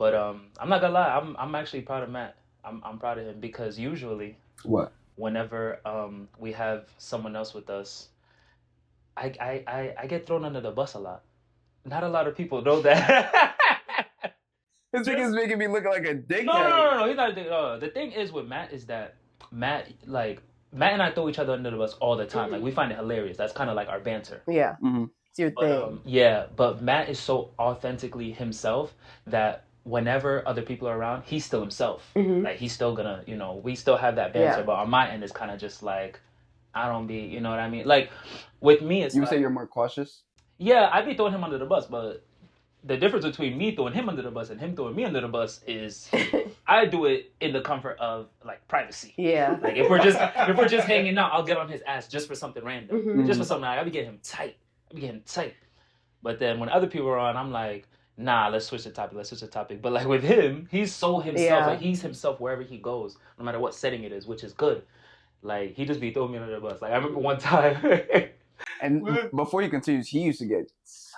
But I'm not gonna lie, I'm actually proud of Matt. I'm proud of him because usually whenever we have someone else with us, I get thrown under the bus a lot. Not a lot of people know that. This thing is making me look like a dickhead. No, he's not a dick. No. The thing is with Matt is that Matt and I throw each other under the bus all the time. Like we find it hilarious. That's kind of like our banter. Yeah, it's your thing. Yeah, but Matt is so authentically himself that whenever other people are around, he's still himself. Like he's still gonna, we still have that banter. But on my end, it's kind of just like I don't be, you know what I mean? Like with me, it's you say you're more cautious. Yeah, I be throwing him under the bus, but the difference between me throwing him under the bus and him throwing me under the bus is I do it in the comfort of like privacy. Yeah. Like if we're just hanging out, I'll get on his ass just for something random. Just for something. I'll be getting him tight. But then when other people are on, I'm like, nah, let's switch the topic. But like with him, he's so himself. Yeah. Like he's himself wherever he goes, no matter what setting it is, which is good. Like he just be throwing me under the bus. Like I remember one time. And before he continues, he used to get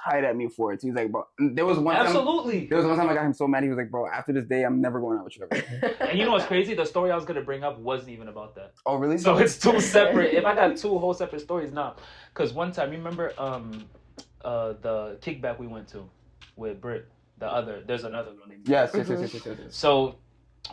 tight at me for it. He's like, bro, there was one time I got him so mad. He was like, bro, after this day, I'm never going out with you ever. And you know what's crazy? The story I was gonna bring up wasn't even about that. Oh, really? So it's two separate. If I got two whole separate stories now, because one time, you remember the kickback we went to with Brit. There's another girl named. Yes. So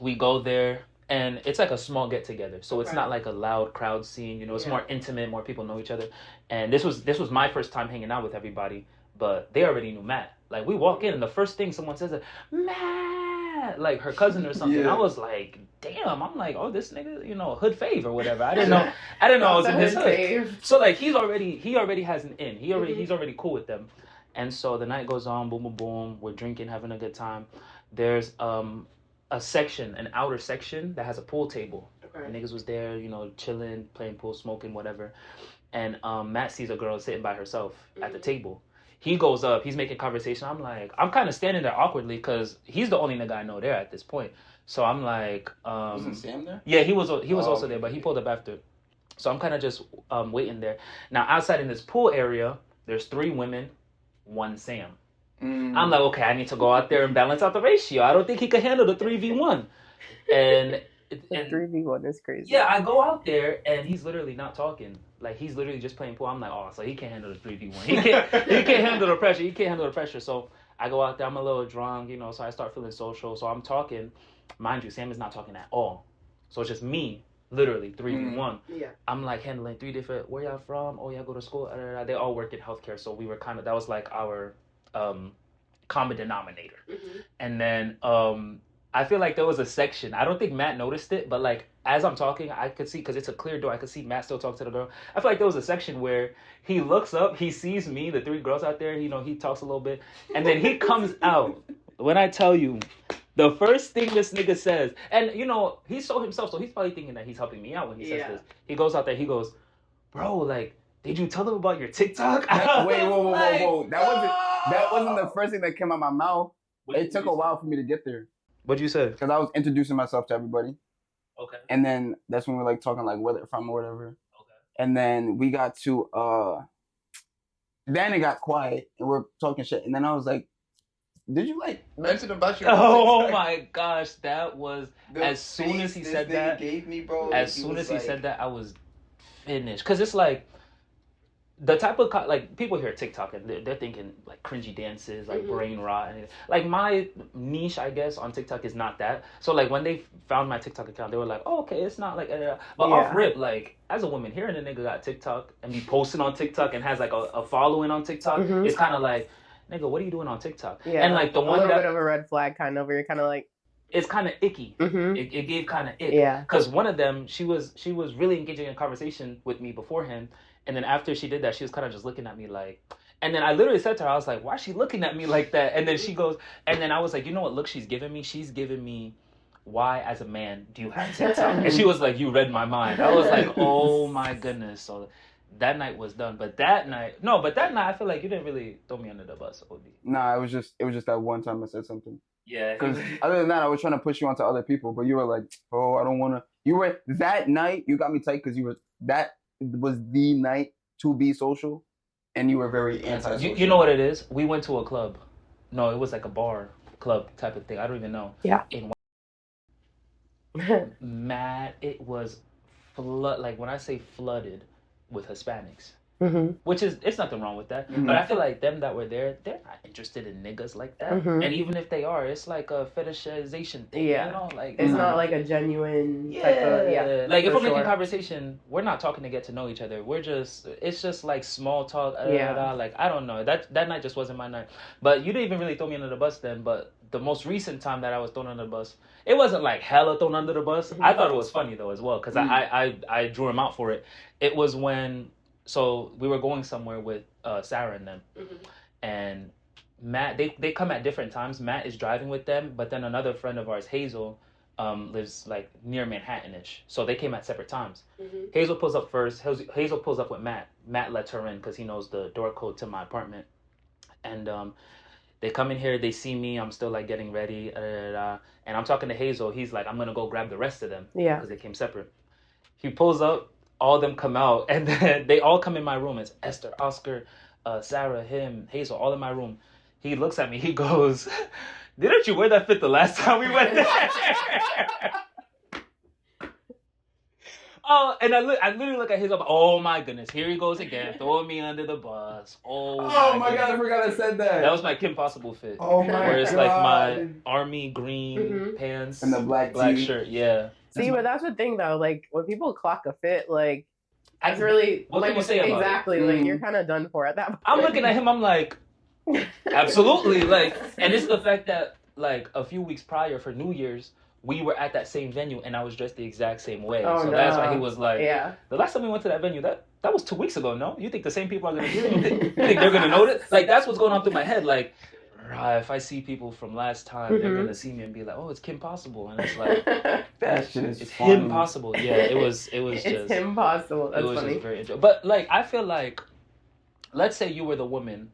we go there. And it's like a small get together, so it's not like a loud crowd scene. It's more intimate, more people know each other. And this was my first time hanging out with everybody, but they already knew Matt. Like we walk in, and the first thing someone says is Matt, like her cousin or something. I was like, damn. I'm like, oh, this nigga, hood fave or whatever. I didn't know I was in his hood. So like he already has an in. He's already cool with them. And so the night goes on, boom, boom, boom. We're drinking, having a good time. There's an outer section that has a pool table. Niggas was there, chilling, playing pool, smoking, whatever. And Matt sees a girl sitting by herself at the table. He goes up, he's making conversation. I'm kind of standing there awkwardly because he's the only nigga I know there at this point. So I'm like, wasn't Sam there? Yeah, he was also there, but he pulled up after. So I'm kind of just waiting there. Now outside in this pool area, there's 3 women, 1 Sam. I'm like, okay, I need to go out there and balance out the ratio. I don't think he could handle the 3v1. And 3v1 is crazy. Yeah, I go out there and he's literally not talking. Like he's literally just playing pool. I'm like, oh, so he can't handle the 3v1. He can't handle the pressure. So I go out there, I'm a little drunk, so I start feeling social. So I'm talking. Mind you, Sam is not talking at all. So it's just me, literally 3v1. Yeah. I'm like handling 3 different, where y'all from? Oh, y'all go to school? They all work in healthcare. So we were that was like our common denominator. And then I feel like there was a section, I don't think Matt noticed it, but like as I'm talking, I could see, because it's a clear door, I could see Matt still talking to the girl. I feel like there was a section where he looks up, he sees me, the 3 girls out there, he talks a little bit, and then he comes out. When I tell you, the first thing this nigga says, and he's so himself, so he's probably thinking that he's helping me out when he says this. He goes out there, he goes, bro, like, did you tell them about your TikTok? Wait, whoa. That wasn't the first thing that came out my mouth. It took a while for me to get there. What'd you say? Because I was introducing myself to everybody. Okay. And then that's when we were like talking like where they're from or whatever. Okay. And then we got to then it got quiet and we're talking shit. And then I was like, did you like mention about your Oh my gosh, that was as soon as he said that. Gave me, bro, as soon as he said that, I was finished. Cause it's like the type of like people hear TikTok and they're thinking like cringy dances, like brain rot, and like my niche, I guess, on TikTok is not that. So like when they found my TikTok account, they were like, "Oh, okay, it's not like." But off rip, like as a woman, hearing a nigga got TikTok and be posting on TikTok and has like a following on TikTok, it's kind of like, nigga, what are you doing on TikTok? Yeah, and like the one a little bit of a red flag, kind of, where you're kind of like. It's kind of icky. It gave kind of ick. Yeah. Because one of them, she was really engaging in a conversation with me beforehand. And then after she did that, she was kind of just looking at me like... And then I literally said to her, I was like, why is she looking at me like that? And then she goes... And then I was like, you know what look she's giving me? She's giving me, why as a man do you have TikTok? And she was like, you read my mind. I was like, oh my goodness. So that night was done. But that night I feel like you didn't really throw me under the bus, OD. Nah, it was just that one time I said something. Yeah. Because other than that, I was trying to push you onto other people, but you were like, oh, I don't want to. You were, that night, you got me tight because that was the night to be social, and you were very anti-social. You know what it is? We went to a club. No, it was like a bar. club type of thing. I don't even know. Yeah. In mad, it was like when I say flooded with Hispanics. Which is, it's nothing wrong with that, but I feel like them that were there, they're not interested in niggas like that, and even if they are, it's like a fetishization thing, you know, like it's not like a genuine type of like if we're making conversation, we're not talking to get to know each other, it's just like small talk, like I don't know, that night just wasn't my night, but you didn't even really throw me under the bus then, but the most recent time that I was thrown under the bus, it wasn't like hella thrown under the bus. I thought it was funny though as well, because I drew him out for it. It was when, so we were going somewhere with Sarah and them, and Matt, they come at different times. Matt is driving with them, but then another friend of ours, Hazel, lives like near Manhattan-ish. So they came at separate times. Hazel pulls up first. Hazel pulls up with Matt. Matt lets her in because he knows the door code to my apartment. And they come in here, they see me, I'm still like getting ready, and I'm talking to Hazel. He's like, I'm gonna go grab the rest of them because they came separate. He pulls up, all of them come out, and then they all come in my room. It's Esther, Oscar, Sarah, him, Hazel, all in my room. He looks at me, he goes, didn't you wear that fit the last time we went there? Oh, and I literally look at his, oh my goodness, here he goes again, throwing me under the bus. Oh my God, I forgot I said that. That was my Kim Possible fit. Oh my God. Where it's like my army green pants. And the black shirt, yeah. See, but that's the thing though, like when people clock a fit, like that's really what like can you say about exactly, it? Like you're kind of done for at that point. I'm looking at him, I'm like, absolutely, like, and it's the fact that like a few weeks prior for New Year's, we were at that same venue and I was dressed the exact same way. So that's why he was like, the last time we went to that venue, that was 2 weeks ago, no? You think the same people are going to hear it? You think they're going to notice? Like, that's what's going on through my head. Like, if I see people from last time, they're going to see me and be like, oh, it's Kim Possible. And it's like, that shit is it's funny. Him Possible. Yeah, it was it's just. It's Him Possible. That's funny. Just very enjoyable. But, like, I feel like, let's say you were the woman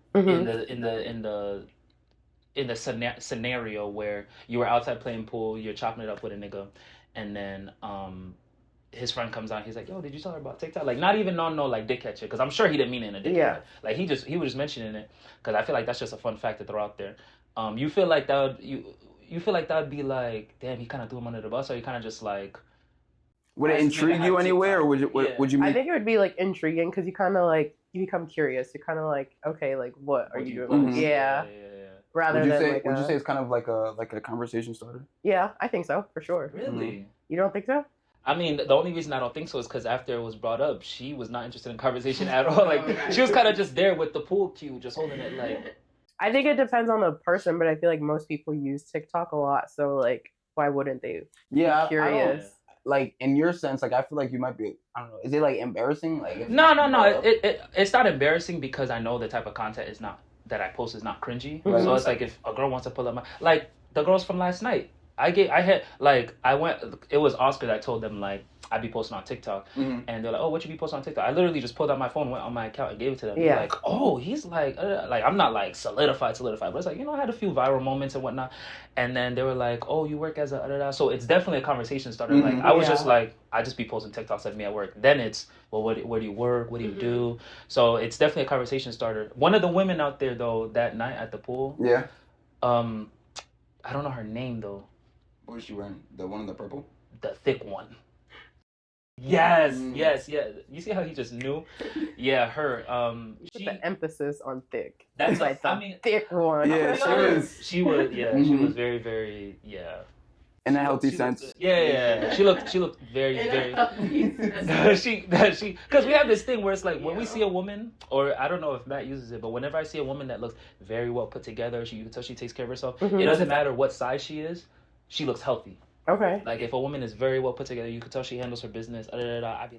in the scenario where you were outside playing pool, you're chopping it up with a nigga, and then his friend comes out, he's like, yo, did you tell her about TikTok? Like, not even on no like dick catcher, because I'm sure he didn't mean it in a dick catcher. Like he was just mentioning it because I feel like that's just a fun fact to throw out there. You feel like that would be like, damn, he kind of threw him under the bus, or you kind of just like, would it intrigue you anyway, or would you make... I think it would be like intriguing because you kind of like, you become curious. You're kind of like, okay, like what are you doing? Yeah. Rather would you say it's kind of like a conversation starter? Yeah, I think so, for sure. Really? You don't think so? I mean, the only reason I don't think so is because after it was brought up, she was not interested in conversation at all. Like, she was kind of just there with the pool cue, just holding it like... I think it depends on the person, but I feel like most people use TikTok a lot, so like, why wouldn't they? Yeah, curious. Like, in your sense, like, I feel like you might be, I don't know, is it like embarrassing? Like, No. It's not embarrassing because I know the type of content is not, that I post is not cringy. Right. So it's like if a girl wants to pull up like the girls from last night, it was Oscar that told them like I'd be posting on TikTok, and they're like, oh, what you be posting on TikTok? I literally just pulled out my phone, went on my account and gave it to them. Yeah. Like, oh, he's like I'm not like solidified, but it's like, you know, I had a few viral moments and whatnot, and then they were like, oh, you work as a so it's definitely a conversation starter. Like I was just like, I just be posting TikToks of me at work. Then it's, well, where do you work? What do you do? So it's definitely a conversation starter. One of the women out there though that night at the pool, I don't know her name though. What was she wearing? The one in the purple? The thick one. Yes. You see how he just knew? Yeah, her. Put the emphasis on thick. That's like thick one. Yeah, she was. Yeah, she was very, very. Yeah. In a healthy sense. Yeah. She looked very, very. Because we have this thing where it's like when we see a woman, or I don't know if Matt uses it, but whenever I see a woman that looks very well put together, you can tell she takes care of herself. It doesn't matter what size she is, she looks healthy. Okay. Like if a woman is very well put together, you can tell she handles her business. I'd be like,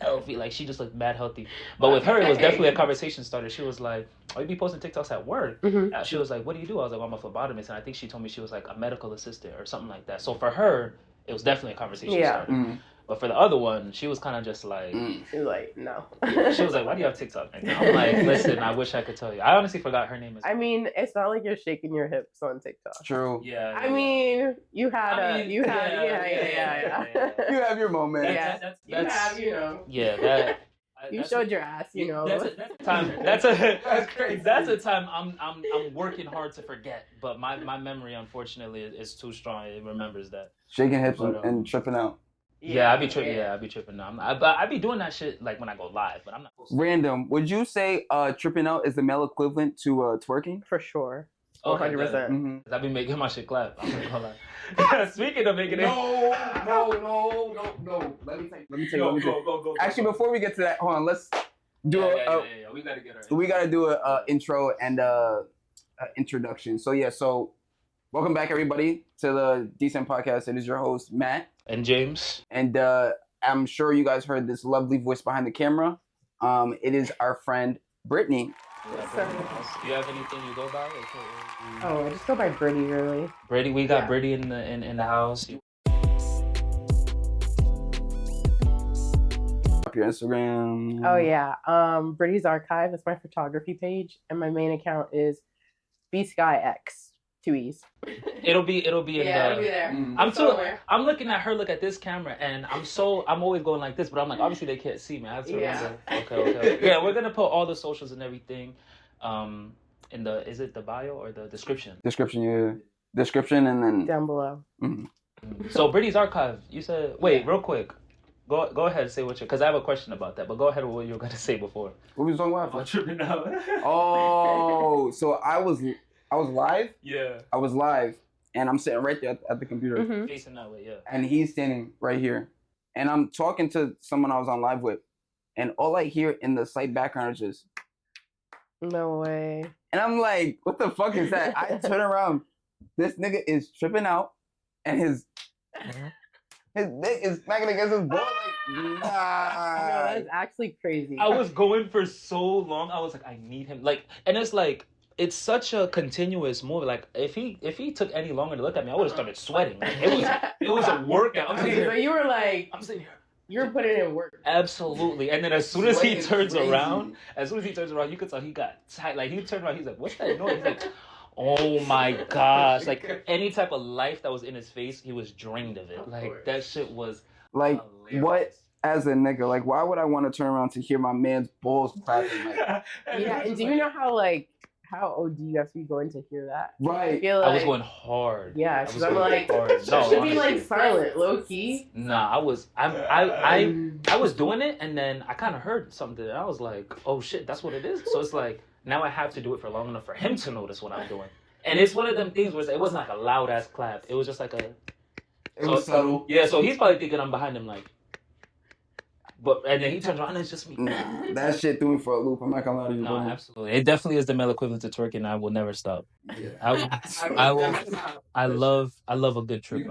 healthy. Like she just looked mad healthy. But with her, it was definitely a conversation starter. She was like, "Oh, you be posting TikToks at work?" She was like, "What do you do?" I was like, well, "I'm a phemotomist," and I think she told me she was like a medical assistant or something like that. So for her, it was definitely a conversation starter. But for the other one, she was kind of just like... She was like, no. She was like, why do you have TikTok? And I'm like, listen, I wish I could tell you. I honestly forgot her name. I mean, it's not like you're shaking your hips on TikTok. True. Yeah. I mean, you have You have your moment. You have, you know. Yeah, that... You showed your ass, you know. That's a time. That's crazy. That's a time I'm working hard to forget. But my memory, unfortunately, is too strong. It remembers that. Shaking hips and tripping out. Yeah, I be tripping. Yeah, I be tripping out. I be doing that shit like when I go live, but I'm not. Random. Would you say tripping out is the male equivalent to twerking? For sure. 100%. Mm-hmm. I be making my shit clap. I'm not gonna lie. Speaking of making it. No. Let me tell you. Go. Actually, before we get to that, hold on. Let's do We gotta get her. We gotta do a intro and introduction. So welcome back, everybody, to the Decent Podcast. It is your host, Matt. And James. And I'm sure you guys heard this lovely voice behind the camera. It is our friend, Brittany. Yeah, do you have anything you go by? I just go by Britty, really. Britty, we got Britty in the house. Up your Instagram. Oh yeah. Britty's Archive. That's my photography page, and my main account is BSkyX. 2 E's. It'll be in it'll be there. I'm looking at her look at this camera, and I'm always going like this, but I'm like, obviously they can't see me. I have to remember. Okay. Yeah, we're gonna put all the socials and everything in the, is it the bio or the description? Description and then down below. Mm-hmm. So Britty's Archive, you said, wait, real quick. Go ahead and say what you, because I have a question about that, but go ahead with what you were going to say before. What was talking about? Tripping out. Oh, so I was live? Yeah. I was live, and I'm sitting right there at the computer. Mm-hmm. Facing that way, yeah. And he's standing right here. And I'm talking to someone I was on live with, and all I hear in the slight background is just... No way. And I'm like, what the fuck is that? I turn around. This nigga is tripping out, and his dick is smacking against his ball. Like, nah. No, that's actually crazy. I was going for so long. I was like, I need him. Like, and it's like, it's such a continuous movie. Like, if he took any longer to look at me, I would have started sweating. Like, it was a workout. I'm sitting here. So you were like, I'm sitting here. You were putting in work. Absolutely. And then as soon as he turns around, you could tell he got tight. Like, he turned around, he's like, what's that noise? He's like, oh my gosh. Like, any type of life that was in his face, he was drained of it. Like, that shit was like, hilarious. What, as a nigga, like, why would I want to turn around to hear my man's balls clapping? Like, yeah, and do you know how OD you have to be going to hear that? Right. I feel like, I was going hard. Yeah, because I'm like, no, should be like silent, low key. Nah, I was doing it, and then I kind of heard something, and I was like, oh shit, that's what it is. So it's like, now I have to do it for long enough for him to notice what I'm doing. And it's one of them things where it wasn't like a loud ass clap. It was just like a. It was subtle. Yeah, so he's probably thinking I'm behind him, like. And then he turns around and it's just me. Nah, that shit threw me for a loop. I'm not gonna lie to you. No, absolutely. It definitely is the male equivalent to twerking. I will never stop. Yeah. I love a good trip.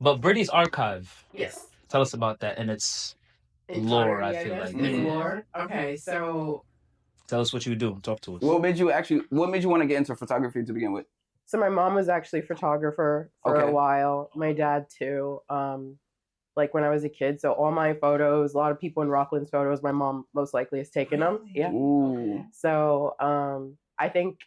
But Britty's Archive. Yes. Tell us about that and its lore. I feel like. Lore. Okay, so. Tell us what you do. Talk to us. What made you want to get into photography to begin with? So my mom was actually a photographer for a while. My dad too. Like when I was a kid. So all my photos, a lot of people in Rockland's photos, my mom most likely has taken them. Yeah. Ooh. So I think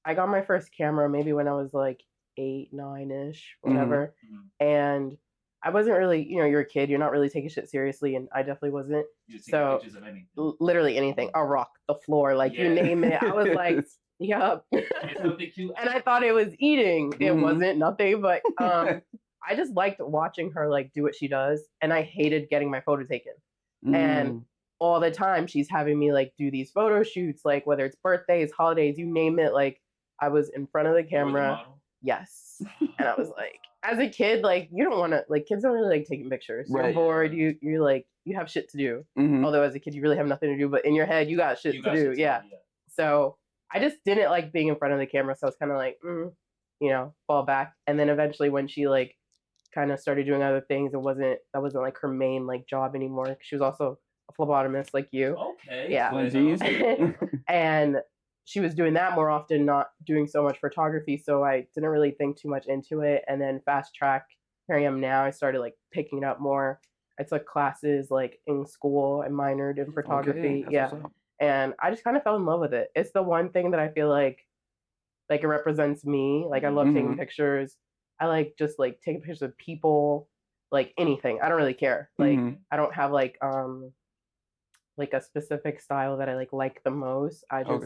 I got my first camera maybe when I was like 8, 9-ish, whatever. Mm-hmm. And I wasn't really, you're a kid, you're not really taking shit seriously, and I definitely wasn't. So pictures of anything. Literally anything, a rock, the floor, like you name it. I was like, yup. And I thought it was eating. Mm-hmm. It wasn't, nothing, but I just liked watching her like do what she does, and I hated getting my photo taken. And all the time she's having me like do these photo shoots, like whether it's birthdays, holidays, you name it. Like I was in front of the camera. Yes. And I was like, as a kid, like you don't want to, like kids don't really like taking pictures. You're bored. You're like, you have shit to do. Mm-hmm. Although as a kid, you really have nothing to do, but in your head, you got shit to do. Yeah. So I just didn't like being in front of the camera. So I was kind of like, fall back. And then eventually when she like kind of started doing other things, that wasn't like her main like job anymore. She was also a phlebotomist like you. Okay. Yeah. And she was doing that more often, not doing so much photography. So I didn't really think too much into it. And then fast track, here I am now. I started like picking it up more. I took classes like in school. I minored in photography. Okay, yeah. And I just kind of fell in love with it. It's the one thing that I feel like it represents me. Like I love taking pictures. I like just like taking pictures of people. like anything. I don't really care. Like I don't have like a specific style that I like the most. I just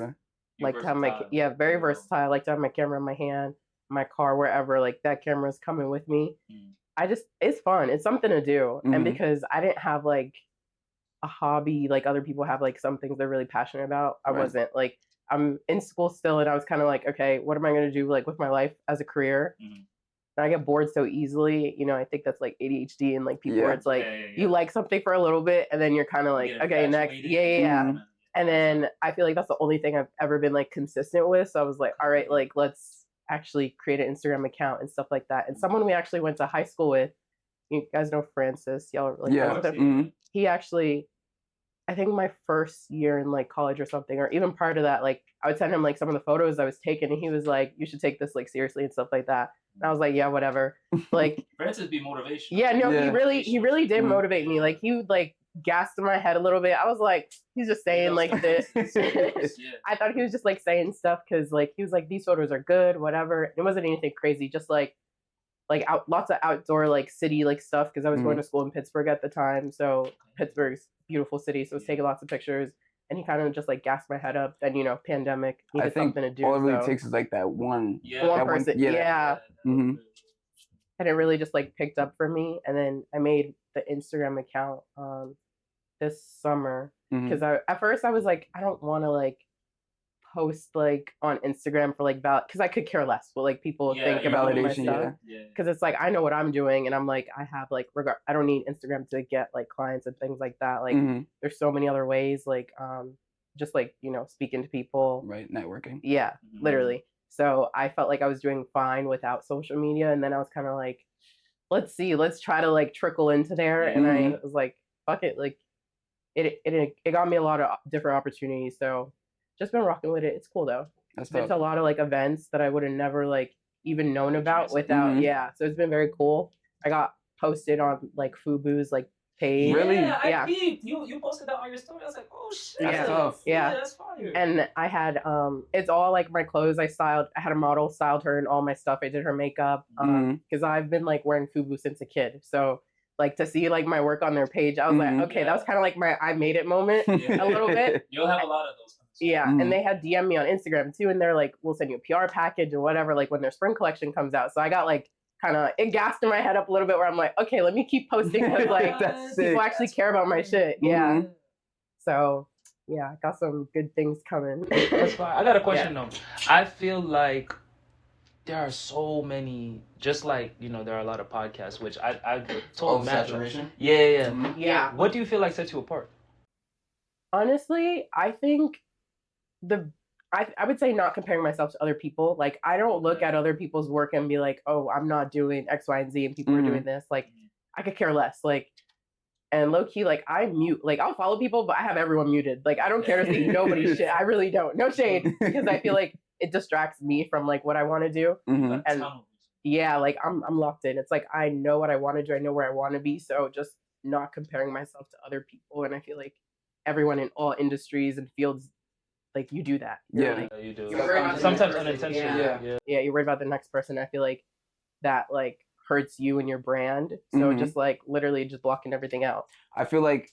like to have my very versatile. I like to have my camera in my hand, my car, wherever. Like that camera's coming with me. It's fun. It's something to do. And because I didn't have like a hobby like other people have, like some things they're really passionate about, I wasn't. Like I'm in school still, and I was kind of like, okay, what am I going to do like with my life as a career? And I get bored so easily. You know, I think that's like ADHD and like people where it's like you like something for a little bit and then you're kind of like, okay, next. And then I feel like that's the only thing I've ever been like consistent with. So I was like, all right, like let's actually create an Instagram account and stuff like that. And someone we actually went to high school with, you guys know Francis, y'all are like, he actually, I think my first year in like college or something, or even prior to that, like I would send him like some of the photos I was taking, and he was like, you should take this like seriously and stuff like that. And I was like, yeah, whatever. Like Francis be motivational. Yeah, no, he really did motivate me. Like he would like gassed in my head a little bit. I was like, he's just saying like this. I thought he was just like saying stuff because like he was like, these photos are good, whatever. It wasn't anything crazy, just like lots of outdoor like city like stuff, because I was going to school in Pittsburgh at the time. So Pittsburgh's beautiful city, so I was taking lots of pictures. And he kind of just like gassed my head up. Then pandemic. I think something to do, all it really takes is like that one person. And it really just like picked up for me. And then I made the Instagram account this summer because at first I was like, I don't want to like post like on Instagram for like because I could care less what like people think about my stuff. Because it's like I know what I'm doing, and I'm like I have like I don't need Instagram to get like clients and things like that. Like there's so many other ways, like just like speaking to people, right? Networking. Yeah, literally. So I felt like I was doing fine without social media, and then I was kind of like, let's try to like trickle into there. And I was like, fuck it, like it got me a lot of different opportunities. So just been rocking with it. It's cool though. It's been to a lot of like events that I would have never like even known about without. So it's been very cool. I got posted on like Fubu's like page. Really? Yeah. You posted that on your story. I was like, oh shit. That's tough. Yeah, that's fire. And I had it's all like my clothes I styled. I had a model styled her and all my stuff. I did her makeup because I've been like wearing Fubu since a kid. So like to see like my work on their page, I was like, okay, that was kind of like my I made it moment a little bit. You'll have a lot of those. Yeah, and they had DM me on Instagram too, and they're like, we'll send you a PR package or whatever, like when their spring collection comes out. So I got like kind of it gassed in my head up a little bit where I'm like, okay, let me keep posting because like people actually care about my shit. Yeah. So yeah, I got some good things coming. That's fine. I got a question though. I feel like there are so many, just like there are a lot of podcasts, which I told Matt. Saturation. Yeah. What do you feel like sets you apart? Honestly, I think I would say not comparing myself to other people. Like I don't look at other people's work and be like, oh, I'm not doing X, Y, and Z, and people are doing this. Like I could care less. Like, and low key, like I mute. Like I'll follow people, but I have everyone muted. Like I don't care to see nobody's shit. I really don't. No shade, because I feel like it distracts me from like what I want to do. And yeah, like I'm locked in. It's like I know what I want to do. I know where I want to be. So just not comparing myself to other people. And I feel like everyone in all industries and fields, like you do that. You do. Sometimes unintentionally. Yeah, you're worried about the next person. I feel like that like hurts you and your brand. So just like literally just blocking everything out. I feel like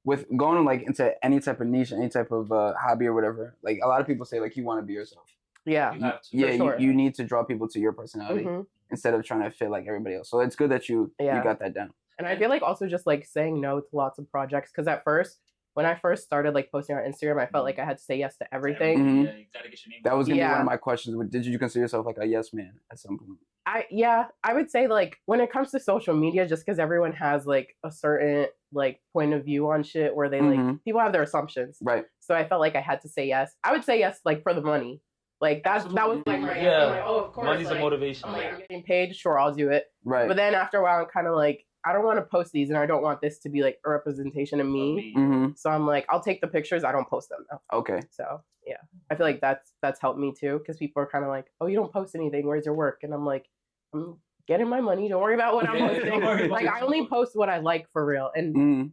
with going like into any type of niche, any type of hobby or whatever, like a lot of people say like you want to be yourself. Yeah. You need to draw people to your personality instead of trying to fit like everybody else. So it's good that you got that down. And I feel like also just like saying no to lots of projects, because at first, when I first started like posting on Instagram, I felt like I had to say yes to everything. You gotta get your name. That was gonna be one of my questions. Did you consider yourself like a yes man at some point? I would say like when it comes to social media, just because everyone has like a certain like point of view on shit where they like people have their assumptions. Right. So I felt like I had to say yes. I would say yes like for the money. Like that was like my yeah. Like, oh, of course. Money's like, a motivation. I'm like, I'm getting paid. Sure, I'll do it. Right. But then after a while, I'm kind of like, I don't want to post these, and I don't want this to be like a representation of me. So I'm like, I'll take the pictures. I don't post them though. Okay. So yeah, I feel like that's helped me too, because people are kind of like, oh, you don't post anything. Where's your work? And I'm like, I'm getting my money. Don't worry about what I'm posting. Like I only post what I like for real. And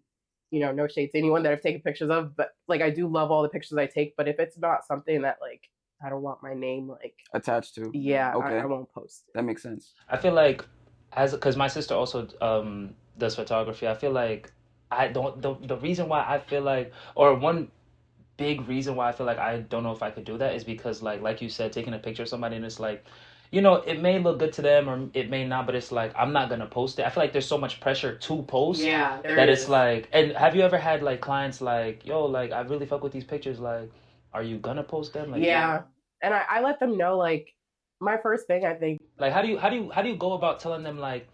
no shade to anyone that I've taken pictures of, but like I do love all the pictures I take. But if it's not something that like I don't want my name like attached to, okay. I won't post it. That makes sense. I feel like because my sister also does photography. I feel like I don't the reason why I feel like, or one big reason why I feel like I don't know if I could do that is because like you said, taking a picture of somebody and it's like, you know, it may look good to them or it may not, but it's like I'm not gonna post it. I feel like there's so much pressure to post. Yeah, that is. It's like, and have you ever had like clients like, yo, like I really fuck with these pictures, like, are you gonna post them? Like, yeah, and I let them know, like, my first thing, I think, like how do you go about telling them like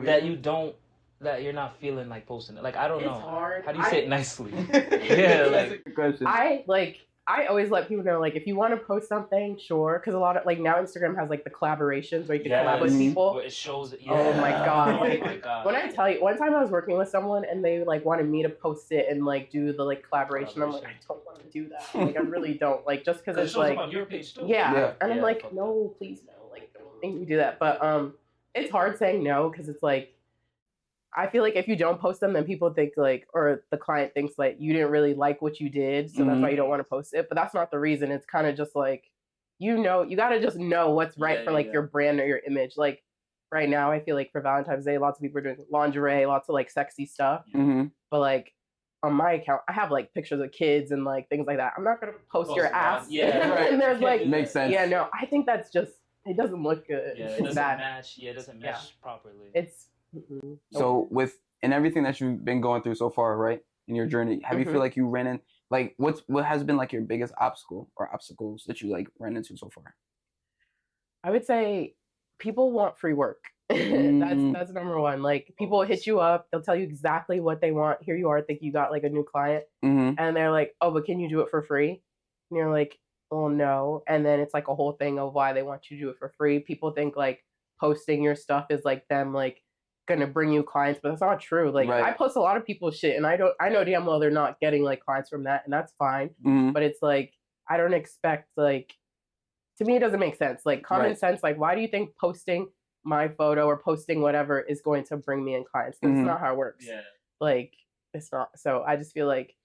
that you don't, that you're not feeling like posting it? Like, I don't know. It's hard. How do you say it nicely? Yeah, like question. I always let people know, like, if you want to post something, sure, because a lot of, like, now Instagram has like the collaborations where you can collab with people. Where it shows. Yeah. Oh my god! Like, oh my god! When I tell you, one time I was working with someone and they like wanted me to post it and like do the like collaboration. I'm like, I don't want to do that. Like, I really don't. Like, just because it's like, on your page too. yeah. And I'm like, no, please no. Like, don't make me do that. But it's hard saying no because it's like, I feel like if you don't post them, then people think like, or the client thinks like you didn't really like what you did, so that's why you don't want to post it. But that's not the reason. It's kind of just like, you know, you got to just know what's right for like your brand or your image. Like right now, I feel like for Valentine's Day, lots of people are doing lingerie, lots of like sexy stuff. But like on my account, I have like pictures of kids and like things like that. I'm not gonna post your ass. Yeah, right. And there's like, makes sense. Yeah, no, I think that's just, it doesn't look good. Yeah, it doesn't match. Yeah, it doesn't match properly. It's so with and everything that you've been going through so far, right, in your journey, have you feel like you ran in like what has been like your biggest obstacle or obstacles that you like ran into so far? I would say people want free work. That's number one. Like, people hit you up, they'll tell you exactly what they want. Here you are, think you got like a new client, and they're like, oh, but can you do it for free? And you're like, oh no. And then it's like a whole thing of why they want you to do it for free. People think like posting your stuff is like them like gonna bring you clients, but that's not true. Like, I post a lot of people's shit and I know damn well they're not getting like clients from that, and that's fine. But it's like, I don't expect, like, to me it doesn't make sense. Like, common sense, like, why do you think posting my photo or posting whatever is going to bring me in clients? That's not how it works. Like, it's not. So I just feel like,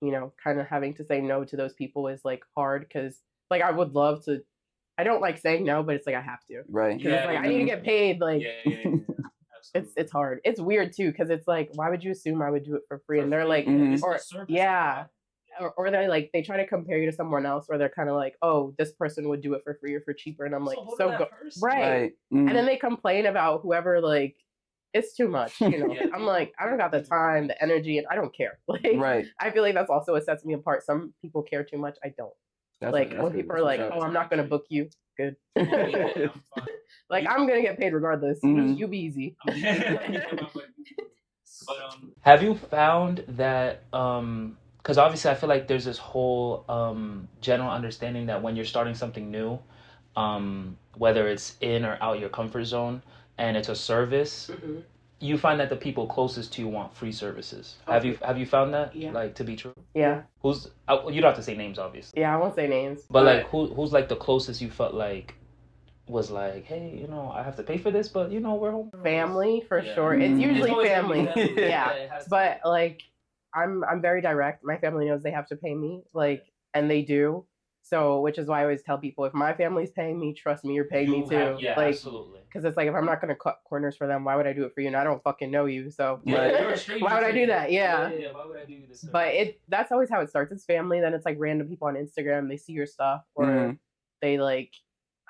you know, kind of having to say no to those people is like hard, because like I would love to, I don't like saying no, but it's like I have to, right? Because it's like I need to get paid. Like, it's hard. It's weird too, because it's like, why would you assume I would do it for free? And they're like, or they're like, they try to compare you to someone else, or they're kind of like, oh, this person would do it for free or for cheaper, and I'm like, so go right. And then they complain about whoever, like, it's too much, you know. I'm like, I don't got the time, the energy, and I don't care. Like, I feel like that's also what sets me apart. Some people care too much. I don't. That's when people are like, oh, I'm not gonna book you. Good. Like, I'm gonna get paid regardless. You be easy. Have you found that because obviously I feel like there's this whole general understanding that when you're starting something new, whether it's in or out your comfort zone and it's a service, you find that the people closest to you want free services. Have you found that like to be true? Yeah. Who's you don't have to say names, obviously. Yeah, I won't say names. But like who's like the closest you felt like was like, hey, you know, I have to pay for this, but you know, we're home. Family for sure. It's usually family. But like, I'm very direct. My family knows they have to pay me, like, and they do. So, which is why I always tell people, if my family's paying me, trust me, you're paying me too. Like, absolutely. Because it's like, if I'm not gonna cut corners for them, why would I do it for you? And I don't fucking know you, so why would I do that? Yeah. Why would I do this? But that's always how it starts. It's family. Then it's like random people on Instagram. They see your stuff, or they like.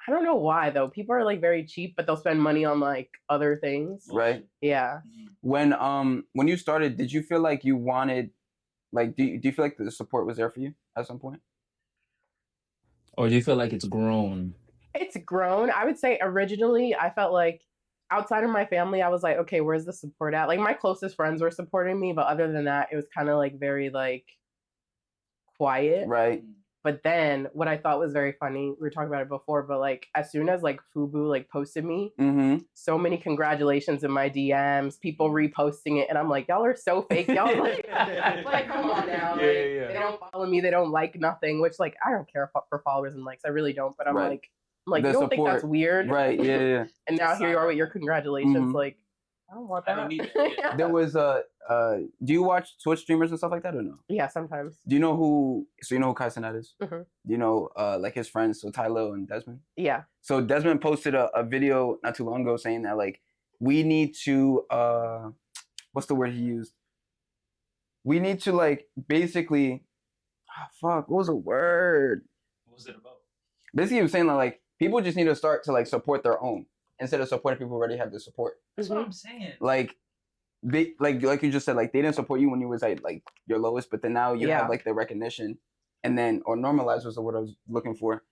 I don't know why though. People are like very cheap, but they'll spend money on like other things. Right. Yeah. When you started, did you feel like you wanted, like, do you feel like the support was there for you at some point? Or do you feel like it's grown? It's grown. I would say originally I felt like outside of my family, I was like, okay, where's the support at? Like, my closest friends were supporting me, but other than that, it was kind of like very like quiet. Right. But then what I thought was very funny, we were talking about it before, but like as soon as like FUBU like posted me, so many congratulations in my DMs, people reposting it, and I'm like, y'all are so fake. Y'all like come on now. Like, they don't follow me, they don't like nothing, which like I don't care for followers and likes. I really don't, but I'm like you don't think that's weird? Right, yeah. And now here you are with your congratulations, like I don't want that. I don't need that. There was do you watch Twitch streamers and stuff like that or no? Yeah, sometimes. Do you know who Kai Cenat is? Do you know like his friends, so Tylo and Desmond? Yeah. So Desmond posted a video not too long ago saying that like we need to what's the word he used? We need to like basically what was the word? What was it about? Basically he was saying that like people just need to start to like support their own instead of supporting people who already have the support. That's what I'm saying. Like they like you just said, like they didn't support you when you was at like your lowest, but then now you have like the recognition and then or normalize was the word I was looking for.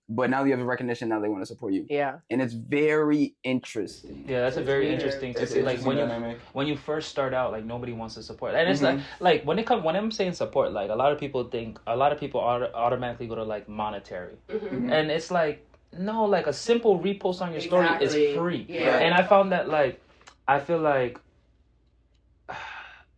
But now you have the recognition, now they want to support you. Yeah. And it's very interesting. Yeah, that's a very interesting to see. Like when you first start out, like nobody wants to support. And it's like when I'm saying support, like a lot of people automatically go to like monetary. And it's like, no, like a simple repost on your story is free. Yeah. And I found that like I feel like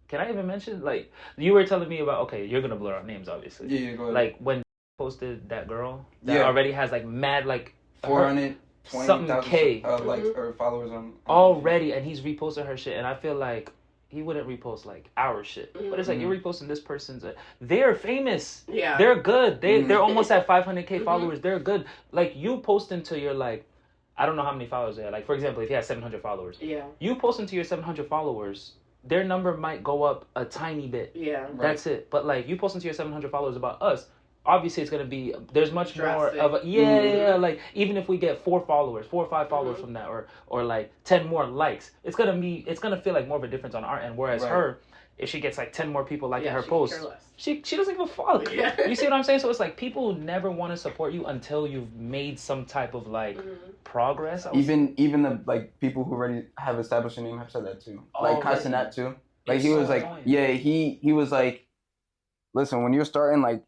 can I even mention, like you were telling me about, okay, you're gonna blur out names obviously. Yeah, go ahead. Like when posted that girl that already has like mad like 420,000 K likes or followers on already, and he's reposting her shit, and I feel like he wouldn't repost like our shit, but it's like you're reposting this person's. They're famous. Yeah. They're good. They're almost at 500K followers. They're good. Like you post into your like, I don't know how many followers they have. Like for example, if he has 700 followers, you post into your 700 followers, their number might go up a tiny bit. Yeah. That's it. But like you post into your 700 followers about us, obviously it's gonna be, there's much drastic. more of a like even if we get 4 or 5 followers from that or like 10 more likes, it's gonna feel like more of a difference on our end, whereas her, if she gets like 10 more people liking her post, she doesn't give a fuck. You see what I'm saying? So it's like people never want to support you until you've made some type of like progress. Even the like people who already have established a name have said that too. Like Casanat too. Like he was like he was like, listen, when you're starting, like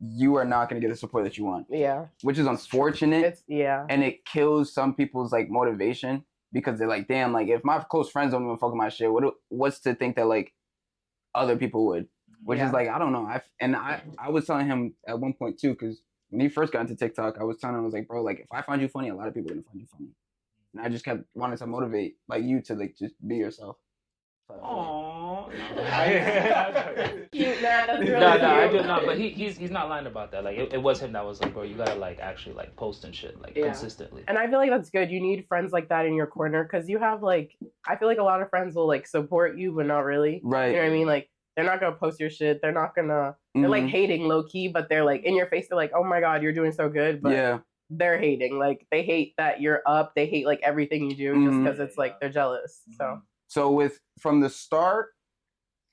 you are not going to get the support that you want. Yeah. Which is unfortunate. And it kills some people's like motivation because they're like, damn, like if my close friends don't even fuck with my shit, what's to think that like other people would? Which is like, I don't know. I was telling him at one point too, because when he first got into TikTok, I was telling him, I was like, bro, like if I find you funny, a lot of people are going to find you funny. And I just kept wanting to motivate like you to like just be yourself. Aww. Cute, man. That's really cute. I do not. But he's not lying about that. Like it was him that was like, bro, you gotta like actually like post and shit like consistently. And I feel like that's good. You need friends like that in your corner because you have like, I feel like a lot of friends will like support you, but not really. Right. You know what I mean? Like they're not gonna post your shit. They're not gonna. They're like hating low key, but they're like in your face. They're like, oh my god, you're doing so good. But they're hating. Like they hate that you're up. They hate like everything you do just because it's like they're jealous. So from the start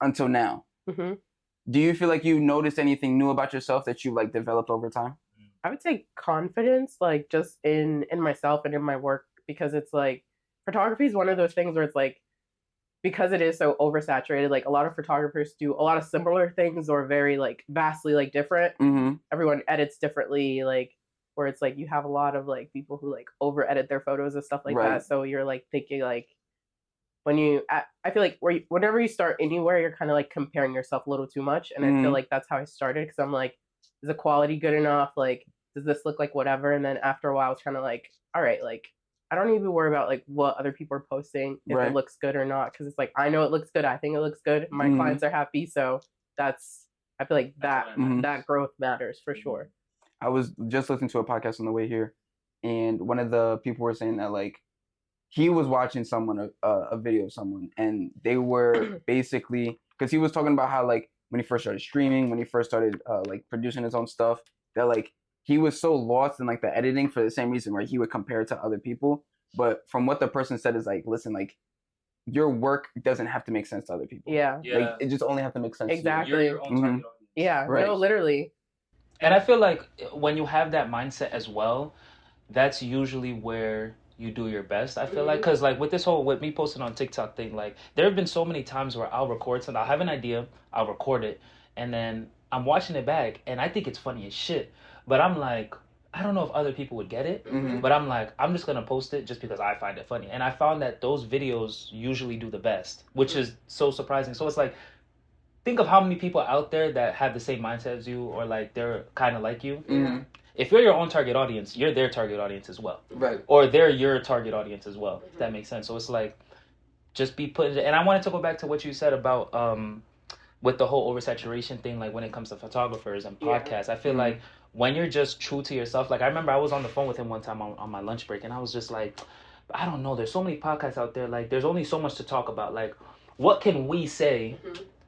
until now, do you feel like you noticed anything new about yourself that you like developed over time? I would say confidence, like just in myself and in my work, because it's like photography is one of those things where it's like, because it is so oversaturated, like a lot of photographers do a lot of similar things or very like vastly like different. Everyone edits differently, like where it's like you have a lot of like people who like over edit their photos and stuff like that. So you're like thinking like, when you, I feel like whenever you start anywhere, you're kind of like comparing yourself a little too much. And I feel like that's how I started because I'm like, is the quality good enough? Like, does this look like whatever? And then after a while, I was kind of like, all right, like, I don't even worry about like what other people are posting, if it looks good or not. Cause it's like, I know it looks good. I think it looks good. My clients are happy. So I feel like that growth matters for sure. I was just listening to a podcast on the way here. And one of the people were saying that like, he was watching a video of someone, and they were basically, because he was talking about how like when he first started streaming, when he first started like producing his own stuff, that like he was so lost in like the editing for the same reason where he would compare it to other people. But from what the person said is like, listen, like your work doesn't have to make sense to other people. Like it just only have to make sense to you. You're your own target audience. No, literally. And I feel like when you have that mindset as well, that's usually where you do your best. I feel like, because like with me posting on TikTok thing, like there have been so many times where I'll record something, I'll have an idea, I'll record it, and then I'm watching it back and I think it's funny as shit, but I'm like, I don't know if other people would get it, but I'm like, I'm just gonna post it just because I find it funny. And I found that those videos usually do the best, which is so surprising. So it's like, think of how many people out there that have the same mindset as you, or like they're kind of like you. If you're your own target audience, you're their target audience as well. Or they're your target audience as well, if that makes sense. So it's like, just be put in it. And I wanted to go back to what you said about with the whole oversaturation thing, like when it comes to photographers and podcasts. I feel like when you're just true to yourself, like I remember I was on the phone with him one time on my lunch break, and I was just like, I don't know. There's so many podcasts out there. Like, there's only so much to talk about. Like, what can we say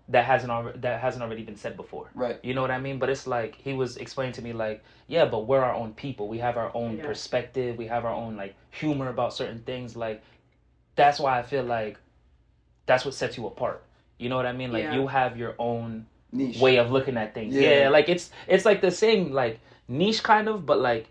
that hasn't already been said before? Right. You know what I mean? But it's like he was explaining to me, like, yeah, but we're our own people. We have our own perspective. We have our own like humor about certain things. Like, that's why I feel like that's what sets you apart. You know what I mean? Like, you have your own niche way of looking at things. Yeah, like it's like the same like niche kind of, but like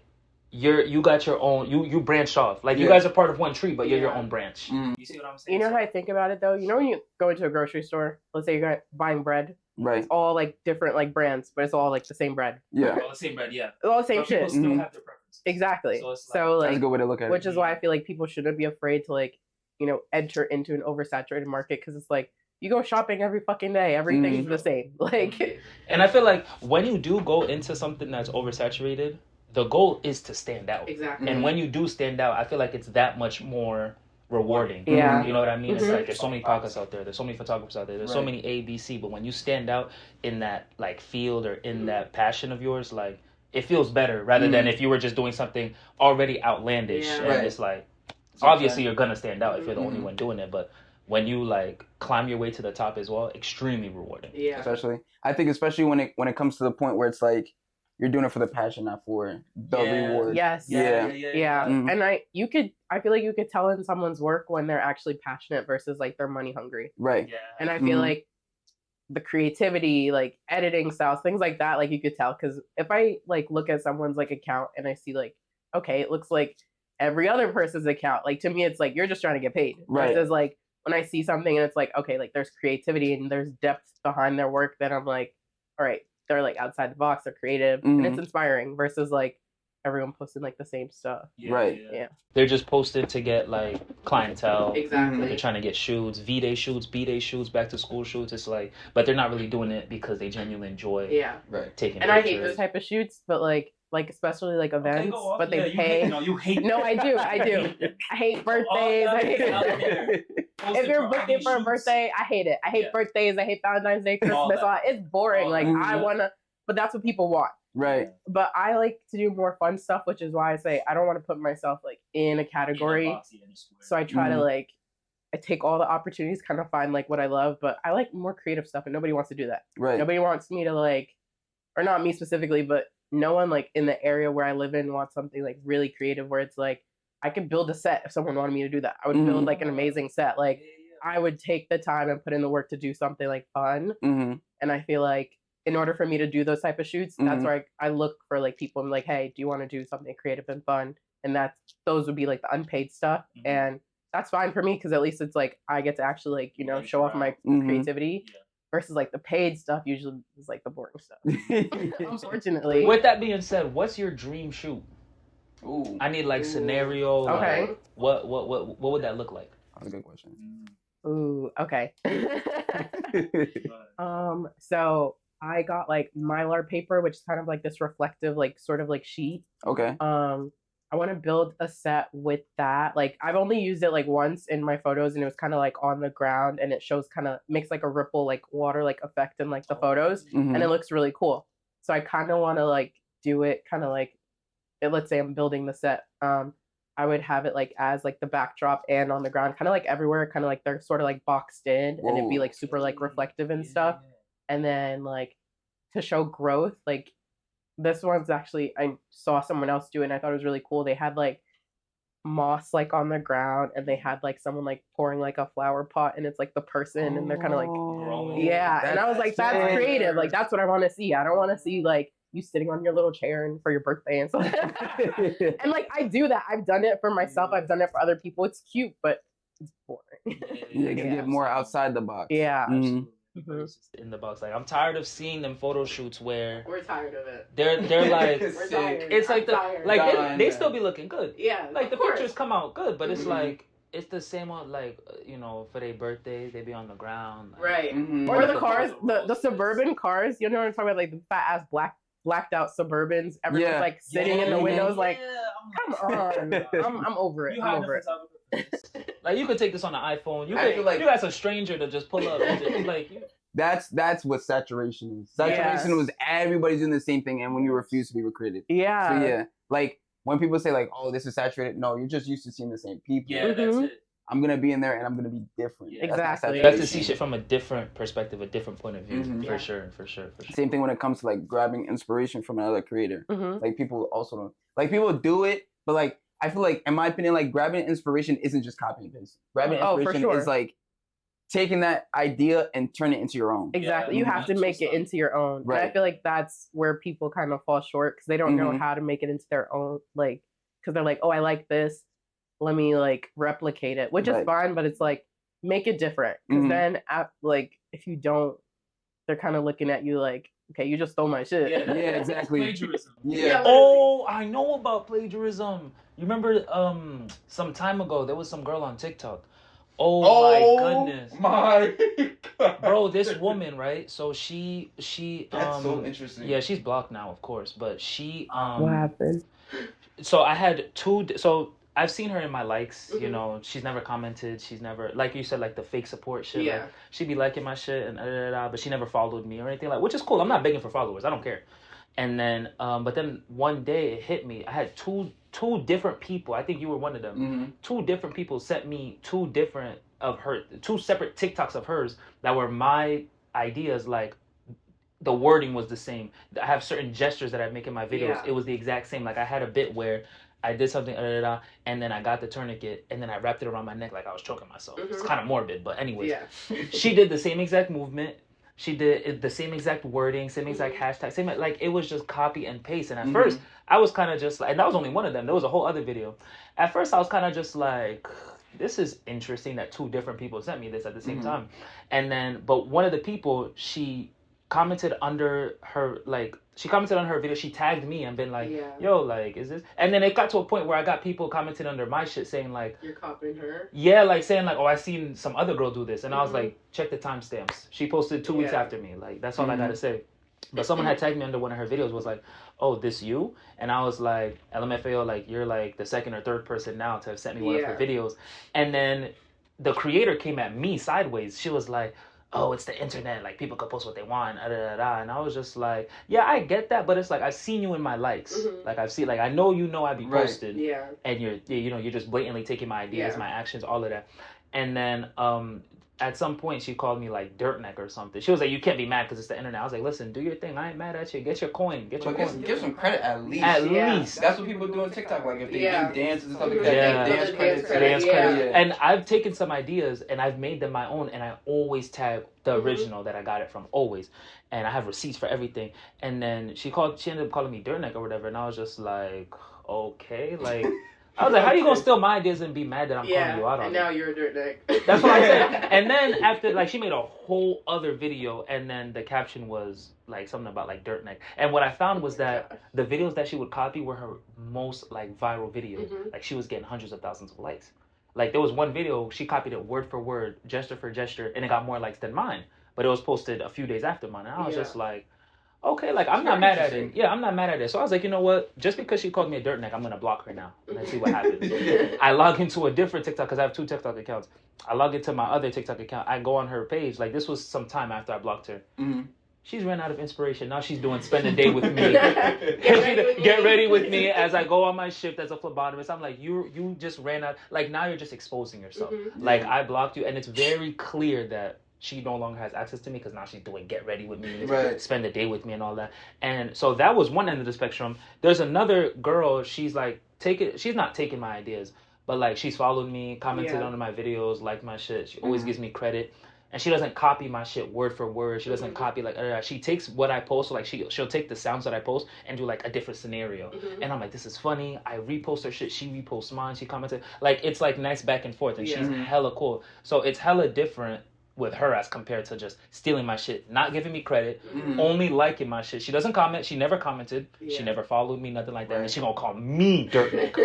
you got your own. You branched off. Like you guys are part of one tree, but you're your own branch. You see what I'm saying? You know how I think about it though. You know when you go into a grocery store, let's say you're buying bread. Right. It's all like different like brands, but it's all like the same bread. Yeah. All the same bread. Yeah. It's all the same shit. People still have their preferences. Exactly. So like that's a good way to look at it. Which is why I feel like people shouldn't be afraid to like, you know, enter into an oversaturated market, because it's like you go shopping every fucking day, everything's the same. Like, and I feel like when you do go into something that's oversaturated, the goal is to stand out. Exactly. And when you do stand out, I feel like it's that much more rewarding. Yeah. You know what I mean? It's like there's so many podcasts out there, there's so many photographers out there, there's so many A, B, C, but when you stand out in that like field or in that passion of yours, like it feels better rather than if you were just doing something already outlandish and it's like obviously you're gonna stand out if you're the only one doing it, but when you like climb your way to the top as well, extremely rewarding. Yeah. Especially when it comes to the point where it's like you're doing it for the passion, not for the reward. Yes. Yeah. And I feel like you could tell in someone's work when they're actually passionate versus like they're money hungry. Right. Yeah. And I feel like the creativity, like editing styles, things like that, like you could tell. Because if I like look at someone's like account and I see like, okay, it looks like every other person's account. Like to me, it's like you're just trying to get paid. Right. Versus like when I see something and it's like, okay, like there's creativity and there's depth behind their work, then I'm like, all right, they're like outside the box, they're creative, and it's inspiring. Versus like everyone posting like the same stuff. Yeah. They're just posted to get like clientele. Exactly. They're trying to get shoots, V-Day shoots, B-Day shoots, back to school shoots. It's like, but they're not really doing it because they genuinely enjoy taking and pictures. I hate those type of shoots, but like especially like events, but they pay. You hate. No, I do. I hate birthdays. If you're booking for a birthday, I hate it. I hate birthdays. I hate Valentine's Day, Christmas. It's boring. Like I wanna, but that's what people want. Right. But I like to do more fun stuff, which is why I say I don't want to put myself like in a category. So I try to like, I take all the opportunities, kind of find like what I love, but I like more creative stuff, and nobody wants to do that. Right. Nobody wants me to like, or not me specifically, but no one like in the area where I live in wants something like really creative where it's like I could build a set if someone wanted me to do that. I would build like an amazing set. Like I would take the time and put in the work to do something like fun. And I feel like in order for me to do those type of shoots, that's where I look for like people. I'm like, hey, do you want to do something creative and fun? And those would be like the unpaid stuff. And that's fine for me because at least it's like I get to actually like, you know, show off my creativity. Versus like the paid stuff usually is like the boring stuff. Unfortunately. With that being said, what's your dream shoot? Ooh. I need like scenario. Okay. Like, what would that look like? That's a good question. Ooh, okay. So I got like Mylar paper, which is kind of like this reflective, like sort of like sheet. Okay. I want to build a set with that. Like I've only used it like once in my photos, and it was kind of like on the ground, and it shows kind of makes like a ripple, like water, like effect in like the photos, and it looks really cool. So I kind of want to like do it kind of like, let's say I'm building the set. I would have it like as like the backdrop and on the ground, kind of like everywhere, kind of like they're sort of like boxed in, and it'd be like super like reflective and stuff. And then like to show growth, like this one's actually, I saw someone else do it and I thought it was really cool. They had like moss like on the ground, and they had like someone like pouring like a flower pot, and it's like the person and they're kind of like and I was like, that's creative. Like that's what I want to see. I don't want to see like you sitting on your little chair and for your birthday and stuff. And like I do that. I've done it for myself. I've done it for other people. It's cute, but it's boring. You can get more outside the box. Yeah. In the box, like I'm tired of seeing them photo shoots where We're tired of it. they're like We're tired. it's like they still be looking good. Yeah, like the pictures come out good, but it's like it's the same old, like you know, for their birthdays they be on the ground, like, right? Or the cars, the suburban cars. You know what I'm talking about? Like the fat ass blacked out Suburbans. Everyone's like sitting in the windows, like, come on. I'm over it. I'm over it. Like you could take this on an iPhone. You got a stranger to just pull up. And just, like that's what saturation is. Saturation was everybody's doing the same thing, and when you refuse to be recruited. Yeah. So yeah, like when people say like, "Oh, this is saturated," no, you're just used to seeing the same people. Yeah, that's it. I'm gonna be in there and I'm gonna be different. Yeah. Exactly. You have to see shit from a different perspective, a different point of view. For sure. Same thing when it comes to like grabbing inspiration from another creator. Like people also don't like people do it, but like I feel like in my opinion, like grabbing inspiration isn't just copy and paste. Grabbing inspiration is like taking that idea and turn it into your own. Exactly. You have to make it into your own. Right. And I feel like that's where people kind of fall short because they don't know how to make it into their own. Like, because they're like, oh, I like this. Let me like replicate it, which is fine, but it's like make it different. Because then, like, if you don't, they're kind of looking at you like, okay, you just stole my shit. Yeah, exactly. Plagiarism. Yeah. Oh, I know about plagiarism. You remember some time ago there was some girl on TikTok. Oh my goodness. My God. Bro, this woman, right? So she That's so interesting. Yeah, she's blocked now, of course, but she what happened? So I had I've seen her in my likes, you know, she's never commented, she's never, like you said, like the fake support shit, like, she'd be liking my shit and but she never followed me or anything, like, which is cool. I'm not begging for followers, I don't care. And then, but then one day it hit me, I had two different people, I think you were one of them, 2 different people sent me 2 separate TikToks of hers that were my ideas, like, the wording was the same. I have certain gestures that I make in my videos. It was the exact same. Like I had a bit where I did something, and then I got the tourniquet, and then I wrapped it around my neck like I was choking myself. It's kind of morbid, but anyways. She did the same exact movement. She did the same exact wording, same exact hashtag, same, like it was just copy and paste. And at first, I was kind of just like, and that was only one of them. There was a whole other video. At first, I was kind of just like, this is interesting that 2 different people sent me this at the same time. And then, but one of the people, she commented under her, like, she commented on her video, she tagged me and been like, yo, like, is this? And then it got to a point where I got people commenting under my shit saying like, you're copying her? Yeah, like saying like, oh, I seen some other girl do this. And I was like, check the timestamps. She posted 2 weeks after me. Like, that's all I gotta say. But someone had tagged me under one of her videos, was like, oh, this you? And I was like, LMFAO, like, you're like the 2nd or 3rd person now to have sent me one of her videos. And then the creator came at me sideways. She was like, oh, it's the internet, like people could post what they want, and I was just like, yeah, I get that, but it's like I've seen you in my likes, like I've seen, like I know I be posted, and you're just blatantly taking my ideas, my actions, all of that, and then at some point she called me like dirt neck or something. She was like, you can't be mad because it's the internet. I was like, listen, do your thing. I ain't mad at you. Get your coin. Give some credit at least. At least. That's what people do on TikTok. Like if they do dances and stuff like that, dance credit. And I've taken some ideas and I've made them my own, and I always tag the original that I got it from, always. And I have receipts for everything. And then she ended up calling me dirt neck or whatever, and I was just like, okay, like. I was like, how you gonna steal my ideas and be mad that I'm calling you out on it? And now you're a dirt neck. That's what I said. And then after, like, she made a whole other video, and then the caption was like something about like dirt neck. And what I found was that the videos that she would copy were her most like viral videos. Like she was getting hundreds of thousands of likes. Like there was one video, she copied it word for word, gesture for gesture, and it got more likes than mine. But it was posted a few days after mine. And I was just like, okay, like I'm not mad at it. Yeah, I'm not mad at it. So I was like, you know what? Just because she called me a dirt neck, I'm gonna block her now. Let's see what happens. I log into a different TikTok because I have 2 TikTok accounts. I log into my other TikTok account. I go on her page. Like this was some time after I blocked her. She's ran out of inspiration. Now she's doing spend a day with me. Get ready with me as I go on my shift as a phlebotomist. I'm like, you just ran out. Like now you're just exposing yourself. Like I blocked you, and it's very clear that she no longer has access to me because now she's doing get ready with me, spend a day with me and all that. And so that was one end of the spectrum. There's another girl, she's like, she's not taking my ideas, but like she's followed me, commented on my videos, liked my shit. She always gives me credit. And she doesn't copy my shit word for word. She doesn't copy like, she takes what I post, so like she'll take the sounds that I post and do like a different scenario. And I'm like, this is funny. I repost her shit, she reposts mine, she commented. Like it's like nice back and forth, and she's hella cool. So it's hella different with her as compared to just stealing my shit, not giving me credit, only liking my shit. She doesn't comment. She never commented. She never followed me, nothing like that. And she gonna call me dirt neck.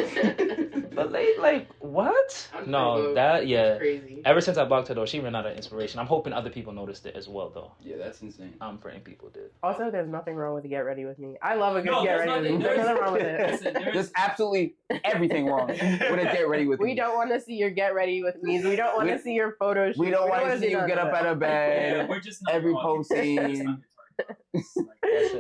But like what? No, that crazy. Ever since I blocked her though, she ran out of inspiration. I'm hoping other people noticed it as well though. Yeah, that's insane. I'm praying people did. Also, there's nothing wrong with Get Ready With Me. I love a good Get Ready With Me. There's nothing wrong with it. There's absolutely everything wrong with a Get Ready With Me. We don't want to see your Get Ready With Me. We don't want to see your photo shoot. We don't want to see you get up out of bed. We're just not every post scene.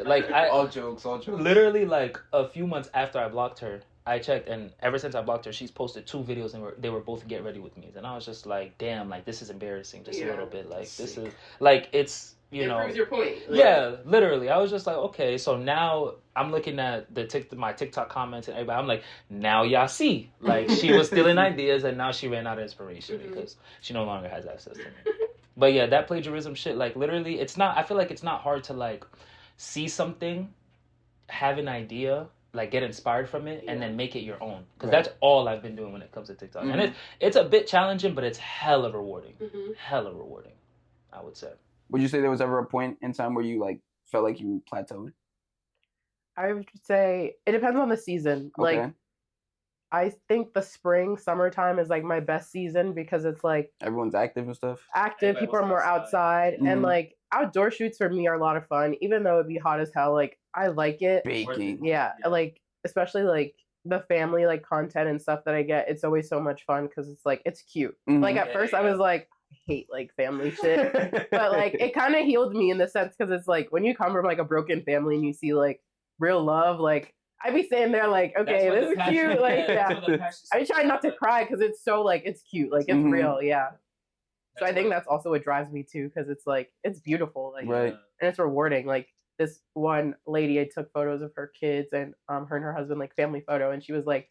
Like all jokes. Literally, like a few months after I blocked her, I checked, and ever since I blocked her, she's posted 2 videos, and they were both get ready with me, and I was just like, damn, like this is embarrassing, just a little bit, like this is like it's you know. Proves your point. Yeah, literally. I was just like, okay, so now I'm looking at my TikTok comments and everybody. I'm like, now y'all see, like she was stealing ideas, and now she ran out of inspiration because she no longer has access to me. But yeah, that plagiarism shit, like literally, it's not. I feel like it's not hard to like see something, have an idea, like get inspired from it, and then make it your own. Because that's all I've been doing when it comes to TikTok, and it's a bit challenging, but it's hella rewarding. Hella rewarding, I would say. Would you say there was ever a point in time where you like felt like you plateaued? I would say it depends on the season. Okay. Like, I think the spring, summertime is like my best season because it's like everyone's active and stuff. Active, people are more outside, and like outdoor shoots for me are a lot of fun. Even though it'd be hot as hell, like I like it. Baking. Yeah, like especially like the family like content and stuff that I get. It's always so much fun because it's like it's cute. Like at first I was like, I hate like family shit, but like it kind of healed me in the sense because it's like when you come from like a broken family and you see like real love, like I'd be sitting there like, okay, this is cute. Like, yeah. I try not to cry because it's so like it's cute, like it's real, yeah. So I think that's also what drives me too, because it's like it's beautiful, like, and it's rewarding. Like this one lady, I took photos of her kids and her and her husband, like family photo, and she was like,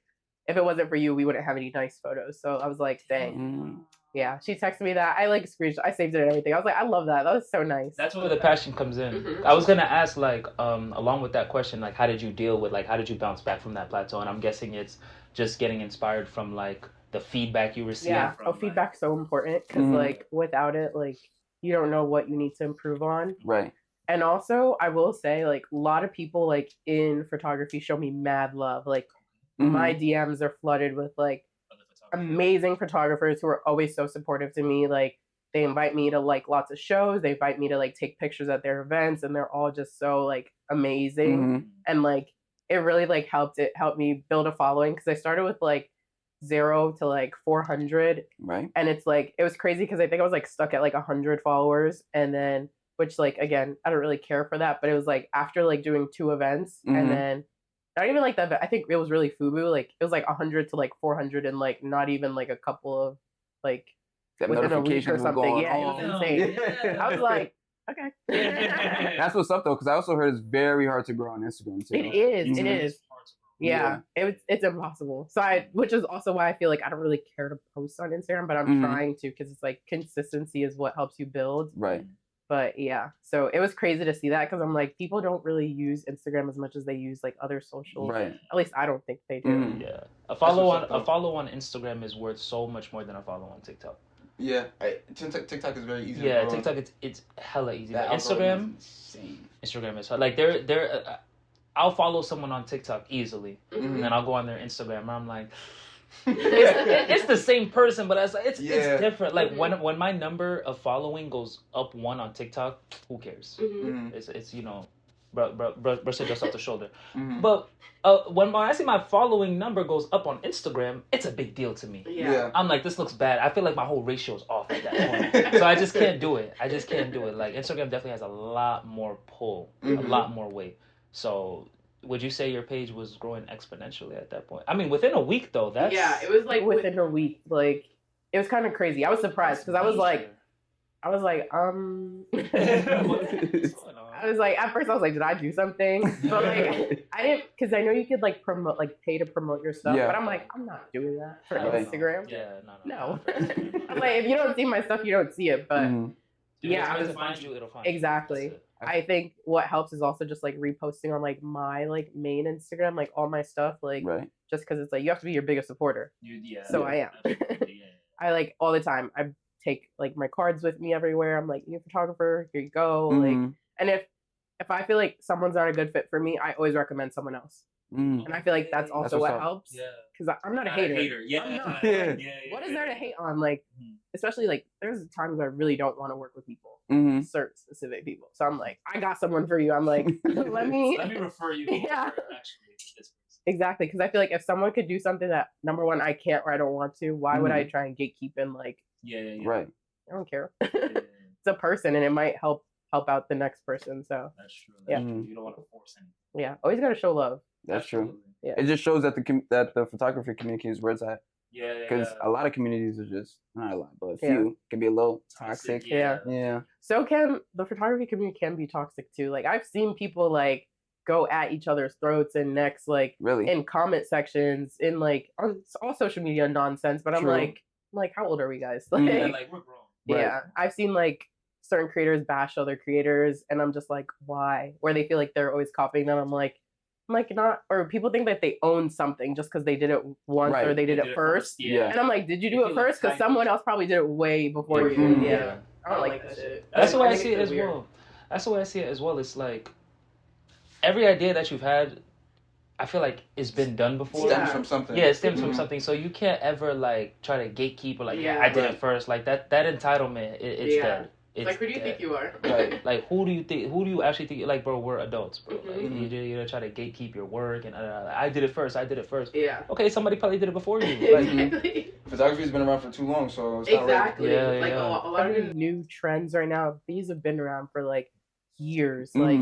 if it wasn't for you, we wouldn't have any nice photos. So I was like, dang. Yeah, she texted me that. I like screenshot. I saved it and everything. I was like, I love that. That was so nice. That's where the passion comes in. I was gonna ask, like, along with that question, like, how did you deal with, like, how did you bounce back from that plateau? And I'm guessing it's just getting inspired from like the feedback you receive. Yeah, from, feedback's so important because like without it, like you don't know what you need to improve on. Right. And also, I will say, like a lot of people like in photography show me mad love. Like my DMs are flooded with like amazing photographers who are always so supportive to me. Like they invite me to like lots of shows, they invite me to like take pictures at their events, and they're all just so like amazing. And like it really like helped me build a following because I started with like 0 to like 400, right? And it's like it was crazy because I think I was like stuck at like 100 followers, and then which like again I don't really care for that, but it was like after like doing 2 events and then not even like that. I think it was really FUBU. Like it was like 100 to like 400 and like not even like a couple of like within a week or something. Yeah, it was insane. Yeah. I was like, okay. That's what's up though, because I also heard it's very hard to grow on Instagram too. It is. It is. Yeah. It's impossible. So which is also why I feel like I don't really care to post on Instagram, but I'm trying to because it's like consistency is what helps you build. Right. But yeah, so it was crazy to see that because I'm like, people don't really use Instagram as much as they use like other socials. Right. At least I don't think they do. Yeah. A follow on Instagram is worth so much more than a follow on TikTok. Yeah. TikTok is very easy. Yeah, TikTok it's hella easy. But Instagram is hard. Like I'll follow someone on TikTok easily, and then I'll go on their Instagram and I'm like, it's the same person, but it's different. Like when my number of following goes up 1 on TikTok, who cares? It's you know, brush it just off the shoulder. But when I see my following number goes up on Instagram, it's a big deal to me. Yeah. I'm like, this looks bad. I feel like my whole ratio is off at that point, so I just can't do it. Like Instagram definitely has a lot more pull, a lot more weight. So. Would you say your page was growing exponentially at that point? I mean, within a week though. It was like within a week. Like it was kind of crazy. I was surprised because I was like, I was like, at first I was like, did I do something? But like I didn't, because I know you could like promote, like pay to promote your stuff. But I'm like, I'm not doing that for Instagram. Yeah, no. I'm like, if you don't see my stuff, you don't see it. But it'll find you. Exactly. I think what helps is also just like reposting on like my like main Instagram, like all my stuff, like just because it's like you have to be your biggest supporter. I am. I like all the time. I take like my cards with me everywhere. I'm like, you're a photographer, here you go. Like, and if I feel like someone's not a good fit for me, I always recommend someone else. And I feel like that's also what helps. Yeah. Because I'm not a hater. Yeah. I'm not. What is there to hate on? Like, especially like there's times I really don't want to work with people. Certain specific people. So I'm like, I got someone for you. I'm like, let me refer you. Yeah. Exactly. Because I feel like if someone could do something that number one I can't or I don't want to, why would I try and gatekeep and like right. I don't care. It's a person and it might help out the next person. So that's true. You don't want to force anything. Yeah. Always gotta show love. That's true. Absolutely. Yeah. It just shows that the photography community is where it's at. Yeah, Because a lot of communities are just, not a lot, but a Yeah. few can be a little toxic. Yeah. So can the photography community can be toxic too. Like I've seen people like go at each other's throats and necks, like Really? in comment sections, in like on all social media nonsense. But True. I'm like, how old are we guys? Like, Yeah, like we're grown. yeah, I've seen like certain creators bash other creators, and I'm just like, why? Where they feel like they're always copying them. I'm like not, or people think that they own something just because they did it once or they did it first. Yeah. And I'm like, did you do it first? Because someone else probably did it way before you. Mhm. Yeah. I don't like that shit. That's the way I think see it it's as weird. well. That's the way I see it as well. It's like every idea that you've had, I feel like it's been done before. Stems from something. Yeah, it stems from something. So you can't ever like try to gatekeep or like, I did it first. Like that entitlement, it's dead. It's like, who do you think you are? Right. Like, who do you actually think? Like, bro, we're adults, bro. Like, Mhm. you try to gatekeep your work and I did it first. Yeah. Okay, somebody probably did it before you. Like, Exactly. Photography's been around for too long, so it's not Exactly. Yeah, like yeah. a lot of the new trends right now, these have been around for like years. Like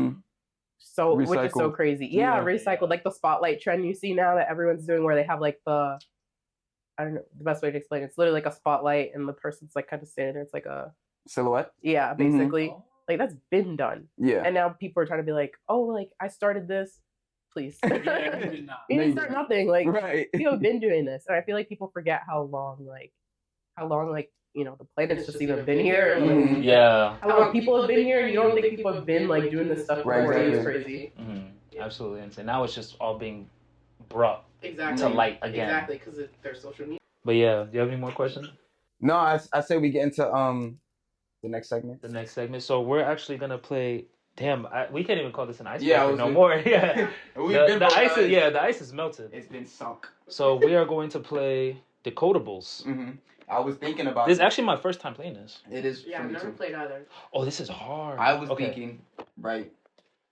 so which is so Recycled. crazy. Yeah, Yeah. recycled. Like the spotlight trend you see now that everyone's doing where they have like the, I don't know the best way to explain it. It's literally like a spotlight and the person's like kind of standing there. It's like a silhouette. yeah, basically. Like that's been done. Yeah. And now people are trying to be like, oh, like I started this. Please. you did not. You didn't start nothing. Like Right. people have been doing this. And I feel like people forget how long you know, the planet's just even been here. Mhm. Yeah. How long people have been here, and you don't think people have been like doing this stuff Right, before. exactly. It's crazy. Mm-hmm. Absolutely insane. Now it's just all being brought Exactly. to light again. Exactly, because there's social media. But yeah, do you have any more questions? No, I say we get into the next segment. The next segment. So we're actually gonna play. Damn, we can't even call this an icebreaker Yeah, no more. Yeah, the ice. The ice is melted. It's been sunk. So we are going to play Decodables. Mm-hmm. I was thinking about This is actually my first time playing this. It is. Yeah, I've never played either. Oh, this is hard. I was thinking, right?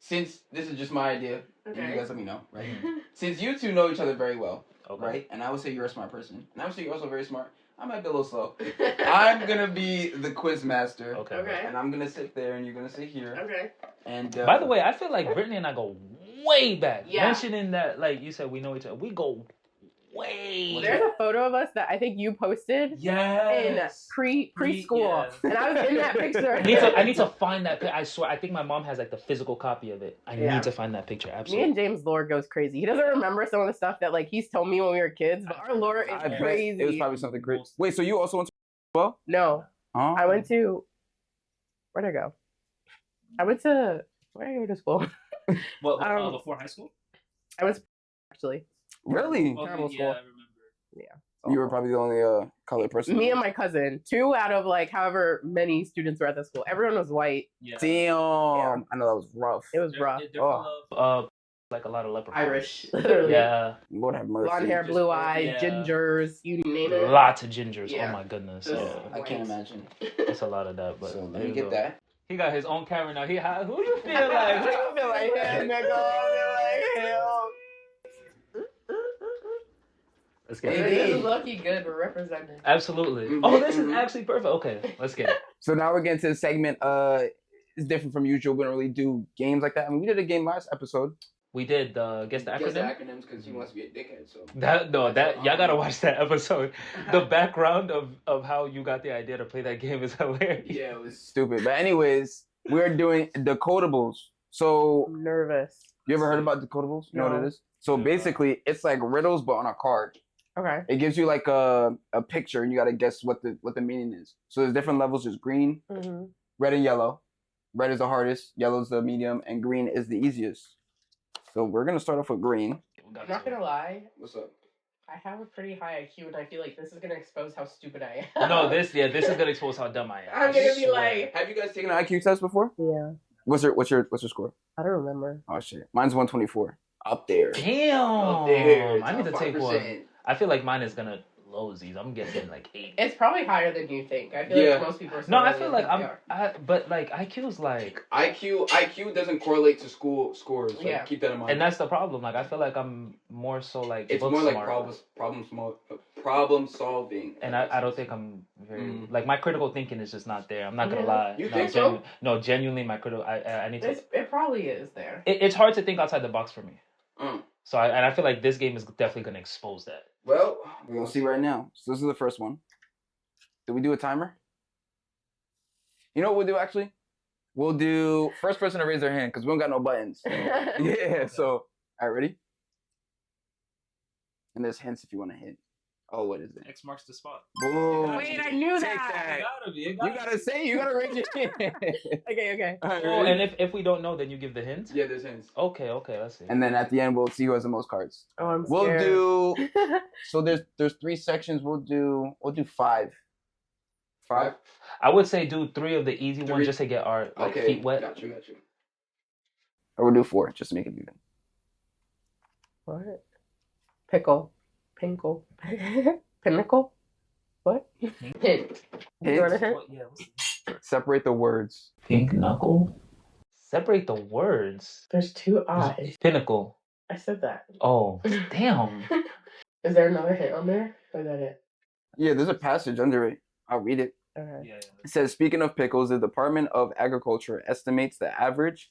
Since this is just my idea, and Okay. you guys let me know, right? Since you two know each other very well, Okay. right? And I would say you're a smart person, and I would say you're also very smart. I might be a little slow. I'm gonna be the quiz master. Okay. Okay. And I'm gonna sit there, and you're gonna sit here. Okay. And By the way, I feel like Brittany and I go way back. Yeah. Mentioning that, like you said, we know each other. We go way. There's a photo of us that I think you posted in Yes. preschool, Yes. and I was in that picture. I need to find that. I swear, I think my mom has like the physical copy of it. I Yeah. need to find that picture. Me Absolutely. and James' lore goes crazy. He doesn't remember some of the stuff that like he's told me when we were kids, but our lore I is bet crazy. it was probably something crazy. Wait, so you also went to well? No, Huh? I went to where'd I go? Where did I go to school? What? Um, Before high school? I went to actually. Really? Terrible school. Yeah, I remember. You were probably the only colored person. Me and my cousin, 2 out of like however many students were at the school. Everyone was white. Yeah. Damn. Yeah. I know that was rough. It was rough. They're full of like a lot of leprechauns. Irish, literally. Yeah. Lord have mercy. Blonde hair, blue eyes, Yeah. gingers, you name it. Lots of gingers. Yeah. Oh my goodness. Ugh. Yeah. I can't imagine. It's a lot of that. But So let there me you get go. that. He got his own camera now. Who you feel like? Who you feel like? Let's get Hey, it. This is lucky good. We're represented. Absolutely. Mhm. Oh, this is actually perfect. Okay, let's get it. So now we're getting to the segment. It's different from usual. We don't really do games like that. I mean, we did a game last episode. We did guess the acronym. acronyms because he wants to be a dickhead. So That y'all gotta watch that episode. The background of how you got the idea to play that game is hilarious. yeah, it was stupid. But anyways, we're doing decodables. So I'm nervous. you ever heard about decodables? You know what No. it is? So basically, it's like riddles but on a card. Okay. It gives you like a picture, and you gotta guess what the meaning is. So there's different levels. There's green, Mm-hmm. red, and yellow. Red is the hardest, yellow is the medium, and green is the easiest. So we're gonna start off with green. I'm not gonna lie. What's up? I have a pretty high IQ, and I feel like this is gonna expose how stupid I am. No, this is gonna expose how dumb I am. I'm I gonna be swear. like, Have you guys taken an IQ test before? yeah. What's your score? I don't remember. Oh shit, mine's 124. Up there. Damn. I need to take one. I feel like mine is gonna lowsies. I'm guessing like 8. It's probably higher than you think. I feel Yeah. like most people are. No, I smarter feel than like they are. but like IQ's like, IQ doesn't correlate to school scores. So Yeah. keep that in mind. and that's the problem. Like I feel like I'm more so like it's book more like smart. problem solving. And I don't think I'm very like my critical thinking is just not there. I'm not gonna Yeah. lie. You No, think so? No, genuinely, my critical. I need to. It probably is there. It's hard to think outside the box for me. So I feel like this game is definitely gonna expose that. Well, we're gonna see right now. So this is the first one. Did we do a timer? You know what we'll do actually? We'll do first person to raise their hand because we don't got no buttons. Yeah. So, all right, ready? And there's hints if you want to hit. Oh, what is it? X marks the spot. Boom. Wait, I knew Take that. It You gotta say. You gotta raise your hand. Okay. All right, Oh, ready? and if we don't know, then you give the hint. Yeah, there's hints. Okay, let's see. And then at the end, we'll see who has the most cards. Oh, I'm We'll scared. do. So there's 3 sections. We'll do 5. 5. I would say do 3 of the easy ones 3? just to get our feet wet. Got you. Or we'll do 4 just to make it even. What? Pickle. Pinkle. Pinnacle? What? Hint. Hint? You want a hint? What? Yeah. Separate the words. Pink knuckle. Separate the words. There's 2 eyes. Pinnacle. I said that. Oh, damn. Is there another hint on there? Or is that it? Yeah, there's a passage under it. I'll read it. Okay. Yeah. It says, speaking of pickles, the Department of Agriculture estimates the average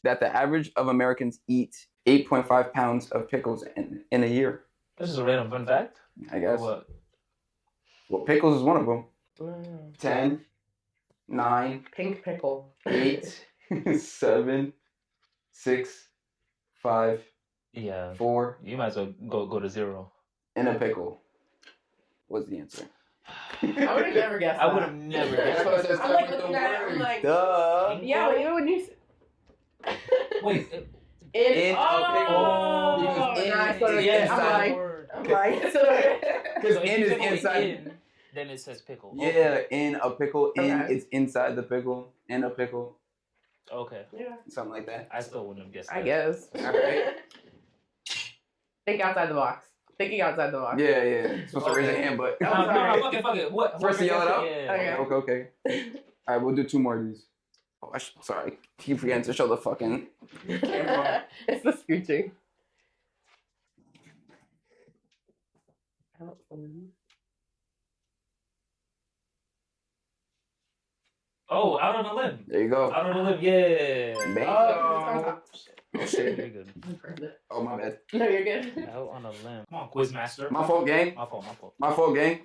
of Americans eat 8.5 pounds of pickles in a year. This is a random fun fact. I guess. Or what? Well, pickles is one of them. Mm. 10, 9, Pink pickle. 8, 7, 6, 5, Yeah. 4, You might as well go to 0. and a pickle. What's the answer? I would have never guessed I that. would have never That's guessed. why it says I'm like separate the looking at it, I'm words. like- Duh. Yeah, but even when you... Wait. In a oh! pickle. Because in I started is getting- inside. I'm lying. Because So if in you is take away inside. in, then it says pickle. Yeah, in a pickle. In Okay. it's inside the pickle. In a pickle. Okay. Yeah, Something like that. I still wouldn't have guessed that. I guess. Alright. Think outside the box. Thinking outside the box. Yeah. Supposed to raise your hand, but Oh, No, sorry. fuck it. What? First to yell it out? Yeah. Okay. Okay. All right, we'll do 2 more of these. Oh, sorry. Keep forgetting to show the fucking. It's the scooching. Oh, out on a limb. There you go. Out on a limb. Yeah. Bingo. Oh shit. You're good. Oh, my bad. No, you're good. Out on a limb. Come on, Quizmaster. My fault, gang. My fault. My fault, gang.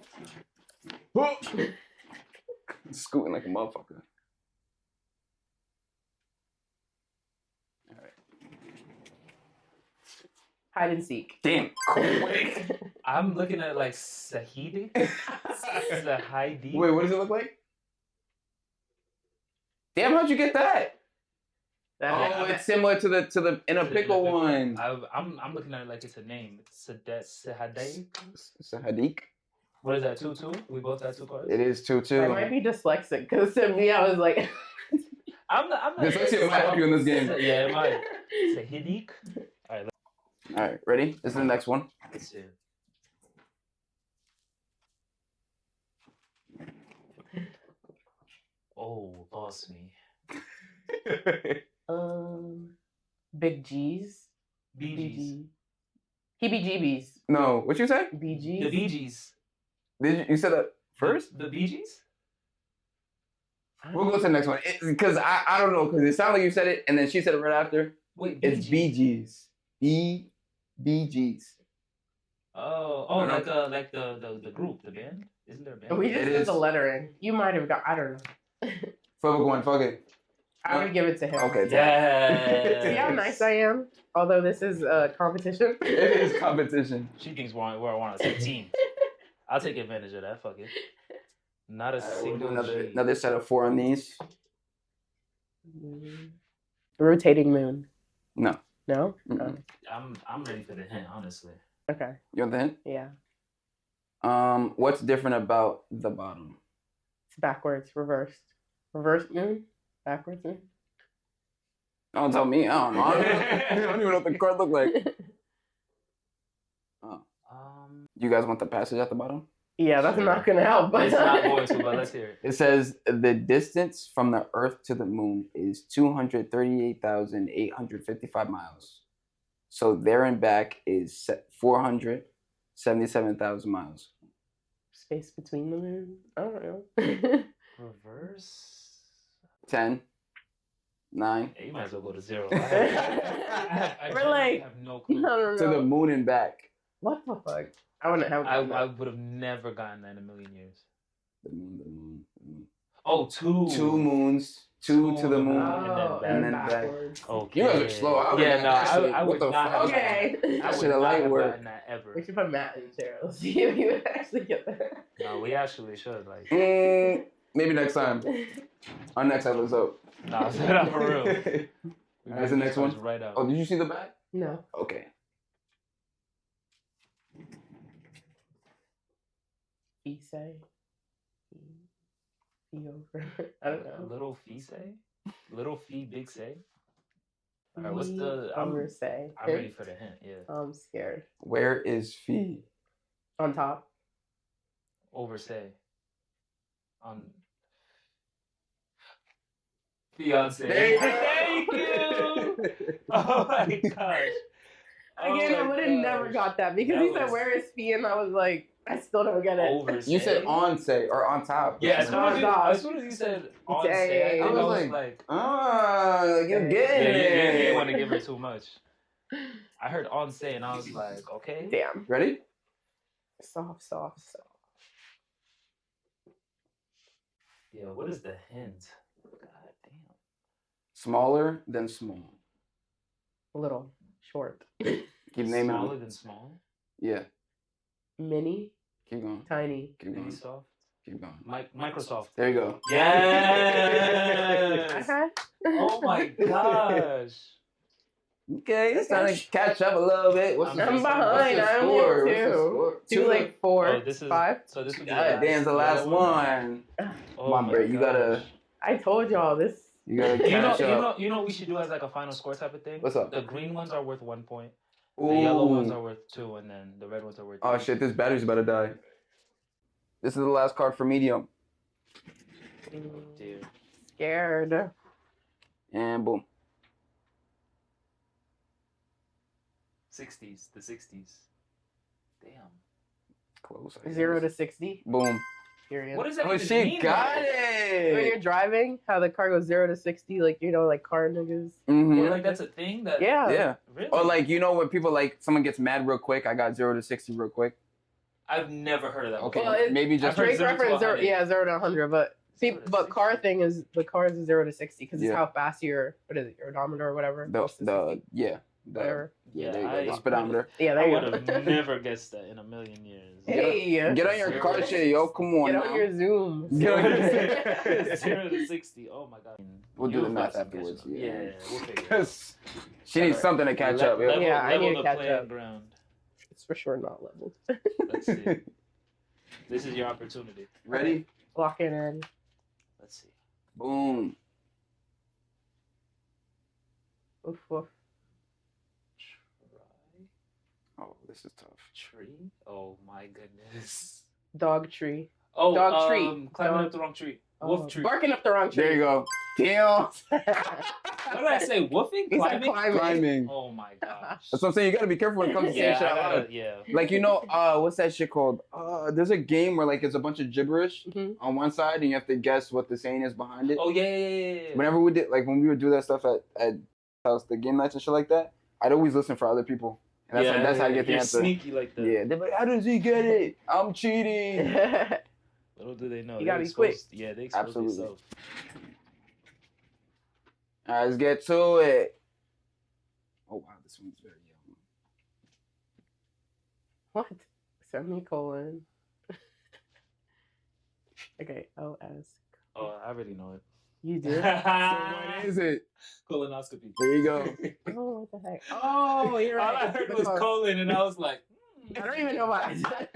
Scooting like a motherfucker. Hide and seek. Damn, quick. I'm looking at like Sahidi. Sahidi. Wait, what does it look like? Damn, how'd you get that? Oh, it's similar to the in a pickle one. I'm looking at it like it's a name. It's Sahadi. Sahadik. What is that? 2-2? We both got 2 cards. It is 2-2. I might be dyslexic because to me I was like. I'm not. Dyslexia might help you in this game. Yeah, it might. Sahidik. All right, ready? This is the next one. Let's see. Oh, lost me. Big G's. BGs. Heebie-jeebies. No, what you say? BGs. The BGs. You said that first? The BGs? We'll go to the next one. Because I don't know, because it sounded like you said it, and then she said it right after. Wait, It's BGs. BGs. Oh, like the group, the band? Isn't there a band? We just It did is. the lettering. You might have got. I don't know. Fuck one, fuck it. I would give it to him. Okay. Yeah. See how nice I am? Although this is a competition. It is competition. She thinks we're on the same team. I'll take advantage of that. Fuck it. Not a We'll do single G. another set of 4 on these. Rotating moon. No. No? Mm-mm. I'm ready for the hint, honestly. Okay. You want the hint? Yeah. What's different about the bottom? It's backwards, reversed. Reversed moon? Backwards moon? Don't tell me. I don't know. I don't even know what the card look like. Oh. You guys want the passage at the bottom? Yeah, that's Sure. not gonna help. But It's not going to, but let's hear it. It says the distance from the Earth to the Moon is 238,855 miles. So there and back is 477,000 miles. Space between the moon? I don't know. Reverse. 10, 9. Yeah, you might as well go to 0. We're like, have no clue. no. To the moon and back. What the fuck? I wouldn't have. I would have never gotten that in a million years. The moon. Oh, 2. 2 moons. 2 to the moon. Oh, and then back. backwards. Okay. You guys are slow. I I what would the not fuck? have Okay. I would Should've not light have work. gotten that ever. We should put Matt in the chair. Let's see if he would actually get that. No, we actually should. Like, Maybe next time. Our next episode. nah, not for real. That's the next one? Right out. Oh, did you see the back? No. Okay. He say. He over. I don't know. Little fee say? Little fee, big say? Alright, what's the. Over say. I'm ready for the hint, yeah. I'm scared. Where is Fee? On top. Over say. On. Fiance. Thank you! Oh my gosh. Again, I would have never got that because That he said, was- "Where is Fee?" And I was like, I still don't get it. Over You said on say or on top. Yeah, gosh. as soon as you said on say, I Dang. was like, you're yeah, getting you it. didn't want to give her too much. I heard on say and I was like, okay. Damn. Ready? Soft. Yeah, what is the hint? God damn. Smaller than small. Little. Short. Keep naming Smaller them. than small? Yeah. Mini. Keep going. Tiny. Keep going. Microsoft? Keep going. Microsoft. There you go. Yes! Okay. Oh my gosh. Okay, it's time to catch up a little bit. What's I'm the behind. what's the I'm score? here What's the too. score? Two, like 4, Oh, this is 5. So this would be God damn, the last one. Oh My Brit, you gotta- gosh. I told y'all this. You gotta catch up. You know what we should do as like a final score type of thing? What's up? The green ones are worth 1 point. Ooh. The yellow ones are worth 2, and then the red ones are worth 3. Oh shit, this battery's about to die. This is the last card for medium. Dude. Scared. And boom. 60s. The 60s. Damn. Close. I 0 guess. to 60. Boom. What Period. does that Oh, even she mean? got When it. you're driving, how the car goes 0 to 60, like, you know, like car niggas. Mm-hmm. Yeah, like that's a thing that. Yeah. Yeah. Really? Or like, you know, when people like someone gets mad real quick, I got 0 to 60 real quick. I've never heard of that. Okay, before. Well, maybe just I've heard Drake 0 to reference 0, 100. yeah, 0 to 100, but 0 to but 60. car thing is the cars is 0 to 60 because it's Yeah. how fast your your odometer or whatever. goes to 60, whatever. Yeah, there you go. I- The speedometer. Yeah, I there would you have go. never guessed that in a million years. Hey, Get on your car shit, yo. Come on. get now. on your Zoom. Get on your 0 to 60. Oh my god. We'll do You'll the math have some afterwards. catching up. Yeah. Yeah, we'll figure it out. Cause she needs something to catch up. Yo. Level, Yeah, I level need to the catch playing up. ground. It's for sure not leveled. Let's see. This is your opportunity. Ready? Lock it in. Let's see. Boom. Oof, oof. Oh, this is tough. Tree? Oh my goodness. Dog tree. Oh, Dog tree. Climbing Dog- up the wrong tree. Oh, Wolf tree. Barking up the wrong tree. There you go. Damn. What did I say? Woofing? He said Climbing? Climbing. Oh my gosh. That's what I'm saying. You gotta be careful when it comes to saying Yeah, shit I out gotta, loud. yeah. Like, you know, what's that shit called? There's a game where like it's a bunch of gibberish Mhm. on one side and you have to guess what the saying is behind it. Oh yeah. Whenever we did, like when we would do that stuff at house, the game nights and shit like that, I'd always listen for other people. And that's how I get the You're answer. sneaky like that. Yeah, they're like, how does he get it? I'm cheating. Little do they know. You they gotta be quick. exposed- Yeah, they exposed Absolutely. themselves. All right, let's get to it. Oh wow, this one's very young. What? Semicolon. Okay, OS. Oh, I already know it. You do? What is it? Colonoscopy. There you go. Oh, what the heck? Oh, you're All right. I heard was colon, and I was like, I don't even know what I said.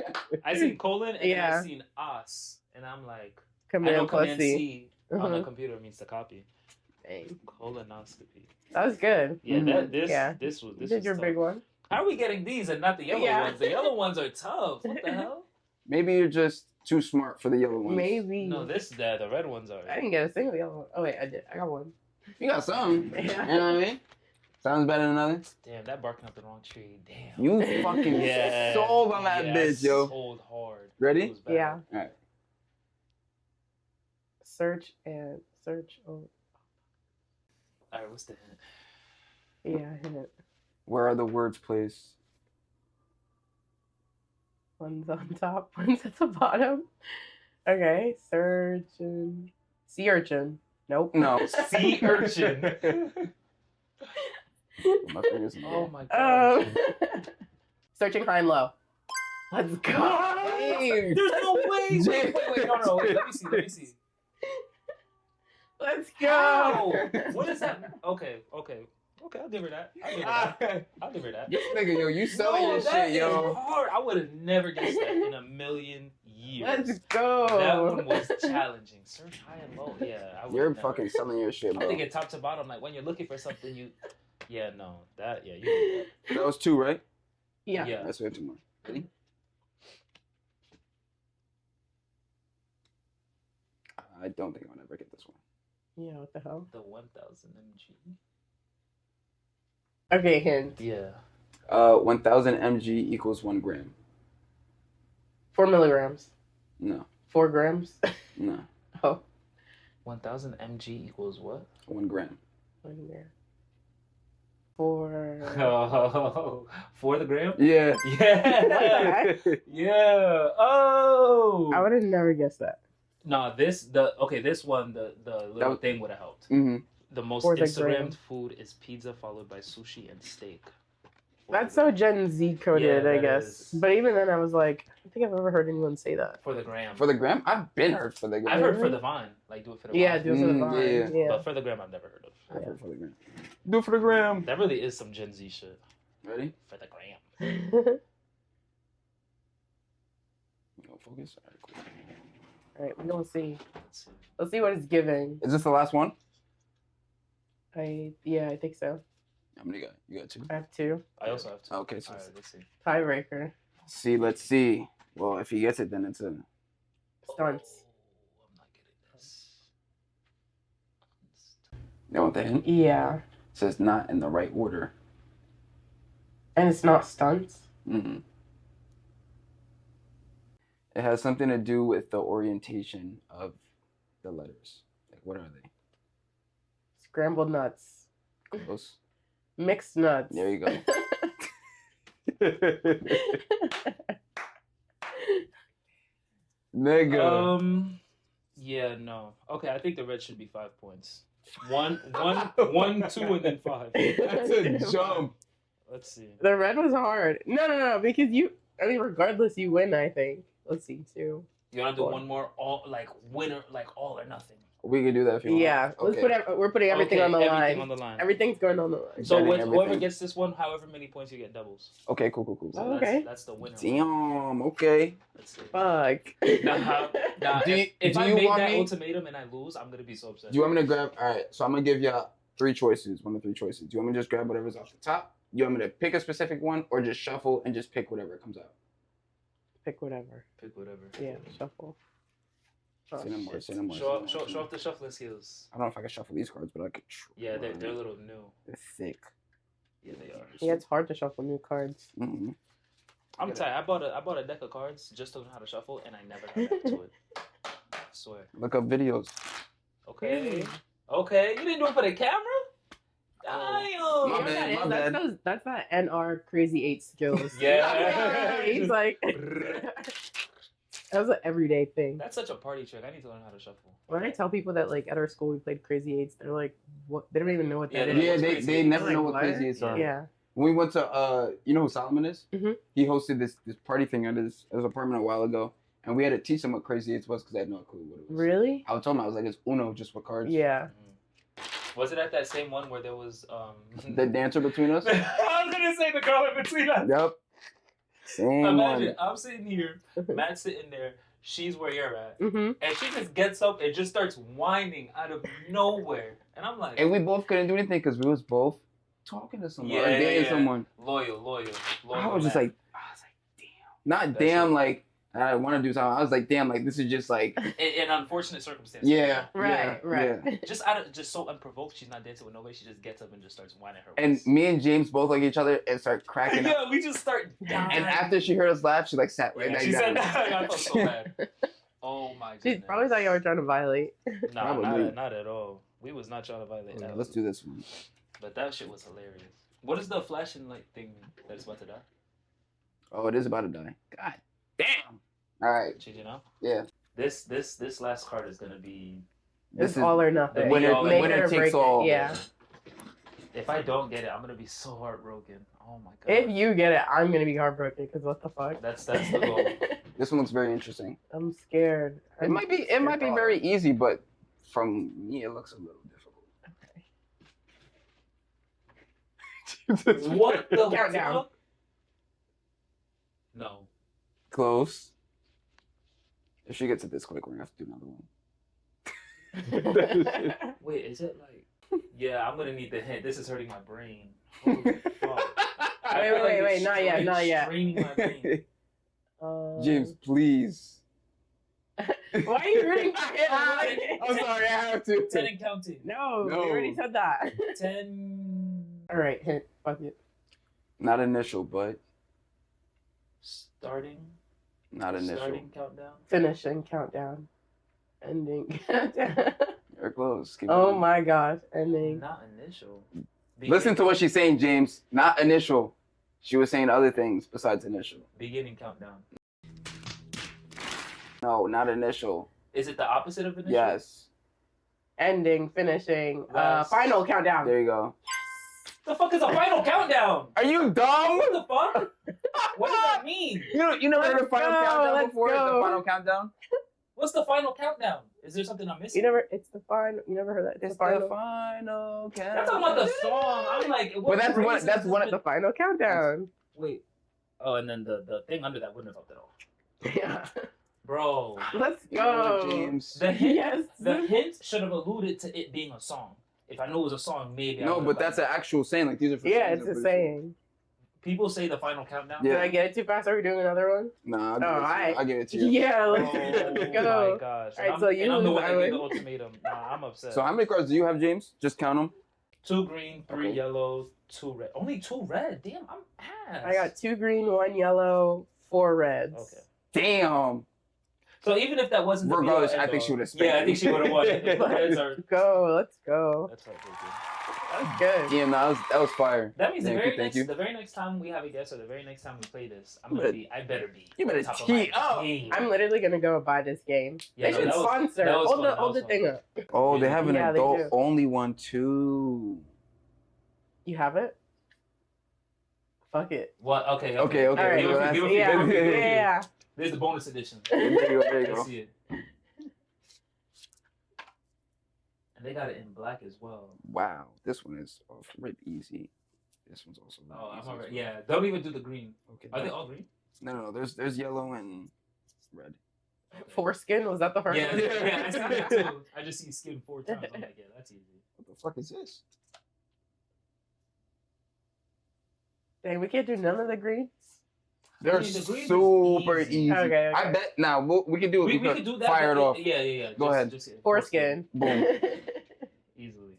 I seen colon, and Yeah. I seen us, and I'm like, I Command know plus Command C. C on the Mhm. computer means to copy. Dang. Colonoscopy. That was good. Yeah, Mhm. this was You this did was your tough. big one. How are we getting these and not the yellow Yeah. ones? The yellow ones are tough. What the hell? Maybe you're just too smart for the yellow ones. Maybe. No, the red ones are. I didn't get a single yellow one. Oh, wait, I did. I got one. You got some. Yeah. You know what I mean? Sounds better than others. Damn, that barking up the wrong tree. Damn. You fucking Yeah. sold on that Yeah, bitch, yo. Sold hard. Ready? It was bad. Yeah. All right. Search and search. Oh. All right, what's the hint? Yeah, hit it. Where are the words placed? One's on top, one's at the bottom. Okay, surgeon. Sea urchin. Nope. No. Sea urchin. My fingers in Oh there. my gosh. Searching high and low. Let's go. James. There's no way. James. Wait. No. Wait, let me see. Let's How? go. What is that? Okay. I'll give her that. I'll give her that. This nigga, yo, you selling your that shit, yo. is hard. I would have never guessed that in a million years. Let's go. That one was challenging. Search high and low. Yeah, I would. You're fucking selling your shit, I'm bro. thinking top to bottom. Like when you're looking for something, you. Yeah, no, that. Yeah, you. Did that. That was 2, right? Yeah. Yeah. That's way 2 more. Ready? I don't think I'll ever get this one. Yeah, what the hell? The 1000 mg. Okay, hint. Yeah. 1,000 mg equals 1 gram. 4 milligrams. No. 4 grams. No. Oh. 1000 mg equals what? 1 gram. 1 gram. 4. Oh, for the gram? Yeah. Yeah. Yeah. Oh. I would have never guessed that. No, this one the little thing would have helped. Mm-hmm. The most For the Instagrammed gram. food is pizza, followed by sushi and steak. That's so Gen Z coded, Yeah, I that guess. is. But even then, I was like, I don't think I've ever heard anyone say that. For the gram. For the gram? I've been heard for the gram. I've heard for the vine. Like do it for the Yeah, vine. do it for the Mm, vine. Yeah. But for the gram, I've never heard of. I've heard for the gram. Do it for the gram. That really is some Gen Z shit. Ready? For the gram. Go focus. All right, cool. All right, we're gonna see. Let's see. Let's see what it's giving. Is this the last one? I think so. How many you got? You got 2? I have 2. I also have to. Okay, so All right, let's see. Tiebreaker. let's see. Well, if he gets it, then it's a. Stunts. Oh, I'm not getting this. You know what the hint? Yeah. It says not in the right order. And it's not stunts. Mm-hmm. It has something to do with the orientation of the letters. Like, what are they? Scrambled nuts. Close. Mixed nuts. There you go. Nigga. Yeah, no. Okay, I think the red should be 5 points. 1, 2, and then 5. That's a jump. Let's see. The red was hard. No, because regardless, you win, I think. Let's see, 2. You wanna do one more, all like winner, like all or nothing? We can do that if you want. Yeah, Okay. we're putting everything Okay, on the everything line. on the line. Everything's going on the line. So Betting whoever everything. gets this one, however many points you get doubles. Okay, cool. So Oh, okay. That's the winner. Damn. Okay. Let's see. Fuck. Now, if do I you make want that me- ultimatum and I lose, I'm gonna be so upset. Do you want me to grab? All right. So I'm gonna give y'all 3 choices. 1 of 3 choices. Do you want me to just grab whatever's off the top? You want me to pick a specific one, or just shuffle and just pick whatever comes out? Pick whatever. Pick whatever. Yeah, shuffle. Oh, Say no more. shit. Say no more. Show say no more. off the shuffling skills. I don't know if I can shuffle these cards, but I could. Yeah, they're a little new. They're thick. Yeah, they are. Yeah, it's hard to shuffle new cards. Mm-hmm. I'm tired. I bought a deck of cards just to learn how to shuffle, and I never got back to it. I swear. Look up videos. Okay. Okay. You didn't do it for the camera? Damn. My bad, my bad. That's that NR Crazy 8 skills. Yeah. He's like, that was an everyday thing. That's such a party trick. I need to learn how to shuffle. When I tell people that like at our school we played Crazy Eights, they're like, "What?" They don't even know what that Yeah, is. Yeah, Crazy they Eights. never know what Like, crazy is. what? Yeah. When we went to you know who Solomon is? Mhm. He hosted this party thing at his apartment a while ago, and we had to teach him what crazy eights was because I had no clue what it was. Really? I told him I was like, it's Uno just with cards. Yeah. Was it at that same one where there was The dancer between us. I was gonna say the girl in between us. Yep. Same Imagine one. I'm sitting here, Matt's sitting there, she's where you're at, Mhm. and she just gets up and just starts whining out of nowhere, and I'm like, And we both couldn't do anything because we was both talking to someone or Yeah, dating yeah. someone. loyal. I was just Matt. like, damn. Not That's damn it. like I want to do something. I was like, damn, like this is just like, in unfortunate circumstances. yeah, Right. yeah. Just just so unprovoked, she's not dancing with nobody. She just gets up and just starts whining her. And waist. me and James both like each other and start cracking up. yeah, we just start. Dying. And after she heard us laugh, she like sat right Yeah, back she down. said that. I felt so bad. Oh my She goodness. probably thought you were trying to violate. Nah, Probably. not at all. We was not trying to violate Okay, that. let's do this one. But that shit was hilarious. What is the flashing light thing that is about to die? Oh, it is about to die. God damn. All right. You know? Yeah. This last card is gonna be. It's all or nothing. Winner takes all. Yeah. If I don't get it, I'm gonna be so heartbroken. Oh my god. If you get it, I'm gonna be heartbroken because what the fuck? That's the goal. This one looks very interesting. I'm scared. It might be very easy, but from me it looks a little difficult. What the Countdown. fuck? No. Close. If she gets it this quick, we're gonna have to do another one. Wait, is it like? Yeah, I'm gonna need the hint. This is hurting my brain. Holy fuck. Wait, not yet. Straining my brain. James, please. Why are you hurting my head? I'm sorry, I have to. 10 and counting. No, we No. already said that. 10. All right, hint. Fuck it. Not initial, but Starting. not initial. Starting countdown. Finishing countdown. Ending countdown. You're close. Keep Oh going. my gosh, ending. Not initial. Listen to what she's saying, James. Not initial. She was saying other things besides initial. Beginning countdown. No, not initial. Is it the opposite of initial? Yes. Ending, finishing, Last. final countdown. There you go. The fuck is a final countdown? Are you dumb? What the fuck? What does that mean? You never heard of final Let's go, countdown let's before? go. The final countdown? What's the final countdown? Is there something I'm missing? It's the final. You never heard that? It's the final. the final countdown. That's talking about the song. I'm like, But that's one. The final countdown. Wait. Oh, and then the thing under that wouldn't have helped at all. Yeah. Bro. Let's go. James. The hint, Yes. the hint should have alluded to it being a song. If I knew it was a song, maybe. No, but that's an actual saying. Like these are. For Yeah, songs, it's I'm a pretty saying. People say the final countdown. Yeah. Did I get it too fast? Are we doing another one? Sure. Nah, Alright. I'll give it to you. Yeah, let's, Oh let's my go. gosh. Alright, And so I'm, you and I'm the lose, one that I gave the win. ultimatum. Nah, I'm upset. So how many cards do you have, James? Just count them. 2 green, 3 Okay. yellow, 2 red. Only 2 red. Damn, I'm ass. I got 2 green, 1 yellow, 4 reds. Okay. Damn. So even if that wasn't the Regardless, be-all, I think end-all- she would've Yeah, I spanked think she you. would have won. The reds are. Let's go. Let's go. That's heartbreaking. That's good. Yeah, no, that was fire. That means Thank you, thank you. the very next time we have a guest or the very next time we play this, I better be. You better on top of tee my up. game. I'm literally gonna go buy this game. Yeah, They no, should that was- sponsor. that was Hold fun, that the was thing fun. up. Oh, they have an Yeah, they adult do. only one too. You have it? Fuck it. What? Okay. Okay. All right. Give a few, give a few, Yeah, give a few, give a few. yeah. There's the bonus edition. There you go. There you Let's go. see it. And they got it in black as well. Wow, this one is rip easy. This one's also really Oh, I'm easy alright. as well. Yeah, don't even do the green. Okay. Are they all green? No. There's yellow and red. Foreskin, was that the first Yeah, one? yeah, I see that too. I just see skin 4 times. I'm like, yeah, that's easy. What the fuck is this? Dang, we can't do none of the greens? They're mean, the green is super easy. easy. Okay. I bet. Now we can do it. We because could do that. Fire it but off. Yeah. Go ahead. Just, yeah, Foreskin. Boom. Easily.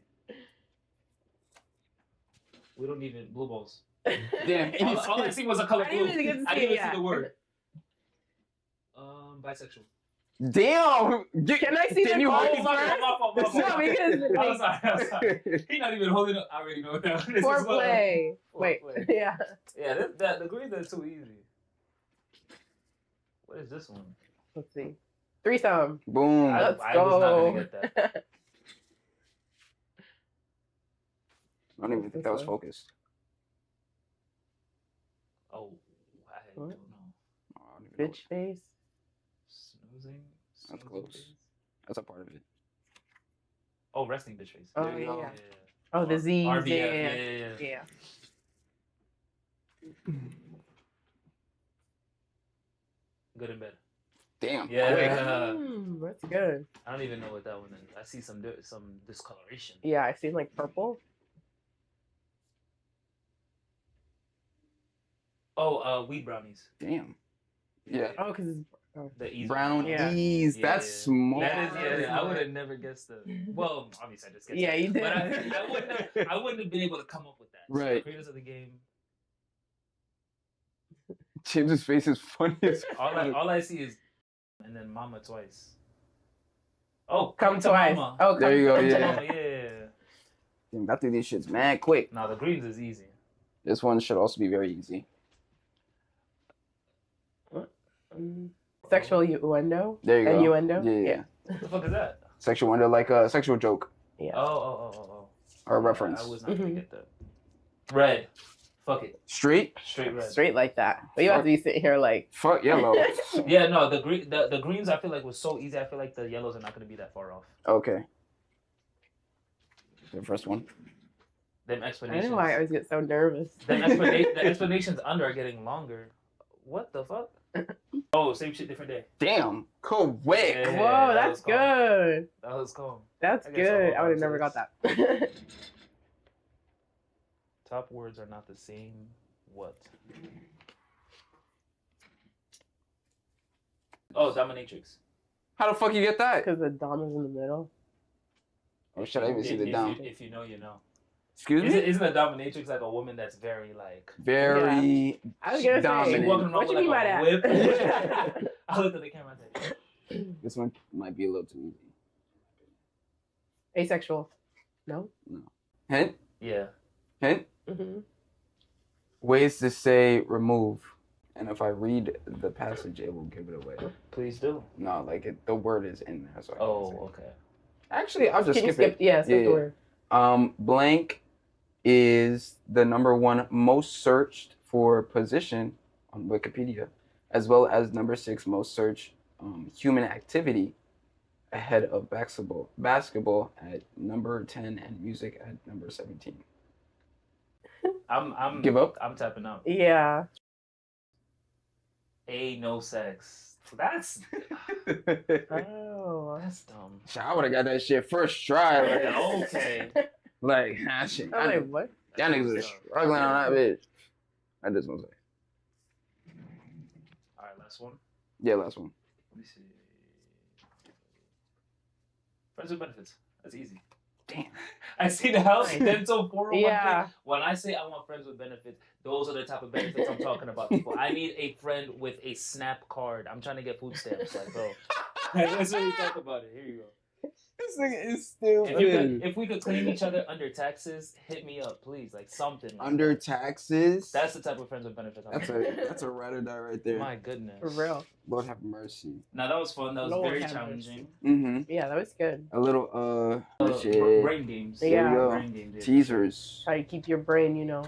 We don't need it. Blue balls. Damn. All I see was a color I blue. didn't even get to I see didn't it even see yet. the word. Bisexual. Damn. Can I see Can the you cards hold my first? fault. No, because I'm sorry. He's not even holding up. I already know what that is. foreplay. Wait, Foreplay. yeah. Yeah, the greens are too easy. What is this one? Let's see. Threesome. Boom. Let's I go. was not gonna get that. I don't even think that was focused. Oh, I don't What? know. Oh, I don't even know. Bitch face. Snoozing. That's Snoozing close. face? That's a part of it. Oh, resting bitch face. Oh, There you go. yeah. Oh, the Z's. RBF. Yeah. Yeah. Yeah. Good and bad. Damn. Yeah. Quick. That's good. I don't even know what that one is. I see some discoloration. Yeah, I've seen like purple. Oh, wheat brownies. Damn. Yeah. Oh, because it's The easy Brown Yeah. Ease. Yeah, That's yeah. small. That is, Yeah. I would have never guessed the. Well, obviously I just guessed. Yeah, it, you did. But I wouldn't have been able to come up with that. So the Right. creators of the game. James's face is funny as fuck. All I see is, and then Mama twice. Oh, come twice. Mama. Oh, There you go, come yeah. Mama, yeah. Damn, got through these shits mad quick. No, the greens is easy. This one should also be very easy. Sexual innuendo. There you go. Innuendo. Yeah. What the fuck is that? Sexual window, like a sexual joke. Yeah. Oh. Or a reference. I was not gonna get that. Red. Fuck it. Straight? Straight red. Straight like that. But you have to be sitting here like. Fuck yellow. Yeah, no, the greens I feel like was so easy. I feel like the yellows are not gonna be that far off. Okay. The first one. Them I explanations. don't know why I always get so nervous. The explanations under are getting longer. What the fuck? Oh, same shit, different day. Damn. Quick. Yeah. Whoa, that that's was calm. good. That was calm. That's I guess good. I'll I would have hold never on got to that. Top words are not the same. What? Oh, dominatrix. How the fuck you get that? Because the dom is in the middle. Or should I even see the down? If you know, you know. Excuse me? Isn't a dominatrix like a woman that's very like Very I was gonna dominant. she walking say. around What you with mean like by a that? whip? I looked at the camera and said, This one might be a little too easy. Asexual. No. Hint? yeah. Hint? Mm-hmm. Ways to say remove. And if I read the passage, it will give it away. Please do. No, like the word is in there. So I Oh, can't say. okay. Actually, I'll just Can you skip it. Yeah, skip Yeah, the word. Blank is the #1 most searched for position on Wikipedia, as well as #6 most searched human activity, ahead of basketball at #10 and music at #17. I'm Give up? I'm tapping out. Yeah. No sex. That's Oh. that's dumb. I would have got that shit first try. Like, Okay. like that shit. I'm like, what? Y'all niggas are struggling on that bitch. I just want to say. All right, last one. Yeah, last one. Let me see. Friends with benefits. That's easy. Damn. I see the house Nice. dental 401k. Yeah. When I say I want friends with benefits, those are the type of benefits I'm talking about. People, I need a friend with a SNAP card. I'm trying to get food stamps, like bro. Let's really talk about it. Here you go. This nigga is still If we could claim each other under taxes, hit me up, please. Like something. Like under that. taxes. That's the type of friends with benefits. That's a ride or die right there. My goodness. For real. Lord have mercy. Now that was fun. That was Lord very have challenging. Mm-hmm. Yeah, that was good. A little shit. Brain games. Yeah. There you go. Brain games. Yeah. Teasers. Try to keep your brain, you know,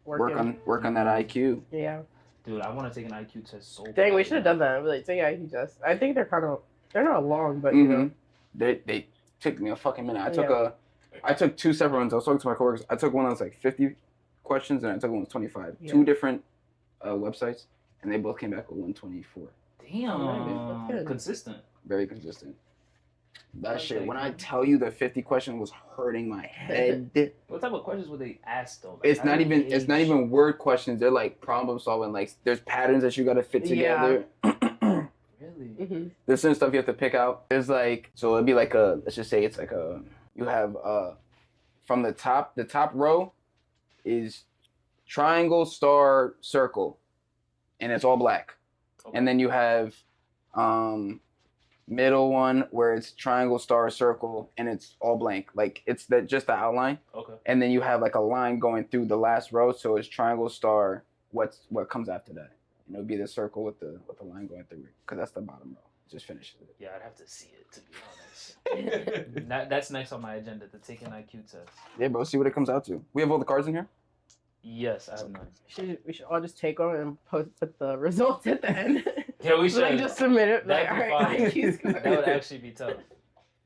working. Work on that IQ. Yeah. Dude, I want to take an IQ test so Dang, we bad. should have done that. Like, take IQ test. I think they're not long, but you know. They took me a fucking minute. I took two separate ones. I was talking to my coworkers. I took one that was like 50 questions, and I took one that was 25. Yeah. Two different websites, and they both came back with 124. Damn. That's good. Consistent. Very consistent. That That's shit. like- When I tell you the 50 question was hurting my head. What type of questions would they ask though? Like, It's how not do you even. It's not gauge? even word questions. They're like problem solving. Like there's patterns that you got to fit together. Really? Mm-hmm. There's certain stuff you have to pick out. There's like, so it'd be like a, let's just say it's like a, you have from the top row is triangle, star, circle, and it's all black. Okay. And then you have middle one where it's triangle, star, circle, and it's all blank. Like it's just the outline. Okay. And then you have like a line going through the last row, so it's triangle, star, what comes after that. And it would be the circle with the line going through it, because that's the bottom row. Just finishes it. Yeah, I'd have to see it to be honest. That's next on my agenda to take an IQ test. Yeah, bro. See what it comes out to. We have all the cards in here. Yes, I have none. We should all just take one and put the results at the end. Yeah, we should. Like just submit it. Like, That'd be all right, fine. IQ score. That would actually be tough.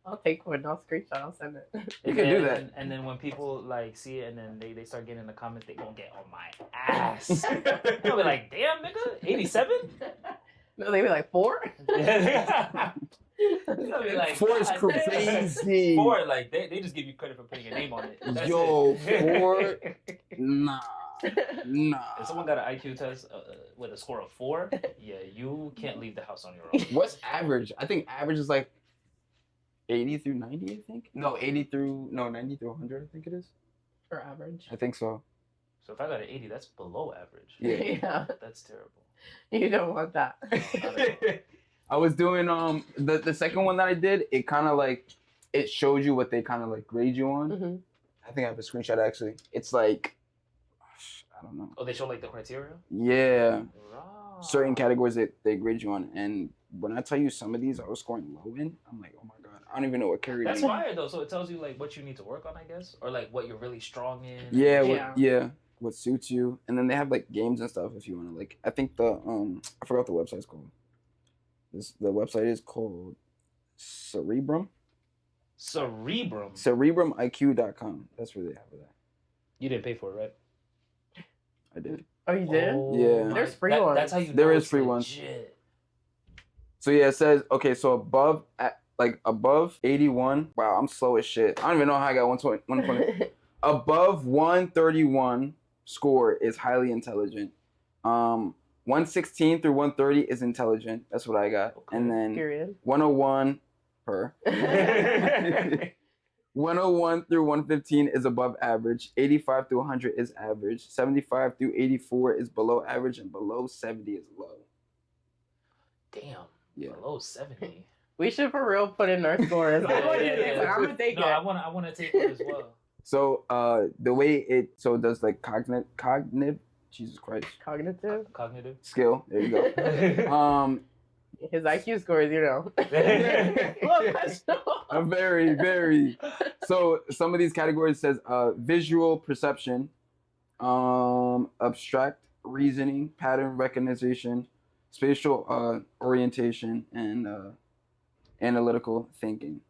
I'll take one. I'll screenshot. I'll send it. You can do that. And then when people like see it and then they start getting in the comments, they gonna get on my ass. They'll be like, damn nigga, 87? No, they be like 4. They'll be like, 4 is "God damn." crazy. 4, like they just give you credit for putting a name on it. That's Yo, it. 4. Nah. If someone got an IQ test with a score of 4, yeah, you can't leave the house on your own. What's average? I think average is like 80 through 90, I think. No, 90 through 100, I think it is. For average. I think so. So if I got an 80, that's below average. Yeah. Yeah. That's terrible. You don't want that. I was doing the second one that I did, it kind of like it showed you what they kind of like grade you on. Mm-hmm. I think I have a screenshot actually. It's like, I don't know. Oh, they show like the criteria. Yeah, Ah. certain categories that they grade you on, and when I tell you some of these I was scoring low in, I'm like, oh my god, I don't even know what carried That's me. fire though. So it tells you like what you need to work on, I guess, or like what you're really strong in. Yeah, what suits you, and then they have like games and stuff if you want to. Like, I think the I forgot the website's called. The website is called Cerebrum. CerebrumIQ.com. That's where they have it at. You didn't pay for it, right? I did. Oh, you did? Oh, Yeah. There's free ones. That's how you know There is it's free ones. legit. So yeah, it says okay. So above 81. Wow, I'm slow as shit. I don't even know how I got 120. Above 131 score is highly intelligent. 116 through 130 is intelligent. That's what I got. Okay. And then Period. 101 per. 101 through 115 is above average. 85 through 100 is average. 75 through 84 is below average, and below 70 is low. Damn. Yeah. Below 70. We should for real put in our scores. I'm gonna take it. I want to take it as well. So the way it does like cognitive Jesus Christ Cognitive skill. There you go. His IQ scores, you know. Very, very. So some of these categories says visual perception, abstract reasoning, pattern recognition, spatial orientation, and analytical thinking.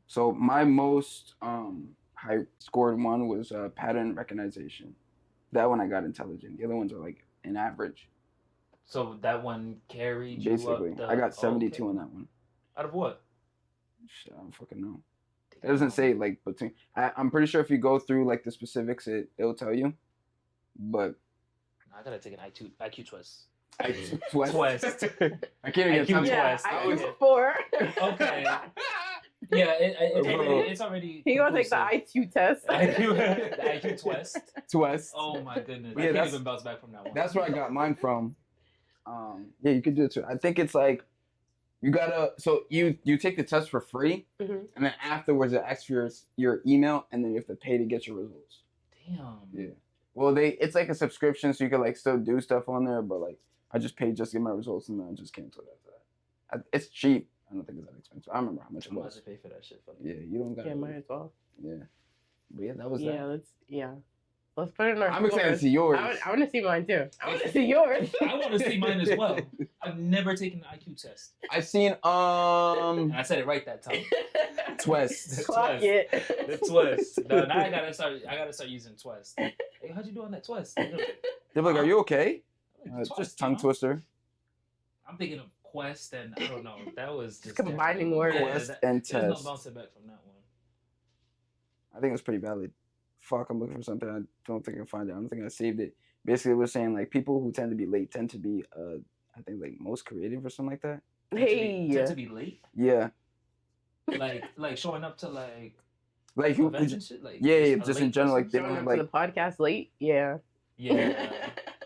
So my most high scored one was pattern recognition. That one I got intelligent. The other ones are like an average. So that one carried you basically. up I got 72 on that one. Out of what? Shit, I don't fucking know. It doesn't say like between. I'm pretty sure if you go through like the specifics, it'll tell you. But I gotta take an IQ twist. Twist. I can't even IQ Yeah, twist. IQ 4. Okay. Yeah, it's already. He gonna take the IQ test. The IQ twist. Twist. Oh my goodness! Yeah, I can't even bounce back from that one. That's where I got mine from. Yeah, you could do it too. I think it's like you gotta. So you take the test for free, and then afterwards it asks for your email, and then you have to pay to get your results. Damn. Yeah. Well, it's like a subscription, so you can like still do stuff on there, but like I just paid just to get my results, and then I just canceled after that. It's cheap. I don't think it's that expensive. I remember how much it was. I'm about to pay for that shit. Yeah, you don't got. Yeah, might as well. Yeah, but yeah, that was that. Let's put it in our. I'm excited to see yours. I want to see mine too. I want to see yours. I want to see mine as well. I've never taken an IQ test. I've seen And I said it right that time. Twist. Clock it. The twist. No, now I gotta start using twist. Hey, how'd you do on that twist? They're like, "Are you okay?" Twist, just tongue twister. I'm thinking of quest and I don't know. That was just combining words. Quest and there's test. no bouncing back from that one. I think it's pretty valid. Fuck, I'm looking for something. I don't think I can find it. I don't think I saved it. Basically, we're saying like people who tend to be late tend to be, I think like most creative or something like that. Tend to be late. Yeah. Like showing up to like who events and shit. Like yeah, just in general, like they Showing don't up have to like the podcast late. Yeah.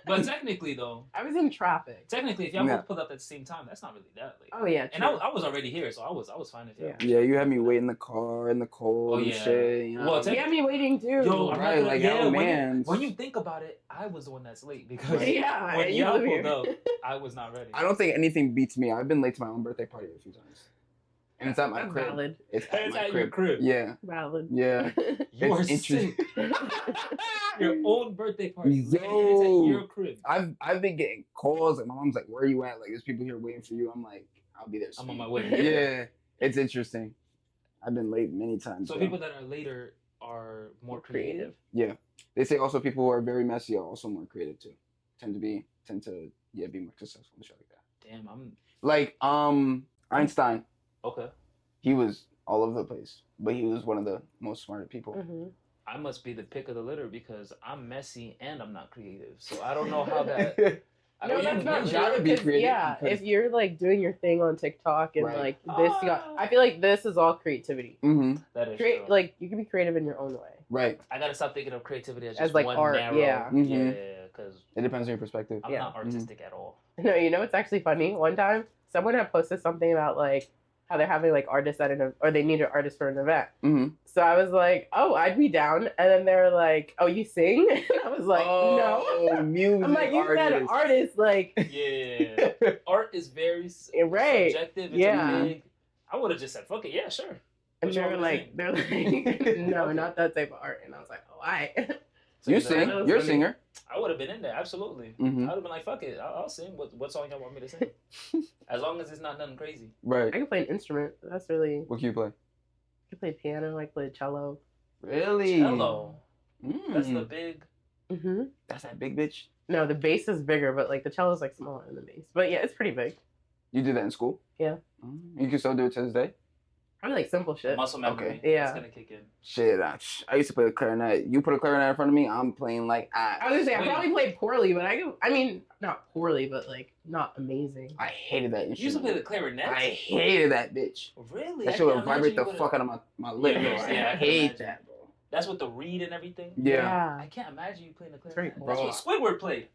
But technically though, I was in traffic. Technically, if y'all both pulled up at the same time, that's not really that late. Oh yeah. And I was already here, so I was fine if y'all. Yeah, you had me wait in the car in the cold and shit. You know? Well, you had me waiting too. Yo, right, like oh man. When you think about it, I was the one that's late because yeah, when y'all pulled up, I was not ready. I don't think anything beats me. I've been late to my own birthday party a few times. And it's at my crib. Valid. It's at my your crib. Yeah. Valid. Yeah. You're interesting. Your own birthday party. Yo. It's at your crib. I've been getting calls and my mom's like, "Where are you at? Like, there's people here waiting for you." I'm like, "I'll be there soon." I'm on my way. Yeah. It's interesting. I've been late many times. So people that are later are more creative. Yeah. They say also people who are very messy are also more creative too. Tend to be more successful and shit like that. Damn, I'm like Einstein. Okay. He was all over the place, but he was one of the most smart people. Mm-hmm. I must be the pick of the litter because I'm messy and I'm not creative. So I don't know how that. No, that's not gotta true. be creative. Yeah, if you're like doing your thing on TikTok and Right. like this, I feel like this is all creativity. Mm-hmm. That is true. Like you can be creative in your own way. Right. I gotta stop thinking of creativity as just like one art. narrow. Yeah. Mhm. Yeah, because It depends on your perspective. I'm not artistic at all. No, you know what's actually funny? One time, someone had posted something about like how they're having like artists at or they need an artist for an event. Mm-hmm. So I was like, oh, I'd be down. And then they were like, oh, you sing? And I was like, no. Music I'm like, you said artist, like. Yeah. Art is very right. subjective. It's yeah. Big, I would have just said, fuck it, yeah, sure. And they're like, no, not that type of art. And I was like, oh, So you sing? You're a singer. I would have been in there, absolutely. Mm-hmm. I would have been like, fuck it, I'll sing. What song y'all want me to sing? As long as it's not nothing crazy. Right. I can play an instrument. That's really. What can you play? I can play piano. I play cello. Really? Cello. That's the big. Mm-hmm. That's that big bitch. No, the bass is bigger, but like the cello is like smaller than the bass. But yeah, it's pretty big. You did that in school? Yeah. You can still do it to this day? Probably like simple shit. Muscle memory. Okay. Yeah. It's gonna kick in. Shit, I used to play the clarinet. You put a clarinet in front of me, I'm playing like I was gonna say, I probably played poorly, but I mean, not poorly, but like not amazing. I hated that instrument. You used to play the clarinet? I hated that bitch. Really? That shit would vibrate the fuck out of my lip. Yeah, I hate that, bro. That's with the reed and everything? Yeah. I can't imagine you playing the clarinet. Very cool. That's what Squidward played.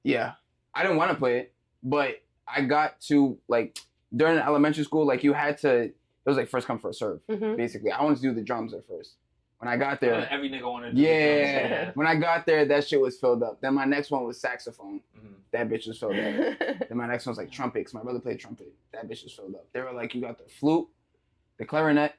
Yeah. I didn't want to play it, but I got to, like, during elementary school, like, you had to, it was like first come, first serve, basically. I wanted to do the drums at first. When I got there. Every nigga wanted to do the drums. When I got there, that shit was filled up. Then my next one was saxophone. That bitch was filled up. Then my next one was like trumpet, because my brother played trumpet. That bitch was filled up. They were like, you got the flute, the clarinet,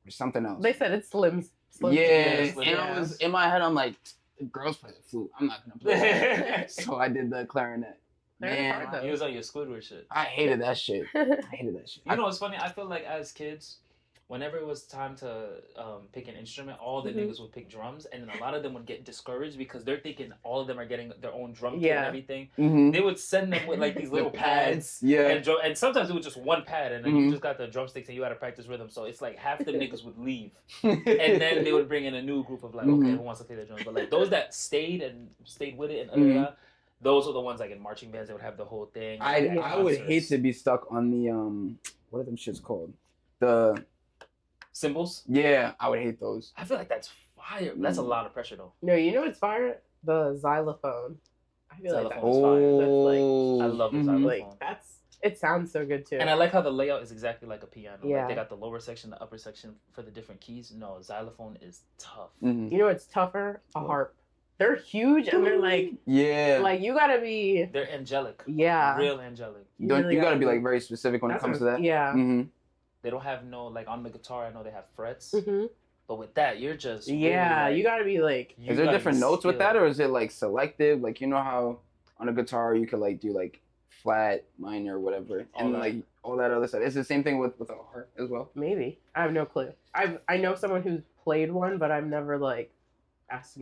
or something else. They said it's Slim's. Yeah, and I was in my head. I'm like, the girls play the flute. I'm not gonna play that. So I did the clarinet. Man, you was on your Squidward shit. I hated that shit. You know what's funny? I feel like as kids, whenever it was time to pick an instrument, all the niggas would pick drums, and then a lot of them would get discouraged because they're thinking all of them are getting their own drum kit and everything. They would send them with like these little pads, and sometimes it was just one pad, and then you just got the drumsticks and you had to practice rhythm. So it's like half the niggas would leave, and then they would bring in a new group of like, okay, who wants to play the drums? But like those that stayed with it and those are the ones like in marching bands. They would have the whole thing. I would hate to be stuck on the what are them shits called? The cymbals? Yeah, I would hate those. I feel like that's fire. That's a lot of pressure though. No, you know what's fire? The xylophone. I feel like that's fire. That's like, I love the xylophone. Like it sounds so good too. And I like how the layout is exactly like a piano. Yeah. Like they got the lower section, the upper section for the different keys. No, xylophone is tough. You know what's tougher? A harp. They're huge and they're like like you gotta be. They're angelic. Yeah. Real angelic. You gotta be like very specific when it comes to that. Yeah. They don't have no like on the guitar. I know they have frets, but with that you're just you gotta be like. Is there different notes with that, or is it like selective? Like you know how on a guitar you could like do like flat, minor, whatever, and like all that other stuff. It's the same thing with a harp as well. Maybe I have no clue. I know someone who's played one, but I've never like.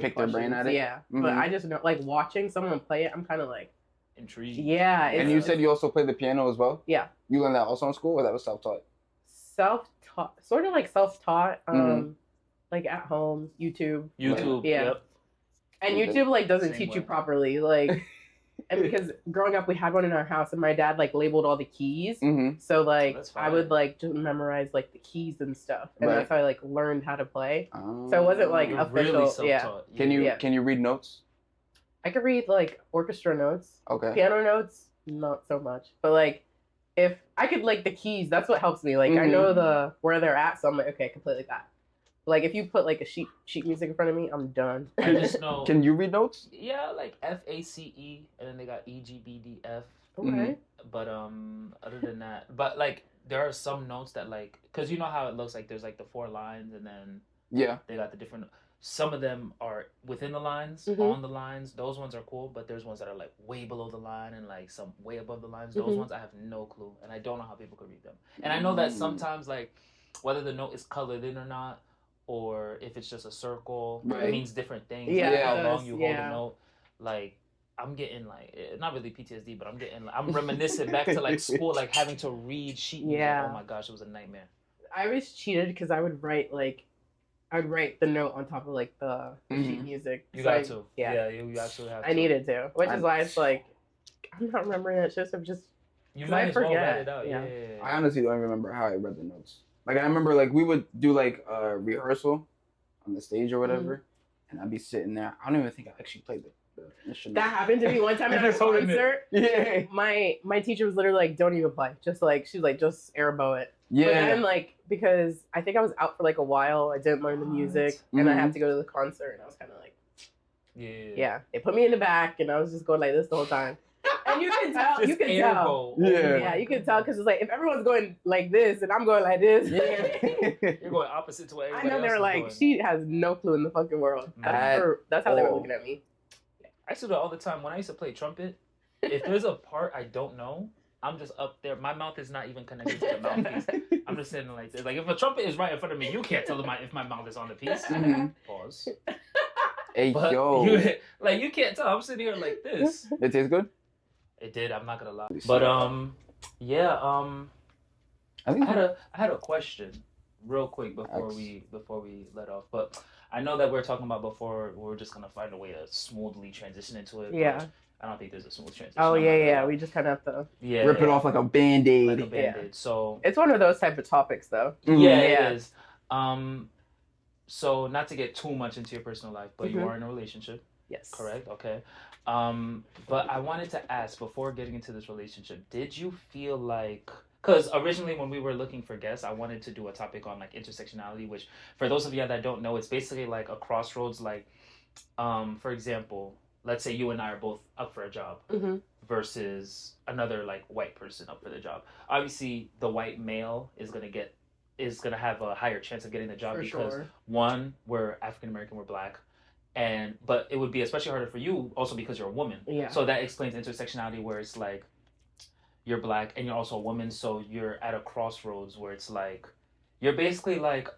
Pick their brain at it. Yeah, but I just know, like watching someone play it, I'm kind of like intrigued. Yeah, and you said you also played the piano as well. Yeah, you learned that also in school, or that was self-taught? Self-taught, sort of like self-taught. Like at home, YouTube. YouTube. Yeah. Yep. And YouTube like doesn't teach you properly, like. And because growing up, we had one in our house, and my dad like labeled all the keys. So like I would like just memorize like the keys and stuff, and that's how I like learned how to play. So it wasn't like official. Really Can you read notes? I could read like orchestra notes. Okay. Piano notes, not so much. But like if I could like the keys, that's what helps me. Like I know where they're at, so I'm like, okay, I can play like that. Like if you put like a sheet music in front of me, I'm done. I just know. Can you read notes? Yeah, like FACE, and then they got EGBDF. Okay. But other than that, but like there are some notes that like, cause you know how it looks like there's like the 4 lines, and then they got the different. Some of them are within the lines, on the lines. Those ones are cool, but there's ones that are like way below the line and like some way above the lines. Those ones I have no clue, and I don't know how people could read them. And I know that sometimes like whether the note is colored in or not, or if it's just a circle, it means different things. Yeah, like how long you hold a note. Like I'm getting like not really PTSD, but I'm reminiscent back to like school, like having to read sheet music. Oh my gosh, it was a nightmare. I always cheated because I would write the note on top of like the sheet music. You got to. Yeah, you absolutely have to. I needed to, which is why it's like I'm not remembering that shit. So I'm just you might as well write it out. Yeah. I honestly don't remember how I read the notes. Like I remember, like we would do like a rehearsal on the stage or whatever, and I'd be sitting there. I don't even think I actually played That happened to me one time at a Just holding it. concert. Yeah. My teacher was literally like, "Don't even play. Just like she was like, just airbow it." Yeah. But then like because I think I was out for like a while, I didn't learn the music, and I had to go to the concert, and I was kind of like, yeah. They put me in the back, and I was just going like this the whole time. And you can tell. You can tell. Yeah, you can tell because it's like if everyone's going like this and I'm going like this. Yeah. You're going opposite to what everybody I know they're else like, is she has no clue in the fucking world. That's how they were looking at me. I used to do it all the time when I used to play trumpet. If there's a part I don't know, I'm just up there. My mouth is not even connected to the mouthpiece. I'm just sitting like this. Like if a trumpet is right in front of me, you can't tell if my mouth is on the piece. Pause. Hey, But yo. You can't tell. I'm sitting here like this. It tastes good? It did. I'm not gonna lie. But yeah. I had a question, real quick before we let off. But I know that we're talking about before. We're just gonna find a way to smoothly transition into it. Yeah. I don't think there's a smooth transition. Oh yeah. We just kind of have to rip it off like a Band-Aid. Like a Band-Aid. So it's one of those type of topics, though. Yeah, it is. So not to get too much into your personal life, but you are in a relationship. Yes. Correct. Okay. But I wanted to ask before getting into this relationship, did you feel like, because originally when we were looking for guests, I wanted to do a topic on like intersectionality, which for those of you that don't know, it's basically like a crossroads. Like, for example, let's say you and I are both up for a job versus another like white person up for the job. Obviously, the white male is gonna have a higher chance of getting the job because one, we're African American, we're black. But it would be especially harder for you also because you're a woman. Yeah. So that explains intersectionality where it's like you're black and you're also a woman, so you're at a crossroads where it's like you're basically like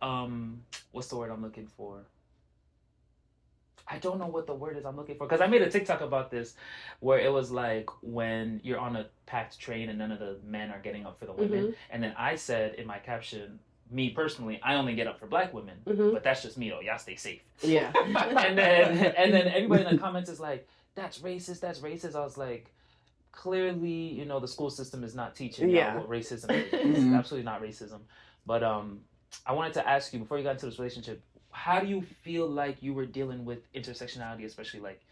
what's the word I'm looking for? I don't know what the word is I'm looking for because I made a TikTok about this where it was like when you're on a packed train and none of the men are getting up for the women, and then I said in my caption, me personally, I only get up for black women, but that's just me though. Y'all stay safe. Yeah. and then everybody in the comments is like, that's racist. I was like, clearly, the school system is not teaching y'all what racism is. It's absolutely not racism. But I wanted to ask you before you got into this relationship, how do you feel like you were dealing with intersectionality, especially like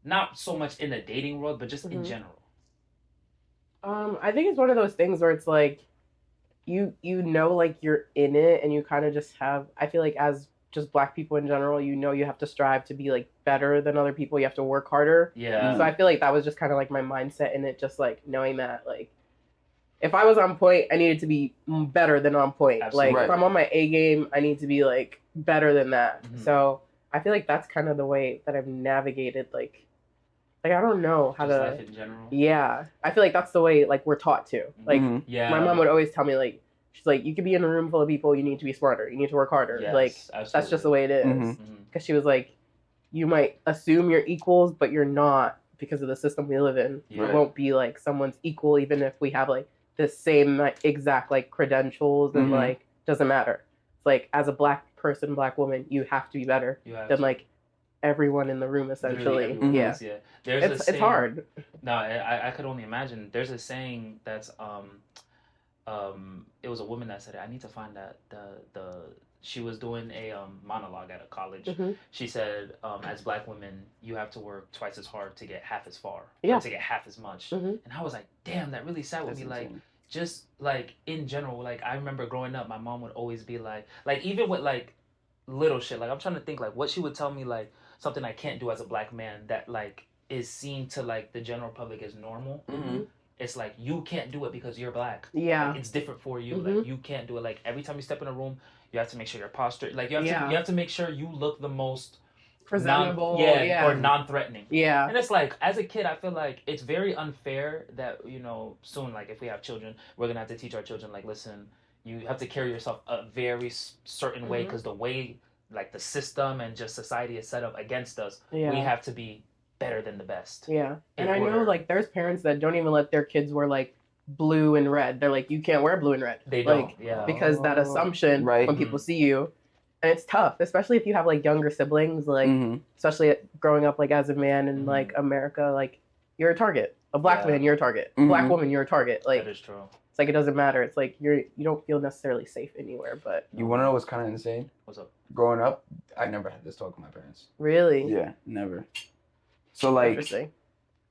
not so much in the dating world, but just in general? I think it's one of those things where it's like you like you're in it and you kind of just have, I feel like as just black people in general, you have to strive to be like better than other people. You have to work harder. Yeah. So I feel like that was just kind of like my mindset in it, just like knowing that like if I was on point, I needed to be better than on point. Absolutely. Like if I'm on my A game, I need to be like better than that. So I feel like that's kind of the way that I've navigated like I don't know how just to. Life in general. Yeah, I feel like that's the way like we're taught to. Like my mom would always tell me like she's like you could be in a room full of people, you need to be smarter, you need to work harder. Yes, like absolutely. That's just the way it is. Because she was like, you might assume you're equals, but you're not because of the system we live in. Yeah. It won't be like someone's equal even if we have like the same like, exact like credentials and like doesn't matter. It's like as a black person, black woman, you have to be better than like everyone in the room essentially. Yeah. There's it's hard. No, I could only imagine. There's a saying that's it was a woman that said it. I need to find that she was doing a monologue at a college. She said, as black women, you have to work twice as hard to get half as far. Yeah. Or to get half as much. And I was like, damn, that really sat with me. Insane. Like, just like in general, like I remember growing up, my mom would always be like even with like little shit, like I'm trying to think like what she would tell me, like something I can't do as a black man that like is seen to like the general public as normal. It's like you can't do it because you're black. Yeah, like, it's different for you. Like you can't do it. Like every time you step in a room, you have to make sure your posture. Like you have to make sure you look the most presentable. Or non-threatening. Yeah, and it's like as a kid, I feel like it's very unfair that soon, like if we have children, we're gonna have to teach our children like, listen, you have to carry yourself a very certain way because the way like the system and just society is set up against us, we have to be better than the best. Yeah. And I know like there's parents that don't even let their kids wear like blue and red. They're like, you can't wear blue and red. They don't. Like, because that assumption when people see you. And it's tough, especially if you have like younger siblings, like especially growing up like as a man in like America, like you're a target. A black man, you're a target. Black woman, you're a target. Like that is true. It's like it doesn't matter. It's like you don't feel necessarily safe anywhere. But you want to know what's kind of insane? What's up? Growing up, I never had this talk with my parents. Really? Yeah, never. So like, Interesting.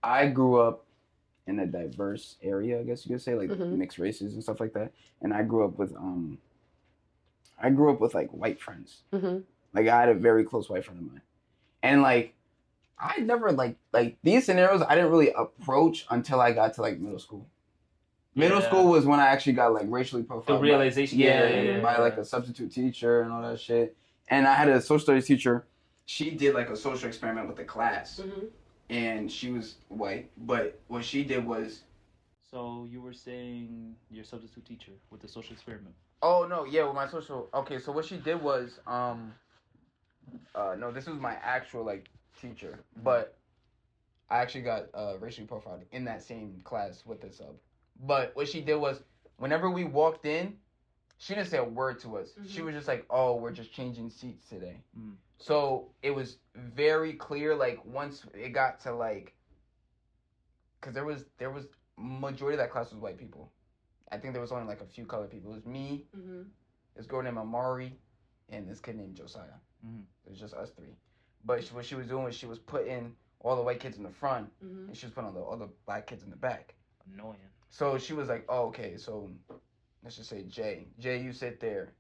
I grew up in a diverse area, I guess you could say, like Mhm. mixed races and stuff like that. And I grew up with like white friends. Mhm. Like I had a very close white friend of mine, and like I never like these scenarios I didn't really approach until I got to like middle school. Middle school was when I actually got like racially profiled. The realization, by like a substitute teacher and all that shit. And I had a social studies teacher. She did like a social experiment with the class, and she was white. But what she did was. So you were saying your substitute teacher with the social experiment? Oh no, yeah, with my social. Okay, so what she did was no, this was my actual like teacher, but I actually got racially profiled in that same class with the sub. But what she did was, whenever we walked in, she didn't say a word to us. She was just like, "Oh, we're just changing seats today." So it was very clear. Like once it got to like, because there was majority of that class was white people. I think there was only like a few colored people. It was me, this girl named Amari, and this kid named Josiah. It was just us three. But what she was doing was she was putting all the white kids in the front, and she was putting all the black kids in the back. Annoying. So she was like, "Oh, okay, so let's just say Jay, you sit there.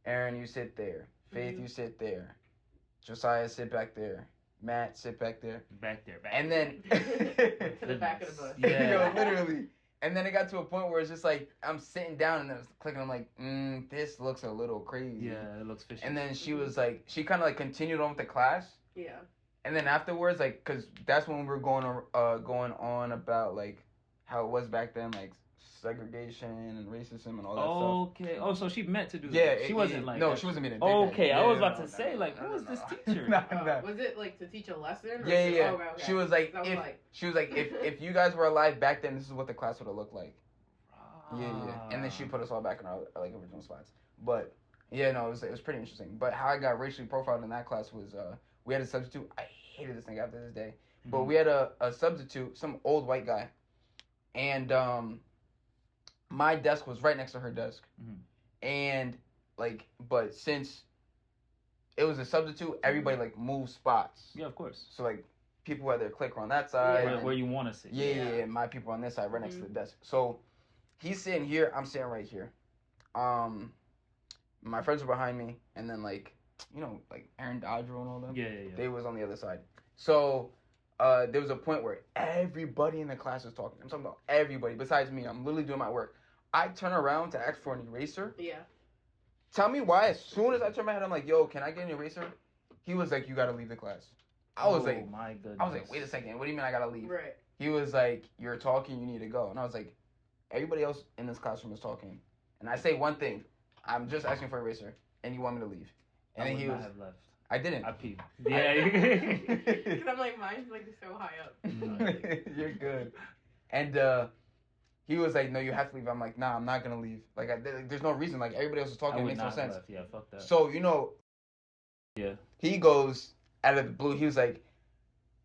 Aaron, you sit there. Faith, you sit there. Josiah, sit back there. Matt, sit back there. Back there. And then to the back of the bus. Yeah, literally. And then it got to a point where it's just like I'm sitting down and then it's clicking. I'm like, this looks a little crazy. Yeah, it looks fishy. And then she was like, she kind of like continued on with the class. Yeah. And then afterwards, like, cause that's when we were going on about like how it was back then, like segregation and racism and all that stuff. Okay. Oh, so she meant to do that. Yeah, She wasn't like. no, she wasn't meant to do Okay, that. I was about to say like, who is this teacher? Was it like to teach a lesson? Yeah. Oh, okay. She was like, if you guys were alive back then, this is what the class would have looked like. Yeah. And then she put us all back in our like original spots. But yeah, no, it was pretty interesting. But how I got racially profiled in that class was we had a substitute. I hated this thing after this day. But we had a substitute, some old white guy, and my desk was right next to her desk, and like, but since it was a substitute, everybody like moved spots. Yeah, of course. So like people had their clicker on that side, where you want to sit. Yeah. My people on this side, right next to the desk. So he's sitting here, I'm sitting right here. My friends were behind me, and then like like Aaron Dodger and all them. Yeah. They was on the other side. So there was a point where everybody in the class was talking. I'm talking about everybody besides me. I'm literally doing my work. I turn around to ask for an eraser. Yeah. Tell me why. As soon as I turn my head, I'm like, "Yo, can I get an eraser?" He was like, "You gotta leave the class." I was like, my goodness. I was like, "Wait a second. What do you mean I gotta leave?" Right. He was like, "You're talking. You need to go." And I was like, "Everybody else in this classroom is talking." And I say one thing. I'm just asking for an eraser, and you want me to leave. And then he was. Have left. I didn't. I peed. Yeah. Because I'm like, mine's like so high up. You're good. And he was like, "No, you have to leave." I'm like, "Nah, I'm not gonna leave. Like, there's no reason. Like, everybody else is talking. It makes no sense." Left. Yeah, fuck that. So Yeah. he goes out of the blue. He was like,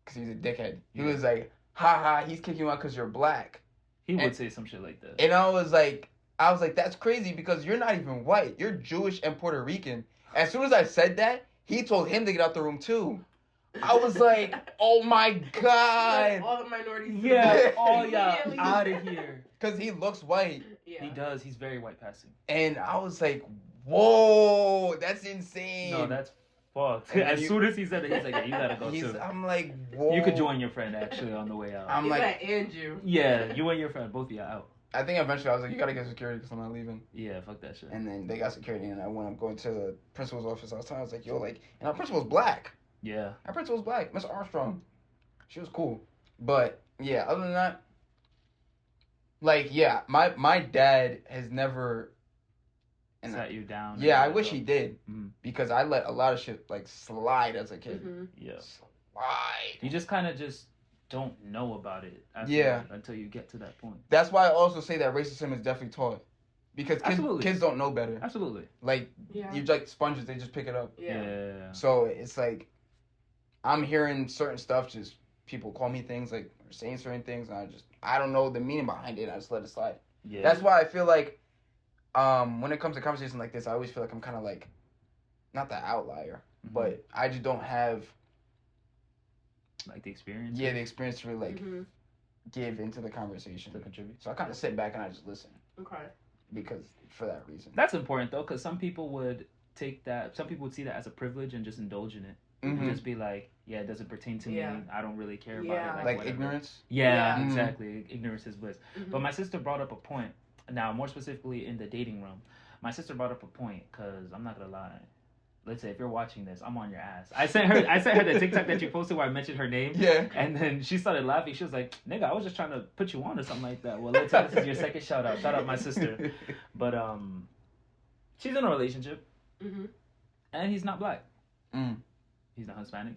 because he's a dickhead. He was like, "Ha ha, he's kicking you out because you're black." He would say some shit like that. And I was like, "That's crazy because you're not even white. You're Jewish and Puerto Rican." As soon as I said that, he told him to get out the room too. I was like, "Oh my god!" Like all the minorities. Yeah, all y'all out of here. Because he looks white. Yeah. He does. He's very white passing. And I was like, "Whoa, that's insane." No, that's fucked. As soon as he said it, he's like, "Yeah, you gotta go too." I'm like, "Whoa." You could join your friend actually on the way out. I'm He's like, and you. Yeah, you and your friend, both of you out. I think eventually I was like, "You gotta get security because I'm not leaving." Yeah, fuck that shit. And then they got security, and I went up going to the principal's office. I was like, "Yo, like," and our principal's black. Yeah. Our principal's black, Miss Armstrong. She was cool, but yeah. Other than that, like, yeah, my dad has never. And Sat you down. Yeah, I wish he did, Mhm. because I let a lot of shit like slide as a kid. Yeah. Slide. You just kind of just don't know about it. Until you get to that point. That's why I also say that racism is definitely taught, because kids don't know better. Absolutely. Like, you're like sponges; they just pick it up. Yeah. So it's like, I'm hearing certain stuff. Just people call me things like or saying certain things, and I don't know the meaning behind it. I just let it slide. Yeah. That's why I feel like, when it comes to conversations like this, I always feel like I'm kind of like, not the outlier, but I just don't have Like the experience. Yeah, the experience to really like Mm-hmm. give into the conversation. To contribute. So I kind of sit back and I just listen. Okay. Because for that reason. That's important though, because some people would take that. Some people would see that as a privilege and just indulge in it. Mm-hmm. And just be like, yeah, it doesn't pertain to me. I don't really care about it. Like whatever. ignorance? Yeah, exactly. Ignorance is bliss. Mm-hmm. But my sister brought up a point. Now, more specifically in the dating realm, my sister brought up a point because I'm not gonna lie. Let's say if you're watching this, I'm on your ass. I sent her the TikTok that you posted where I mentioned her name. Yeah. And then she started laughing. She was like, "Nigga, I was just trying to put you on or something like that." Well, let's say this is your second shout out. Shout out my sister. But she's in a relationship, and he's not black. He's not Hispanic.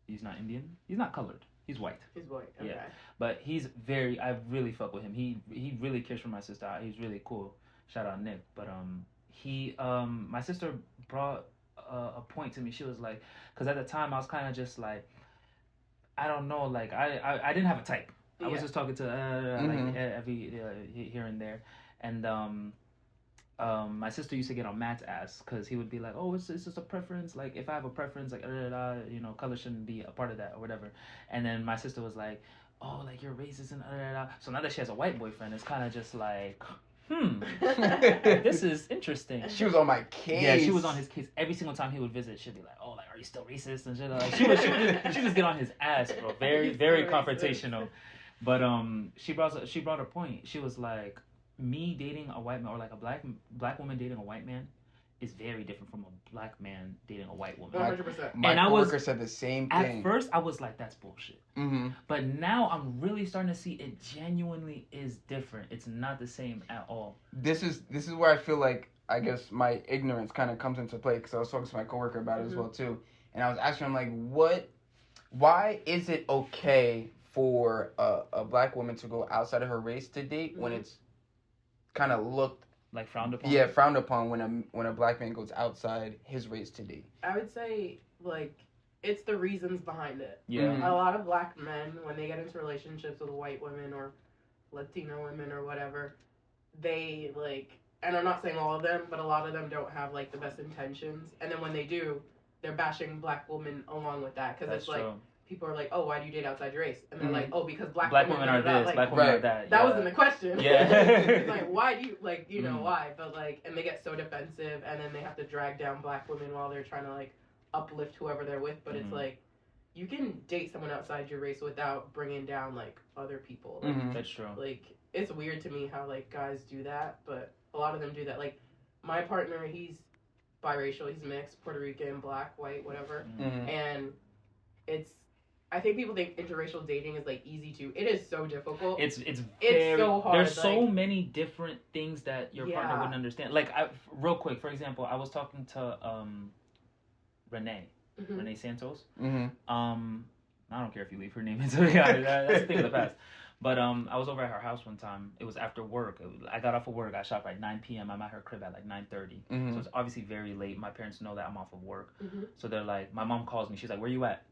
He's not Indian. He's not colored. He's white. He's white. Okay. Yeah. But I really fuck with him. He really cares for my sister. He's really cool. Shout out Nick. But my sister brought a point to me. She was like, because at the time I was kind of just like, I don't know, like I didn't have a type. I was just talking to like every here and there, and my sister used to get on Matt's ass because he would be like, oh, it's just a preference. Like if I have a preference, like color shouldn't be a part of that or whatever. And then my sister was like, oh, like you're racist and so now that she has a white boyfriend, it's kind of just like. This is interesting. She was on my case. Yeah, she was on his case every single time he would visit. She'd be like, "Oh, like, are you still racist?" and shit. Like, she just get on his ass, bro. Very, very confrontational. But she brought a point. She was like, me dating a white man or like a black woman dating a white man is very different from a black man dating a white woman. 100%. My coworker said the same thing. At first, I was like, "That's bullshit." But now I'm really starting to see it genuinely is different. It's not the same at all. This is where I feel like I guess my ignorance kind of comes into play because I was talking to my coworker about it as well too, and I was asking him like, why is it okay for a black woman to go outside of her race to date when it's kind of looked like frowned upon? Yeah, frowned upon when a black man goes outside his race to date. I would say like it's the reasons behind it. Yeah. A lot of black men, when they get into relationships with white women or Latino women or whatever, they like, and I'm not saying all of them, but a lot of them don't have like the best intentions. And then when they do, they're bashing black women along with that because it's like people are like, oh, why do you date outside your race? And they're like, oh, because black women are this, like, black women are that. That wasn't the question. Yeah. It's like, why do you like, why? But like, and they get so defensive, and then they have to drag down black women while they're trying to like uplift whoever they're with. But it's like, you can date someone outside your race without bringing down like other people. Like, that's true. Like it's weird to me how like guys do that, but a lot of them do that. Like my partner, he's biracial, he's mixed, Puerto Rican, black, white, whatever, and it's. I think people think interracial dating is like easy to. It is so difficult. It's very, so hard. There's so many different things that your partner wouldn't understand. Like real quick, for example, I was talking to Renee Santos. I don't care if you leave her name into that's the thing of the past. But I was over at her house one time. It was after work. I got off of work. I shot at 9 p.m. I'm at her crib at like 9:30. So it's obviously very late. My parents know that I'm off of work. So they're like, my mom calls me. She's like, "Where you at?"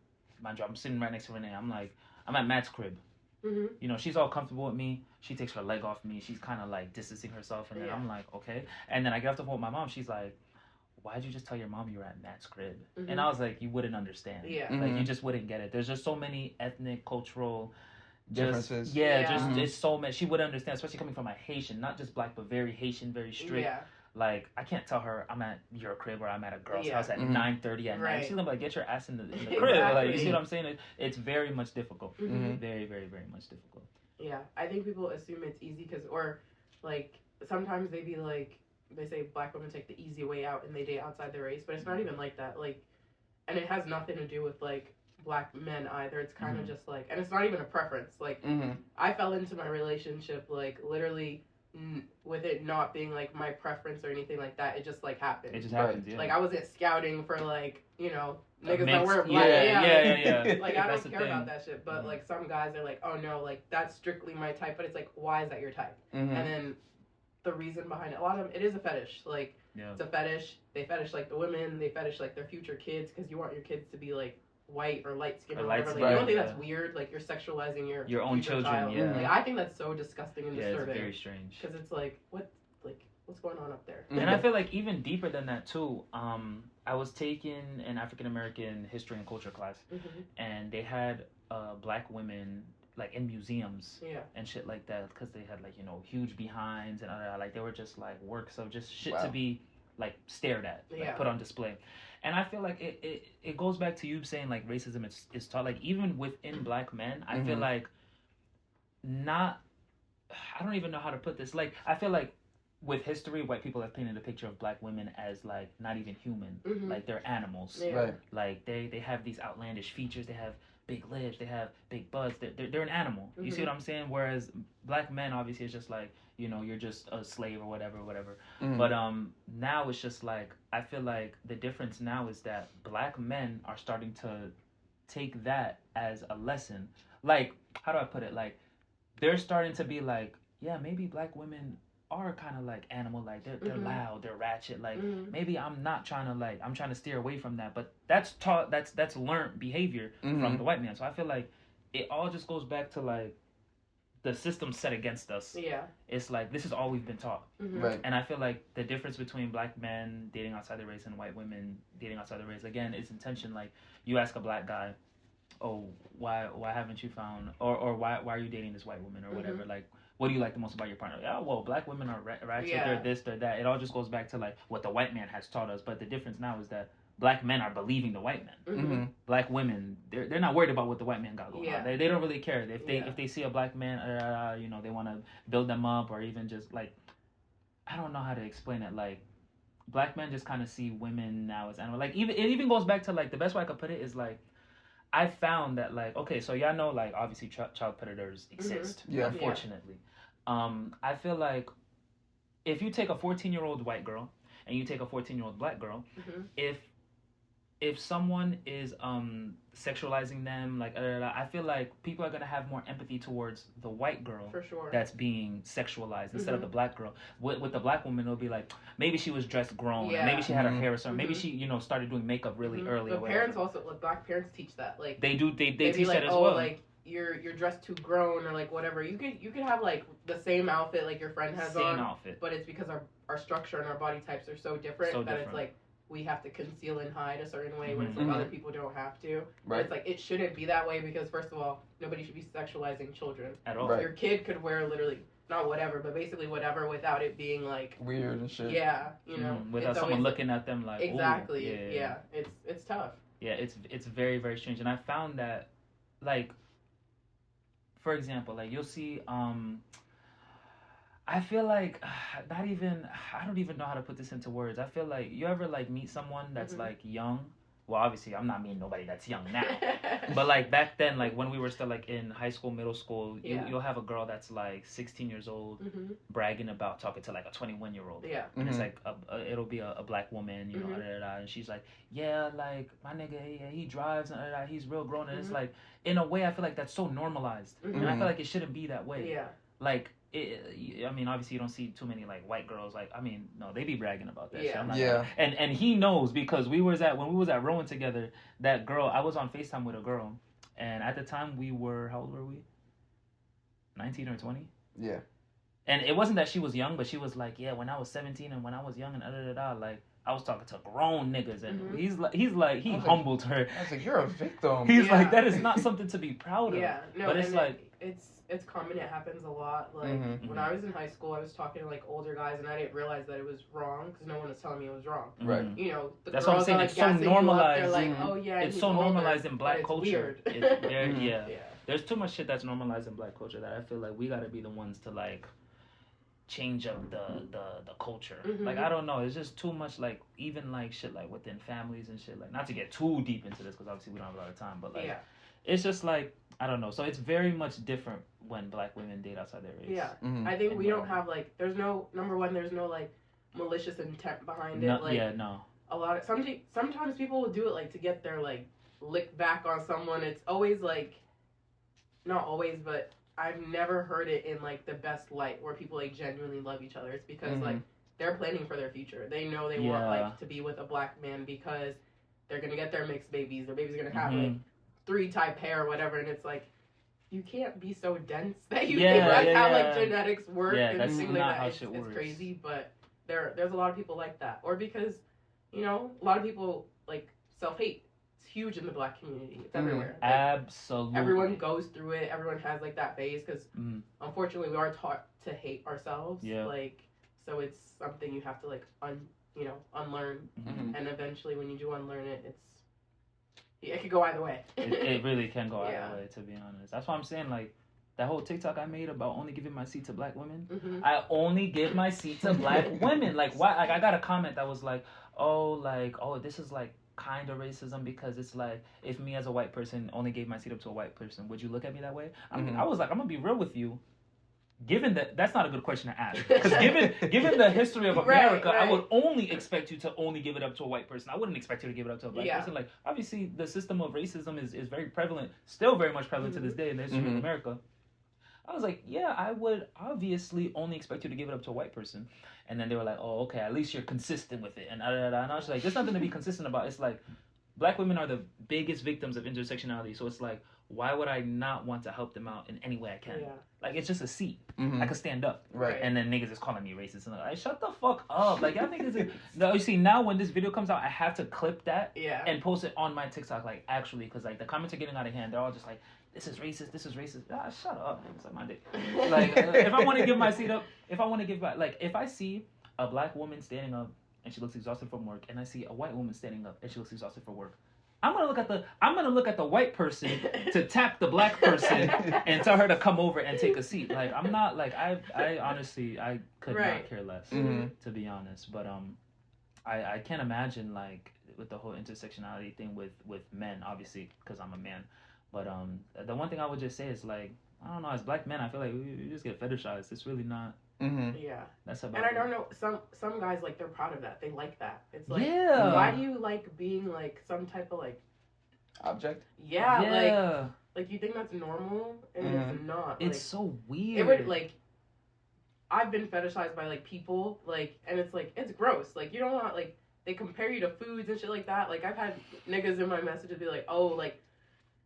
Mind you, I'm sitting right next to Renee. I'm like, I'm at Matt's crib. She's all comfortable with me. She takes her leg off me. She's kind of like distancing herself. And then I'm like, okay. And then I get off the phone with my mom. She's like, why'd you just tell your mom you were at Matt's crib? And I was like, you wouldn't understand. Like, you just wouldn't get it. There's just so many ethnic, cultural differences. Just it's so much. She wouldn't understand, especially coming from a Haitian, not just black, but very Haitian, very strict. Like, I can't tell her I'm at your crib or I'm at a girl's house at 9:30 at night. She's gonna be like, get your ass in the crib. Exactly. Like, you see what I'm saying? It's very much difficult. Very, very, very much difficult. Yeah, I think people assume it's easy or like, sometimes they be like, they say black women take the easy way out and they date outside their race, but it's not even like that. Like, and it has nothing to do with like black men either. It's kind of just like, and it's not even a preference. Like, I fell into my relationship like literally with it not being like my preference or anything like that. It just like happened. It just happens. Yeah. Like I wasn't scouting for like niggas that wear black. Yeah. Like I don't care about that shit. But like some guys are like, oh no, like that's strictly my type. But it's like, why is that your type? And then the reason behind it, a lot of them, it is a fetish. Like it's a fetish. They fetish like the women. They fetish like their future kids because you want your kids to be like white or light skin or whatever. Like, you don't think that's weird? Like you're sexualizing your own children. Child. Like, I think that's so disgusting and disturbing. It's very strange. Because it's like what's going on up there? And I feel like even deeper than that too. I was taking an African American history and culture class, and they had black women like in museums and shit like that because they had like huge behinds and like they were just like works of just shit to be like stared at, like put on display. And I feel like it goes back to you saying like racism is taught like even within black men. I feel like I don't even know how to put this. Like I feel like with history, white people have painted a picture of black women as like not even human, like they're animals. Right. Like they have these outlandish features. They have big lips. They have big butts. They're an animal. You see what I'm saying? Whereas black men obviously is just like you're just a slave or whatever. But now it's just like I feel like the difference now is that black men are starting to take that as a lesson. Like how do I put it? Like they're starting to be like, yeah, maybe black women are kind of like animal, like they're loud, they're ratchet, like maybe I'm trying to steer away from that, but that's taught, that's learned behavior from the white man. So I feel like it all just goes back to like the system set against us. It's like this is all we've been taught. Right. And I feel like the difference between black men dating outside the race and white women dating outside the race, again, is intention. Like you ask a black guy, oh, why haven't you found, or why are you dating this white woman or whatever, like what do you like the most about your partner? Yeah, well, black women are ratchet, they're this, they're that. It all just goes back to like what the white man has taught us. But the difference now is that black men are believing the white man. Black women, they're not worried about what the white man got going on. They don't really care. If they see a black man, they want to build them up, or even just like, I don't know how to explain it. Like black men just kind of see women now as animals. Like it even goes back to like the best way I could put it is like, I found that like, okay, so y'all know like obviously child predators exist, unfortunately. I feel like if you take a 14-year-old white girl and you take a 14-year-old black girl, if someone is sexualizing them, like I feel like people are gonna have more empathy towards the white girl for sure that's being sexualized instead of the black girl. With the black woman, it'll be like maybe she was dressed grown, and maybe she had her hair or something, maybe she started doing makeup really early. The parents also, like black parents teach that, like they do they teach like, that as well. Like you're dressed too grown or like whatever. You could have like the same outfit like your friend has on, outfit, but it's because our structure and our body types are so different it's like we have to conceal and hide a certain way when it's like other people don't have to. Right. It's like it shouldn't be that way because first of all, nobody should be sexualizing children at all. Right. Your kid could wear literally not whatever, but basically whatever without it being like weird and shit. Yeah, without someone looking at them like exactly. It's tough. Yeah, it's very very strange, and I found that like, for example, like you'll see I feel like I don't even know how to put this into words. I feel like you ever like meet someone that's like young. Well, obviously I'm not meeting nobody that's young now, but like back then, like when we were still like in high school, middle school, you'll have a girl that's like 16 years old bragging about talking to like a 21-year-old. And it's like it'll be a black woman, and she's like, yeah, like my nigga, he drives and he's real grown, and it's like in a way I feel like that's so normalized, and I feel like it shouldn't be that way. Like. I mean, obviously you don't see too many like white girls. Like, I mean, no, they be bragging about that shit. I'm not and he knows because when we was at Rowan together, that girl, I was on FaceTime with a girl, and at the time we were, how old were we? 19 or 20? Yeah. And it wasn't that she was young, but she was like, yeah, when I was 17 and when I was young and like I was talking to grown niggas, and he humbled her. I was like, you're a victim. He's like, that is not something to be proud of. No, but it's like it's common. It happens a lot. Like when I was in high school, I was talking to like older guys, and I didn't realize that it was wrong because no one was telling me it was wrong. Right. The that's girls what I'm saying. are, like, It's so normalized. They're like, oh yeah, it's so normalized in black culture. Weird. It's There's too much shit that's normalized in black culture that I feel like we gotta be the ones to like change up the culture. Like I don't know, it's just too much like even like shit like within families and shit, like not to get too deep into this because obviously we don't have a lot of time, but like it's just like I don't know. So it's very much different when black women date outside their race. I think we don't have like there's no like malicious intent behind it. A lot of sometimes people will do it like to get their like lick back on someone. It's always like not always, but I've never heard it in like the best light where people like genuinely love each other. It's because like they're planning for their future. They know they want like to be with a black man because they're gonna get their mixed babies. Their baby's gonna have like 3 type hair or whatever, and it's like you can't be so dense that you think that's how like genetics work and things like that. It's crazy, but there's a lot of people like that, or because, you know, a lot of people like self-hate. It's huge in the Black community. It's everywhere. Like, absolutely. Everyone goes through it. Everyone has like that phase because unfortunately we are taught to hate ourselves. Yeah. Like, so it's something you have to like unlearn, and eventually when you do unlearn it, it could go either way. it really can go either way, to be honest. That's why I'm saying, like, that whole TikTok I made about only giving my seat to Black women. I only give my seat to Black women. Like, why? Like, I got a comment that was like, oh, this is like kind of racism because it's like, if me as a white person only gave my seat up to a white person, would you look at me that way? I was like, I'm gonna be real with you. Given that, that's not a good question to ask. Because given the history of America, I would only expect you to only give it up to a white person. I wouldn't expect you to give it up to a Black person. Like, obviously, the system of racism is very prevalent, still very much prevalent to this day in the history of America. I was like, yeah, I would obviously only expect you to give it up to a white person. And then they were like, oh, okay, at least you're consistent with it. And I was like, there's nothing to be consistent about. It's like, Black women are the biggest victims of intersectionality. So it's like, why would I not want to help them out in any way I can? Yeah. Like, it's just a seat. I could stand up. Right. And then niggas is calling me racist. And I'm like, shut the fuck up. Like, y'all niggas no, you see, now when this video comes out, I have to clip that and post it on my TikTok, like, actually, because, like, the comments are getting out of hand. They're all just like, this is racist, this is racist. Ah, shut up, man. It's like my dick. Like, if I want to give my seat up, if I see a Black woman standing up and she looks exhausted from work, and I see a white woman standing up and she looks exhausted from work, I'm gonna look at the white person to tap the Black person and tell her to come over and take a seat. Like, I'm not like I honestly I could not care less, to be honest. But I can't imagine, like, with the whole intersectionality thing with men, obviously because I'm a man. But the one thing I would just say is, like, I don't know, as Black men, I feel like we just get fetishized. It's really not. Yeah. That's about. And I don't know, some guys, like, they're proud of that. They like that. It's like, why do you like being like some type of like object? Yeah. Like you think that's normal, and it's not. It's like, so weird. It would, like, I've been fetishized by like people, like, and it's like, it's gross. Like, you don't want, like, they compare you to foods and shit like that. Like, I've had niggas in my messages be like, oh, like,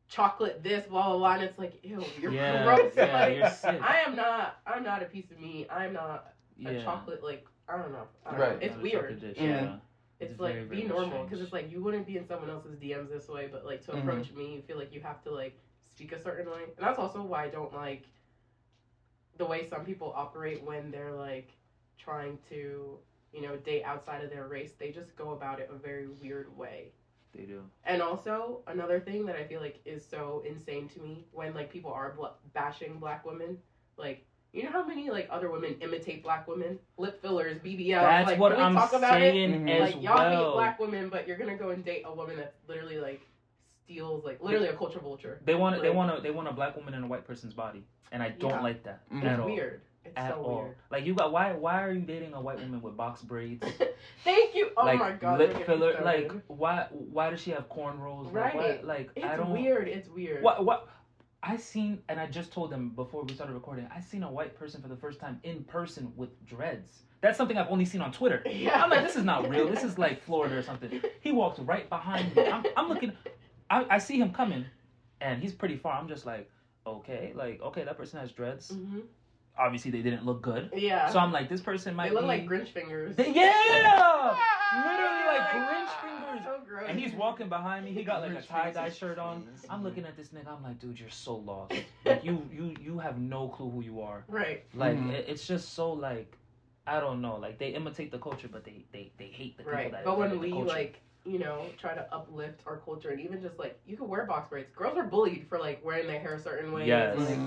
chocolate this, blah, blah, blah, and it's like, ew, you're gross. Yeah, like, you're sick. I'm not a piece of meat. I'm not a chocolate, like, I don't know. It's weird. It's like, very, very be normal, because it's like, you wouldn't be in someone else's DMs this way, but, like, to approach me, you feel like you have to, like, speak a certain way. And that's also why I don't like the way some people operate when they're, like, trying to, you know, date outside of their race. They just go about it a very weird way. They do. And also, another thing that I feel like is so insane to me, when, like, people are bashing Black women, like, you know how many, like, other women imitate Black women? Lip fillers, BBL. That's like, what really I'm talk about saying it? as like, y'all well. hate Black women, but you're gonna go and date a woman that's literally, like, steals, like, literally a culture vulture. They want a Black woman in a white person's body, and I don't like that at all. Weird. It's at so all. Weird. Like, you got why are you dating a white woman with box braids? Thank you. Oh like, my god. Lip filler. Like, why does she have cornrows? Right. Like, it's I don't. Weird. It's weird. What? I seen, and I just told them before we started recording, I seen a white person for the first time in person with dreads. That's something I've only seen on Twitter. Yeah. I'm like, this is not real. This is like Florida or something. He walked right behind me. I'm looking. I see him coming, and he's pretty far. I'm just like, okay, that person has dreads. Obviously, they didn't look good. Yeah. So I'm like, this person might. They look like Grinch fingers. Yeah. Literally like Grinch fingers. So gross. And he's walking behind me. He got like a tie-dye shirt on. I'm looking at this nigga. I'm like, dude, you're so lost. Like, you have no clue who you are. Right. Like, it's just so, like, I don't know. Like, they imitate the culture, but they hate the people that imitate the culture. But when we, like, you know, try to uplift our culture, and even just, like, you can wear box braids. Girls are bullied for, like, wearing their hair a certain way. Yes. Like,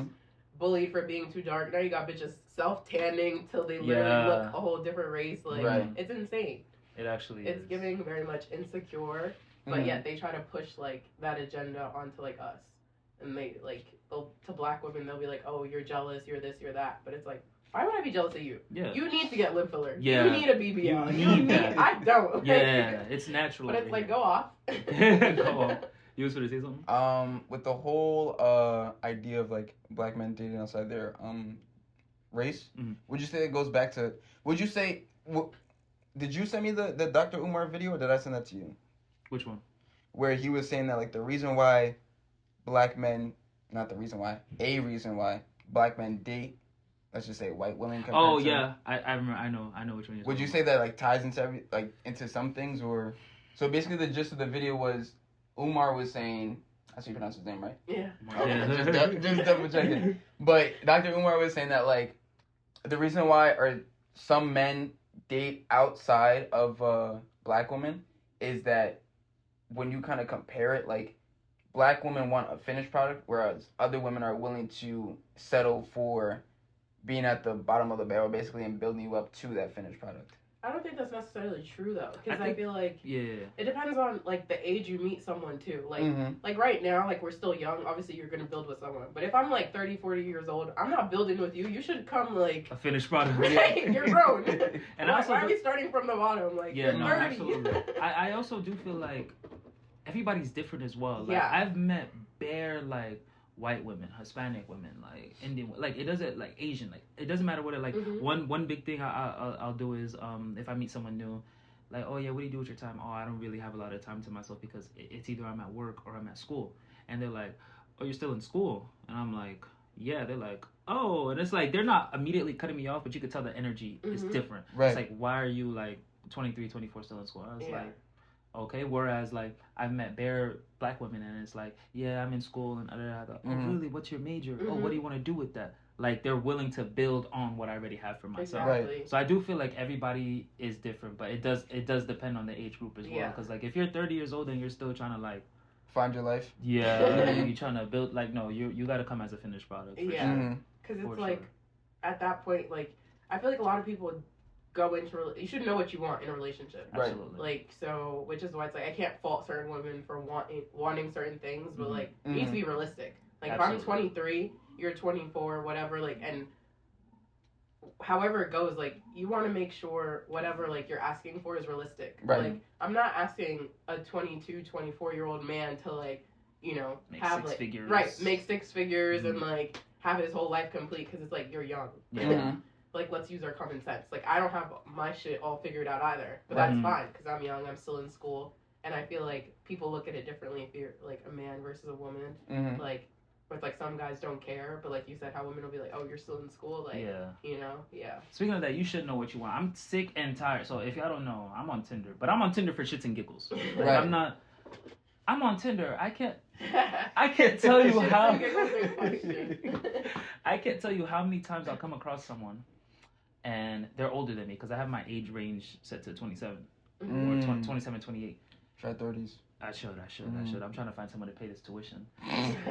bullied for being too dark. Now you got bitches self-tanning till they literally look a whole different race. Like, it's insane. It actually is. It's giving very much insecure, but yet they try to push, like, that agenda onto, like, us. And they, like, to Black women, they'll be like, oh, you're jealous, you're this, you're that. But it's like, why would I be jealous of you? Yeah. You need to get lip filler. Yeah. You need a BBL. You need that. I don't. Yeah, it's natural. But it's like, go off. Go off. You was going to say something? With the whole idea of, like, Black men dating outside their race, would you say it goes back to, did you send me the Dr. Umar video, or did I send that to you? Which one? Where he was saying that, like, the reason why Black men, not the reason why, a reason why Black men date let's just say white women. Oh to, yeah, I remember. I know which one you're. Would you say that like ties into into some things, or so basically the gist of the video was Umar was saying. That's how you pronounce his name, right? Yeah. Okay, just double checking. But Dr. Umar was saying that like the reason why some men date outside of black women is that when you kind of compare it, like black women want a finished product, whereas other women are willing to settle for being at the bottom of the barrel, basically, and building you up to that finished product. I don't think that's necessarily true though, because I feel like it depends on like the age you meet someone too. Like like right now, like we're still young. Obviously, you're gonna build with someone. But if I'm like 30, 40 years old, I'm not building with you. You should come like a finished product. Right, you're grown. And why are we starting from the bottom? Like yeah, you're no, 30. absolutely. I also do feel like everybody's different as well. Like, yeah, I've met bare like white women, Hispanic women, like Indian, like it doesn't like Asian, like it doesn't matter what it like. One big thing I'll do is if I meet someone new, like, oh yeah, what do you do with your time? Oh, I don't really have a lot of time to myself because it's either I'm at work or I'm at school. And they're like, oh, you're still in school? And I'm like, yeah. They're like, oh, and it's like they're not immediately cutting me off, but you could tell the energy is different. Right. It's like, why are you like 23, 24 still in school? I was like, okay. Whereas like I've met bare black women and it's like, yeah, I'm in school and oh really, what's your major? Oh, what do you want to do with that? Like they're willing to build on what I already have for myself. Exactly. Right. So I do feel like everybody is different, but it does depend on the age group as well. Because like if you're 30 years old and you're still trying to like find your life, you're trying to build like you got to come as a finished product. Yeah, because it's like at that point, like I feel like a lot of people go into you should know what you want in a relationship. Absolutely. Like so, which is why it's like I can't fault certain women for wanting certain things, but like it needs to be realistic. Like Absolutely. If I'm 23, you're 24, whatever, like, and however it goes, like you want to make sure whatever like you're asking for is realistic. Right. Like I'm not asking a 22, 24-year-old man to like make have six like figures. make six figures and like have his whole life complete because it's like you're young. Like, let's use our common sense. Like, I don't have my shit all figured out either. But that's fine, because I'm young, I'm still in school. And I feel like people look at it differently if you're, like, a man versus a woman. Like, with, like, some guys don't care. But, like you said, how women will be like, oh, you're still in school? Like, Speaking of that, you should know what you want. I'm sick and tired. So, if y'all don't know, I'm on Tinder. But I'm on Tinder for shits and giggles. Like, I'm on Tinder. I can't tell you how... I can't tell you how many times I'll come across someone and they're older than me because I have my age range set to 27 or 27, 28. Try 30s. I should. I'm trying to find someone to pay this tuition.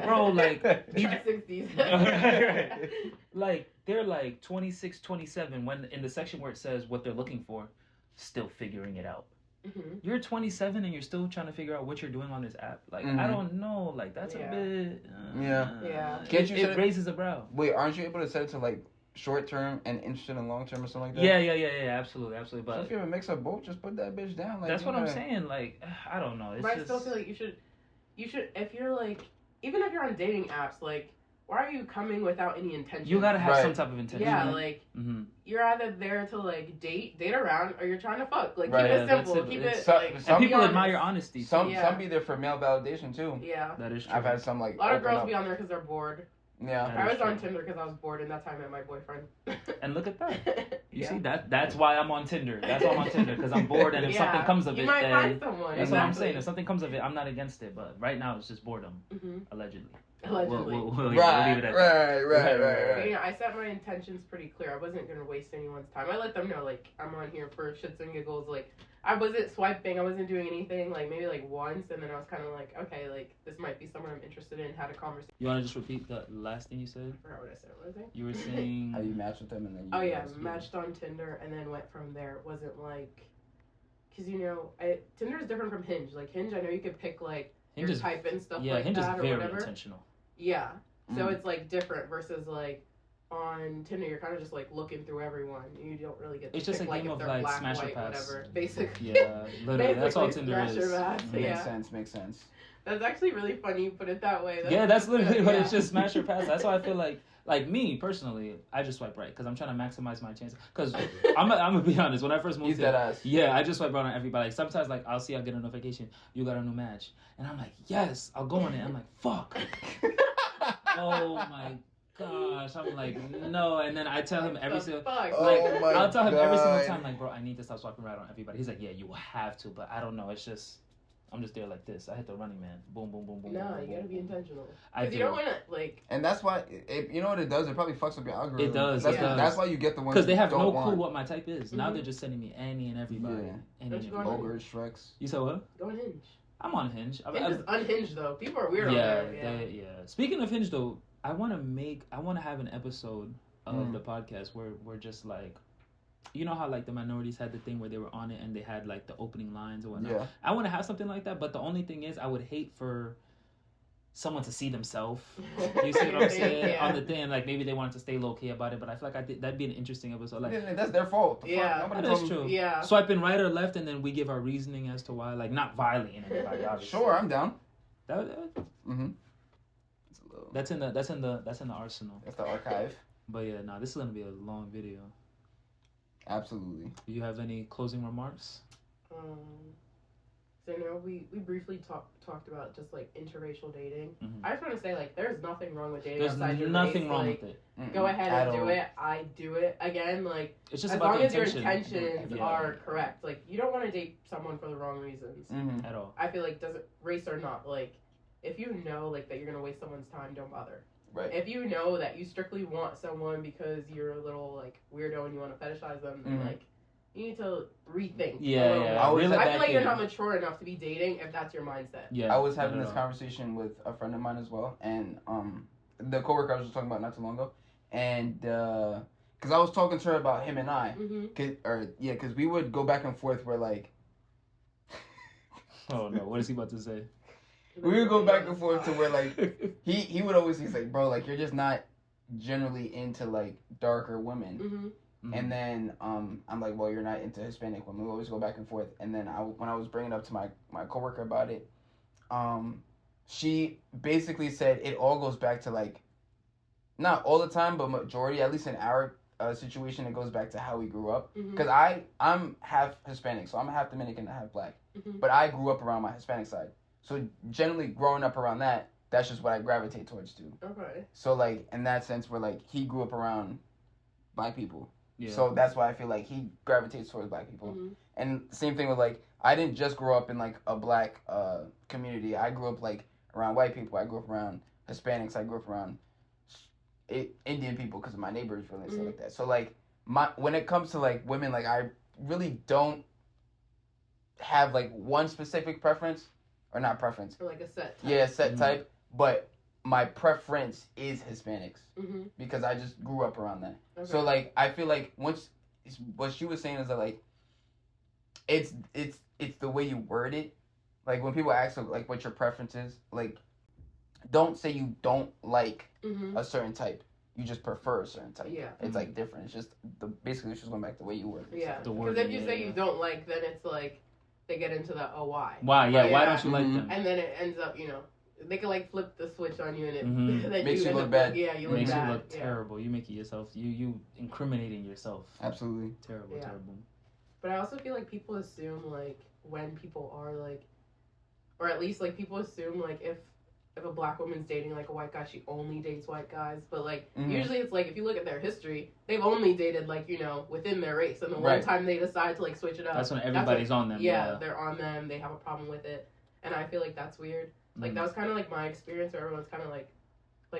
Bro, like... Try 60s. Like, they're like 26, 27 when in the section where it says what they're looking for, still figuring it out. You're 27 and you're still trying to figure out what you're doing on this app. Like, I don't know. Like, that's a bit... Can't you it raises a brow. Wait, aren't you able to set it to, like, short term and interested in long term or something like that? Yeah, absolutely. But so if you have a mix of both, just put that bitch down. Like, that's what I'm saying. Like, I don't know. It's but I still feel like you should, if you're like, even if you're on dating apps, like, why are you coming without any intention? You gotta have some type of intention. Yeah, like, you're either there to, like, date around, or you're trying to fuck. Like, keep it simple. Keep it, like... And people admire honesty. Some be there for male validation, too. Yeah. That is true. I've had some, like... A lot of girls be on there because they're bored. Yeah. I was on Tinder because I was bored, and that's how I met my boyfriend. And look at that. You see, that's why I'm on Tinder. That's why I'm on Tinder, because I'm bored, and if something comes of it, you might find someone. That's what I'm saying. If something comes of it, I'm not against it, but right now it's just boredom. Allegedly. We'll leave it at that. Right. You know, I set my intentions pretty clear. I wasn't going to waste anyone's time. I let them know, like, I'm on here for shits and giggles. Like, I wasn't swiping. I wasn't doing anything. Like, maybe, like, once. And then I was kind of like, okay, like, this might be someone I'm interested in. Had a conversation. You want to just repeat the last thing you said? I forgot what I said. What was it? You were saying... How you matched with them and then you... matched on Tinder and then went from there. It wasn't like... Because, you know, Tinder is different from Hinge. Like, Hinge, I know you could pick, like, Hinge your type and stuff like Hinge that is or very whatever. intentional. Yeah. So it's, like, different versus, like, on Tinder, you're kind of just, like, looking through everyone. You don't really get to It's just pick, a game like, of, if they're like, black, smash or white, pass. whatever. Basically. Yeah, literally. That's all Tinder is. Makes sense. That's actually really funny you put it that way. That's literally what it's just, smash or pass. That's why I feel like me, personally, I just swipe right because I'm trying to maximize my chances. Because I'm going to be honest, when I first moved here, I just swipe right on everybody. Like, sometimes, like, I'll see I'll get a notification, you got a new match. And I'm like, yes, I'll go on it. I'm like, fuck. Oh, my gosh, I'm like, no. And then I tell him every single fuck? I'll tell him every single God. time, like, bro, I need to stop swiping right on everybody. He's like, yeah, you have to, but I don't know. It's just, I'm just there like this. I hit the running man. Boom, boom, boom, boom. No, boom, you boom, gotta be boom. intentional. I Because do. you don't want to, like... And that's why, you know what it does? It probably fucks up your algorithm. It does. That's why you get the ones because they have don't no want. clue what my type is. Now they're just sending me any and everybody. Yeah. Any Don't and you go on everybody. Ogre, Shreks. You said what? Go on Hinge. I'm on Hinge. Hinge is unhinged, though. People are weird yeah, on there. yeah. Speaking of Hinge, though, I want to have an episode of the podcast where we're just like, you know how like the minorities had the thing where they were on it and they had like the opening lines or whatnot. Yeah. I want to have something like that, but the only thing is I would hate for someone to see themselves. You see what I'm saying? Yeah. On the thing, like maybe they wanted to stay low key about it, but I feel like that'd be an interesting episode. Like That's their fault. The Yeah. fuck? Nobody that is told true. me. Yeah. Swiping right or left, and then we give our reasoning as to why, like not violating anybody. Obviously. Sure, I'm down. Mm-hmm. It's a little. That's in the arsenal. That's the archive. But yeah, this is gonna be a long video. Absolutely. Do you have any closing remarks? So now we briefly talked about just like interracial dating. Mm-hmm. I just want to say like there's nothing wrong with dating There's outside your nothing race. wrong Like, with it. go ahead and do all. it. I do it again. Like It's just as about long the as your intention. intentions Yeah. are correct. Like you don't want to date someone for the wrong reasons. Mm-hmm. At all. I feel like doesn't race or not, like if you know like that you're gonna waste someone's time, don't bother. Right. If you know that you strictly want someone because you're a little like weirdo and you want to fetishize them, then like you need to rethink. Yeah, yeah. I was- I feel like you're not mature enough to be dating if that's your mindset. Yeah. I was having not this at all. conversation with a friend of mine as well, and the coworker I was just talking about not too long ago, and because I was talking to her about him and I, because we would go back and forth where like Oh no! What is he about to say? we would go back and forth to where like he would always he's like, bro, like you're just not generally into like darker women. Mm-hmm. Mm-hmm. And then I'm like, well, you're not into Hispanic women. We always go back and forth. And then when I was bringing up to my coworker about it, she basically said it all goes back to like, not all the time, but majority, at least in our situation, it goes back to how we grew up. Because I'm half Hispanic, so I'm half Dominican and half black. Mm-hmm. But I grew up around my Hispanic side. So generally growing up around that, that's just what I gravitate towards too. Okay. So like in that sense, where like he grew up around black people. Yeah. So that's why I feel like he gravitates towards black people. Mm-hmm. And same thing with like, I didn't just grow up in like a black community. I grew up like around white people. I grew up around Hispanics. I grew up around Indian people because of my neighbors really stuff like that. So like when it comes to like women, like I really don't have like one specific preference or not preference. Or like a set type. Yeah, set type. But my preference is Hispanics Mm-hmm. because I just grew up around that. Okay. So like I feel like once what she was saying is that like it's the way you word it. Like when people ask like what your preference is, like don't say you don't like a certain type. You just prefer a certain type. Yeah. It's like different. It's just basically it's just going back to the way you word it. Yeah. The Because word, if you yeah, say yeah. you don't like, then it's like they get into the why. Why? Yeah. Why Yeah. don't you like them? And then it ends up, they can like flip the switch on you and it then Makes you end look up- bad. Yeah, you look Makes bad. you look Yeah. terrible. You make it yourself. You incriminating yourself. Absolutely. Terrible. Yeah. Terrible. But I also feel like people assume like when people are like, or at least like people assume like if a black woman's dating like a white guy, she only dates white guys. But like usually it's like if you look at their history, they've only dated like within their race, and the one time they decide to like switch it up, That's when everybody's on them. Yeah, they're on them. They have a problem with it, and I feel like that's weird. Like that was kind of like my experience where everyone's kind of like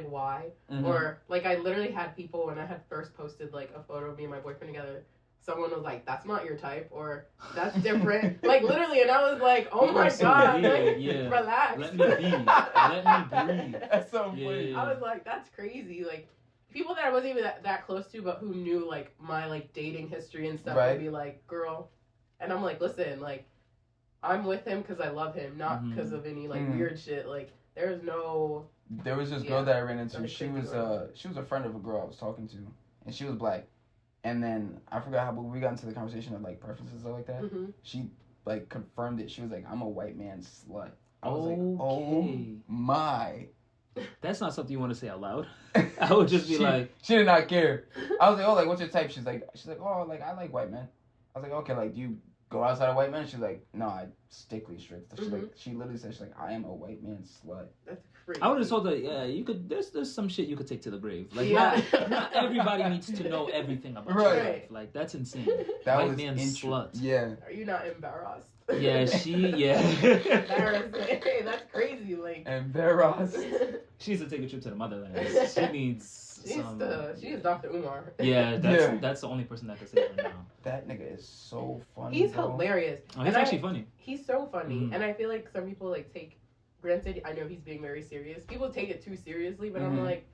why? Or like I literally had people when I had first posted like a photo of me and my boyfriend together. Someone was like, "That's not your type," or "That's different." Like literally, and I was like, "Oh my god, like, relax." Let me be. Let me breathe. That's so funny. Yeah. I was like, "That's crazy." Like people that I wasn't even that close to, but who knew like my like dating history and stuff would be like, "Girl," and I'm like, "Listen, like I'm with him because I love him, not because of any like weird shit. Like there's no." There was this girl that I ran into. She was a friend of a girl I was talking to, and she was black. And then I forgot how we got into the conversation of like preferences and stuff like that. She like confirmed it. She was like, "I'm a white man slut." I was like, "Oh my." That's not something you want to say out loud. I would just be like, she did not care. I was like, "Oh, like what's your type?" She's like, "Oh, like I like white men." I was like, "Okay, like do you go outside a white man. She's like, no, I strictly strict. She's like, she literally said, she's like, I am a white man slut. That's crazy. I would have told her, yeah, you could. There's some shit you could take to the grave. Like, not everybody needs to know everything about your life. Like, that's insane. That white was man slut. Yeah. Are you not embarrassed? Yeah, Embarrassing. Hey, that's crazy. Like, embarrassed. She needs to take a trip to the motherland. She needs. She's Dr. Umar. Yeah, that's the only person that can save her now. That nigga is so funny. He's hilarious. Oh, he's actually funny. He's so funny, and I feel like some people like take. Granted, I know he's being very serious. People take it too seriously, but I'm like,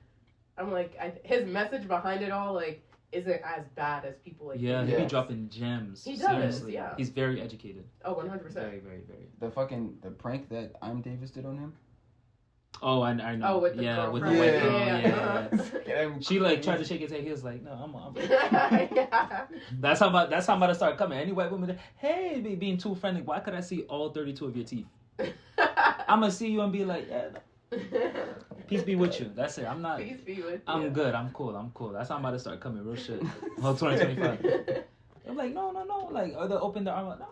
his message behind it all like isn't as bad as people like. Yeah, he be dropping gems. He does. Seriously. Yeah, he's very educated. Oh, 100%. Very. The prank that I'm Davis did on him. Oh, I know. Oh, with the with the white girl. Yeah. She like tried to shake his hand. He was like, "No, I'm." That's how I'm about to start coming. Any white woman, hey, being too friendly. Why could I see all 32 of your teeth? I'm gonna see you and be like, yeah. Peace be with you. That's it. I'm not. Peace be with you. I'm good. I'm cool. That's how I'm about to start coming. Real shit. Well, 2025. I'm like, no. Like, or they'll open their arm. Like, no,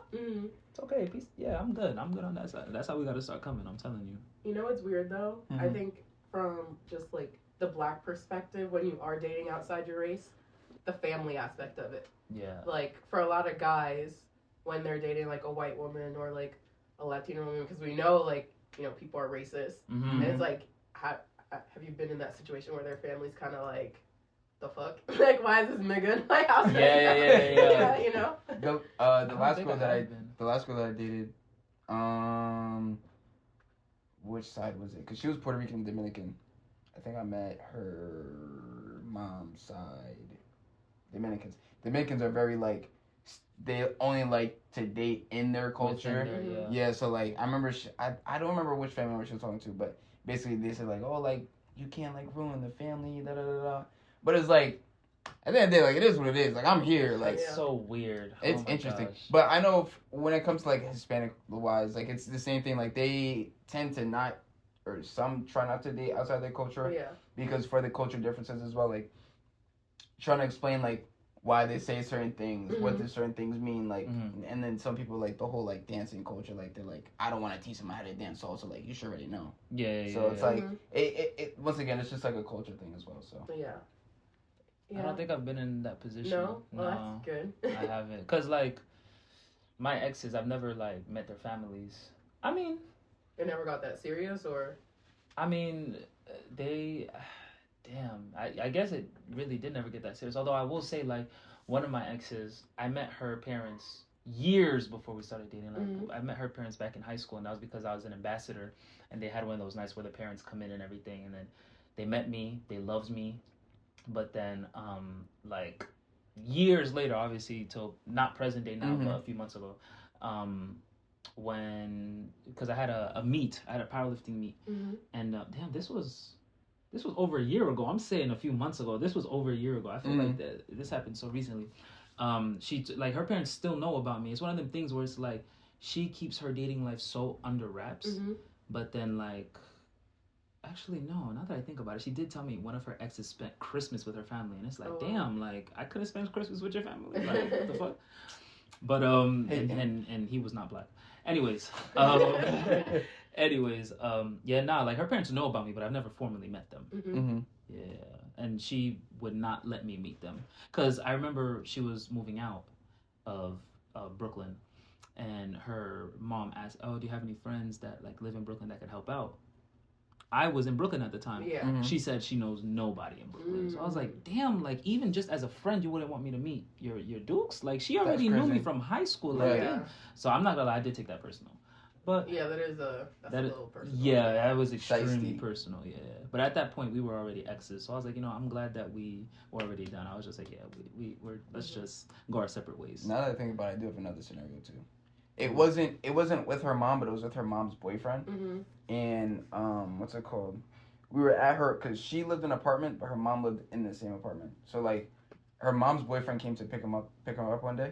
it's okay. Peace. Yeah, I'm good. I'm good on that side. That's how we gotta start coming. I'm telling you. You know what's weird though? Mm-hmm. I think from just like the black perspective, when you are dating outside your race, the family aspect of it. Yeah. Like for a lot of guys, when they're dating like a white woman or like a Latino woman, because we know like people are racist, and it's like, have you been in that situation where their family's kind of like, the fuck? Like, why is this nigga in my house? Yeah. You know. The last girl that I dated, which side was it? Because she was Puerto Rican and Dominican. I think I met her mom's side. Dominicans are very like, they only like to date in their culture. Yeah, so like I remember I don't remember which family member she was talking to, but basically they said like, oh, like you can't like ruin the family, da da da da. But it's like at the end of the day, like it is what it is. Like I'm here, like it's so weird. It's interesting, but I know when it comes to like Hispanic wise, like it's the same thing. Like they tend to not, or some try not to date outside their culture. Yeah. Because for the culture differences as well, like trying to explain like why they say certain things, what the certain things mean, like, and then some people like the whole like dancing culture, like they're like, I don't want to teach them how to dance salsa, like you should already know. So it's like it once again, it's just like a culture thing as well. So yeah. I don't think I've been in that position. No, well, that's good. I haven't, cause like my exes, I've never like met their families. I mean, it never got that serious, or I mean, they. Damn, I guess it really did never get that serious. Although I will say, like, one of my exes, I met her parents years before we started dating. Like, I met her parents back in high school, and that was because I was an ambassador, and they had one of those nights where the parents come in and everything, and then they met me, they loved me, but then, like, years later, obviously, till not present day now, but a few months ago, because I had a meet, I had a powerlifting meet, and damn, this was over a year ago. I'm saying a few months ago. This was over a year ago. I feel like this happened so recently. She like her parents still know about me. It's one of them things where it's like she keeps her dating life so under wraps. But then like, actually no. Now that I think about it, she did tell me one of her exes spent Christmas with her family, and it's like, damn, like I could have spent Christmas with your family. Like what the fuck? But and he was not black. Anyways, like her parents know about me, but I've never formally met them. Yeah, and she would not let me meet them because I remember she was moving out of Brooklyn, and her mom asked, "Oh, do you have any friends that like live in Brooklyn that could help out?" I was in Brooklyn at the time. Yeah. She said she knows nobody in Brooklyn. So I was like, damn, like even just as a friend, you wouldn't want me to meet your dukes? Like she already knew me from high school. Like, so I'm not gonna lie, I did take that personal. But yeah, that's a little personal. Yeah, that was extremely personal. Yeah, but at that point we were already exes, so I was like, I'm glad that we were already done. I was just like, yeah, we're let's just go our separate ways. Now that I think about it, I do have another scenario too. It wasn't with her mom, but it was with her mom's boyfriend. And what's it called? We were at her because she lived in an apartment, but her mom lived in the same apartment. So like, her mom's boyfriend came to pick her up one day,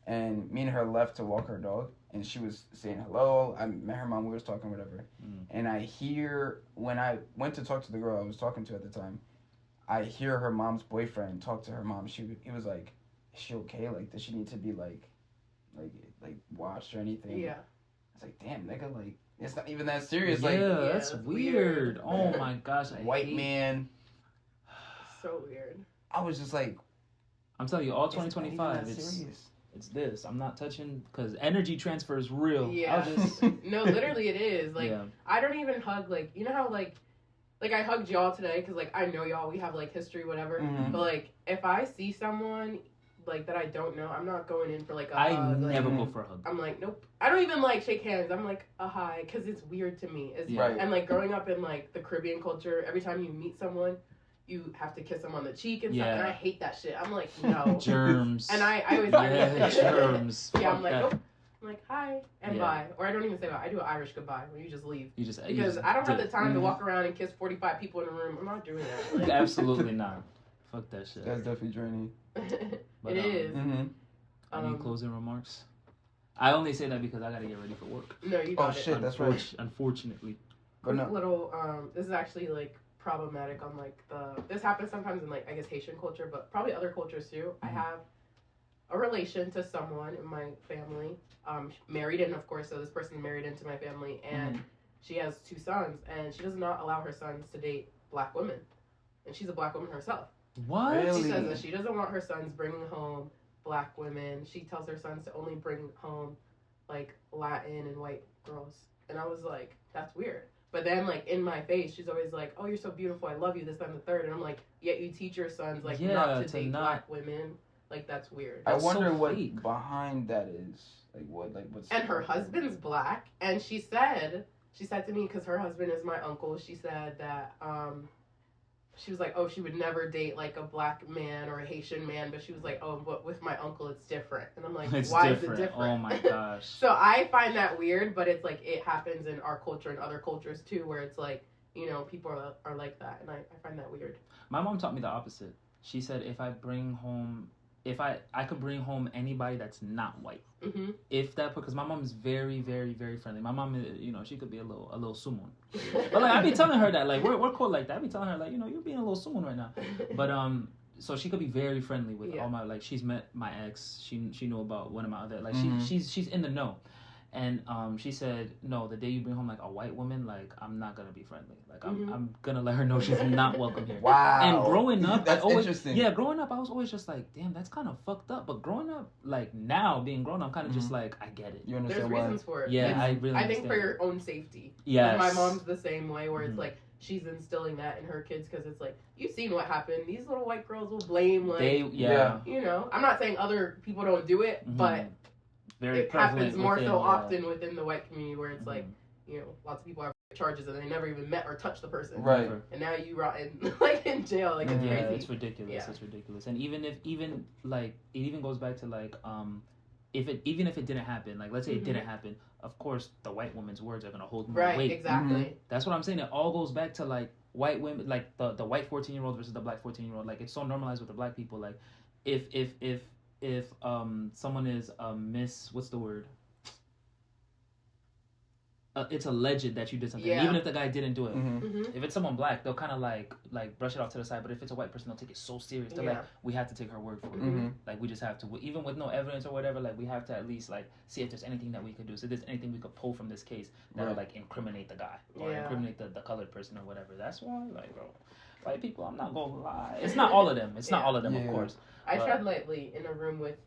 and me and her left to walk her dog. And she was saying hello. I met her mom. We was talking, whatever. And I hear when I went to talk to the girl I was talking to at the time, I hear her mom's boyfriend talk to her mom. He was like, "Is she okay? Like, does she need to be like like washed or anything. Yeah. It's like, damn, nigga, like it's not even that serious. Yeah, Like, that's weird. Oh my gosh, white man. So weird. I was just like, I'm telling you, all 2025, it's this. I'm not touching because energy transfer is real. Yeah. No, literally it is. Like, Yeah. I don't even hug, like, you know how, like I hugged y'all today because, like, I know y'all, we have, like, history, whatever. Mhm. But, like, if I see someone, like, that I don't know, I'm not going in for, like, a I hug. never like, go for a hug. I'm like, nope. I don't even, like, shake hands. I'm like, a hi, because it's weird to me. It's, Right. And, like, growing up in, like, the Caribbean culture, every time you meet someone, you have to kiss them on the cheek and stuff, and I hate that shit. I'm like, no. Germs. And I always germs. Yeah, I'm Fuck like, that. nope. I'm like, hi and bye. Or I don't even say bye. I do an Irish goodbye when you just leave. Because I don't have the time to walk around and kiss 45 people in a room. I'm not doing that. Like, absolutely not. Fuck that shit. That's definitely draining. But, it is. Any closing remarks? I only say that because I gotta get ready for work. No, you got it. Shit, that's right. Unfortunately. But no. Little, this is actually, like, problematic on, like, this happens sometimes in, like, I guess Haitian culture, but probably other cultures too. I have a relation to someone in my family, married in, of course, so this person married into my family, and she has 2 sons, and she does not allow her sons to date black women, and she's a black woman herself. What? Really? She says that she doesn't want her sons bringing home black women. She tells her sons to only bring home, like, Latin and white girls, and I was like, that's weird. But then, like, in my face, she's always like, oh, you're so beautiful, I love you, this, that, and the third. And I'm like, yet you teach your sons, like, not to date black women. Like, that's weird. I wonder what behind that is. Like, what's... And her husband's black, and she said to me, because her husband is my uncle, she said that, she was like, oh, she would never date, like, a black man or a Haitian man, but she was like, oh, but with my uncle, it's different. And I'm like, why is it different? Oh, my gosh. So I find that weird, but it's like, it happens in our culture and other cultures, too, where it's like, you know, people are like that, and I find that weird. My mom taught me the opposite. She said if I could bring home anybody that's not white. Mm-hmm. If that, because my mom is very, very, very friendly. My mom, you know, she could be a little summon. But like I be telling her that, like we're cool like that. I be telling her like, you know, you're being a little summon right now. But so she could be very friendly with all my, like, she's met my ex. She knew about one of my other, like, she's in the know. And she said, no, the day you bring home, like, a white woman, like, I'm not gonna be friendly. Like, I'm gonna let her know she's not welcome here. Wow. And growing up, that's interesting. Yeah, growing up, I was always just like, damn, that's kind of fucked up. But growing up, like, now, being grown, I'm kind of just like, I get it. You understand There's why? reasons for it. Yeah, I really I understand. think for your own safety. Yes. My mom's the same way, where it's like, she's instilling that in her kids, because it's like, you've seen what happened. These little white girls will blame, like, you know, I'm not saying other people don't do it, but very it happens more within, so often within the white community, where it's like, you know, lots of people have charges and they never even met or touched the person. Right. And now you rotten, like, in jail. Like, it's crazy. It's ridiculous. Yeah. It's ridiculous. And even like, it even goes back to, like, if it didn't happen, like, let's say it didn't happen, of course the white woman's words are gonna hold more weight. Exactly. That's what I'm saying. It all goes back to, like, white women, like the white 14-year-old versus the black 14-year-old. Like, it's so normalized with the black people. Like, if someone is what's the word? It's alleged that you did something, even if the guy didn't do it. If it's someone black, they'll kind of like brush it off to the side. But if it's a white person, they'll take it so serious. They're like, we have to take her word for it. Like, we just have to, even with no evidence or whatever. Like, we have to at least, like, see if there's anything that we could do. So if there's anything we could pull from this case that'll like incriminate the guy or incriminate the colored person or whatever. That's why, like, bro, white people, I'm not gonna lie. It's not all of them. It's not all of them, of course. I tread lightly in a room with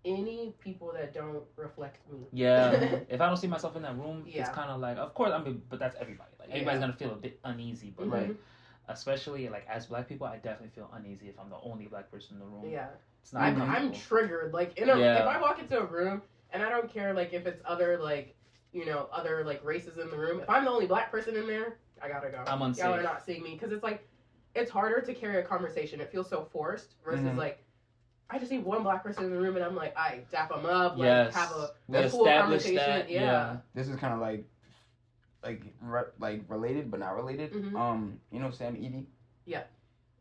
any people that don't reflect me. Yeah. If I don't see myself in that room, it's kind of like, of course, I mean, but that's everybody. Like, everybody's gonna feel a bit uneasy, but like, especially like as black people, I definitely feel uneasy if I'm the only black person in the room. Yeah. It's not. I'm triggered. Like, if I walk into a room and I don't care, like, if it's other, like, you know, other, like, races in the room. If I'm the only black person in there, I gotta go. I'm unsafe. Y'all are not seeing me, because it's like, it's harder to carry a conversation. It feels so forced versus like, I just need one black person in the room, and I'm like, I dap them up, like, have a cool conversation. That, yeah. This is kind of like related, but not related. You know Sam Edie? Yeah.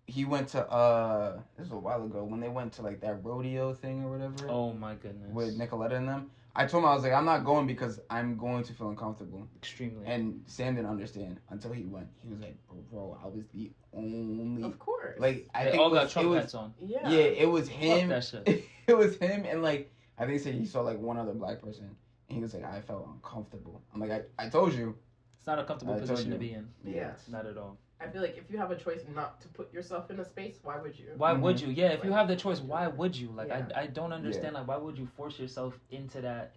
He went to this was a while ago when they went to, like, that rodeo thing or whatever. Oh my goodness. With Nicoletta and them. I told him, I was like, I'm not going because I'm going to feel uncomfortable. Extremely. And Sam didn't understand until he went. He was like, bro, I was the only. Of course. Like, I they think all got Trump hats on. Yeah. Yeah, it was him. Fuck that shit. It was him, and, like, I think he said he saw like one other black person, and he was like, I felt uncomfortable. I'm like, I told you. It's not a comfortable position to be in. Yeah. Not at all. I feel like if you have a choice not to put yourself in a space, why would you? Why would you? Yeah, if you have the choice, why would you? Like, Yeah. I don't understand. Like, why would you force yourself into that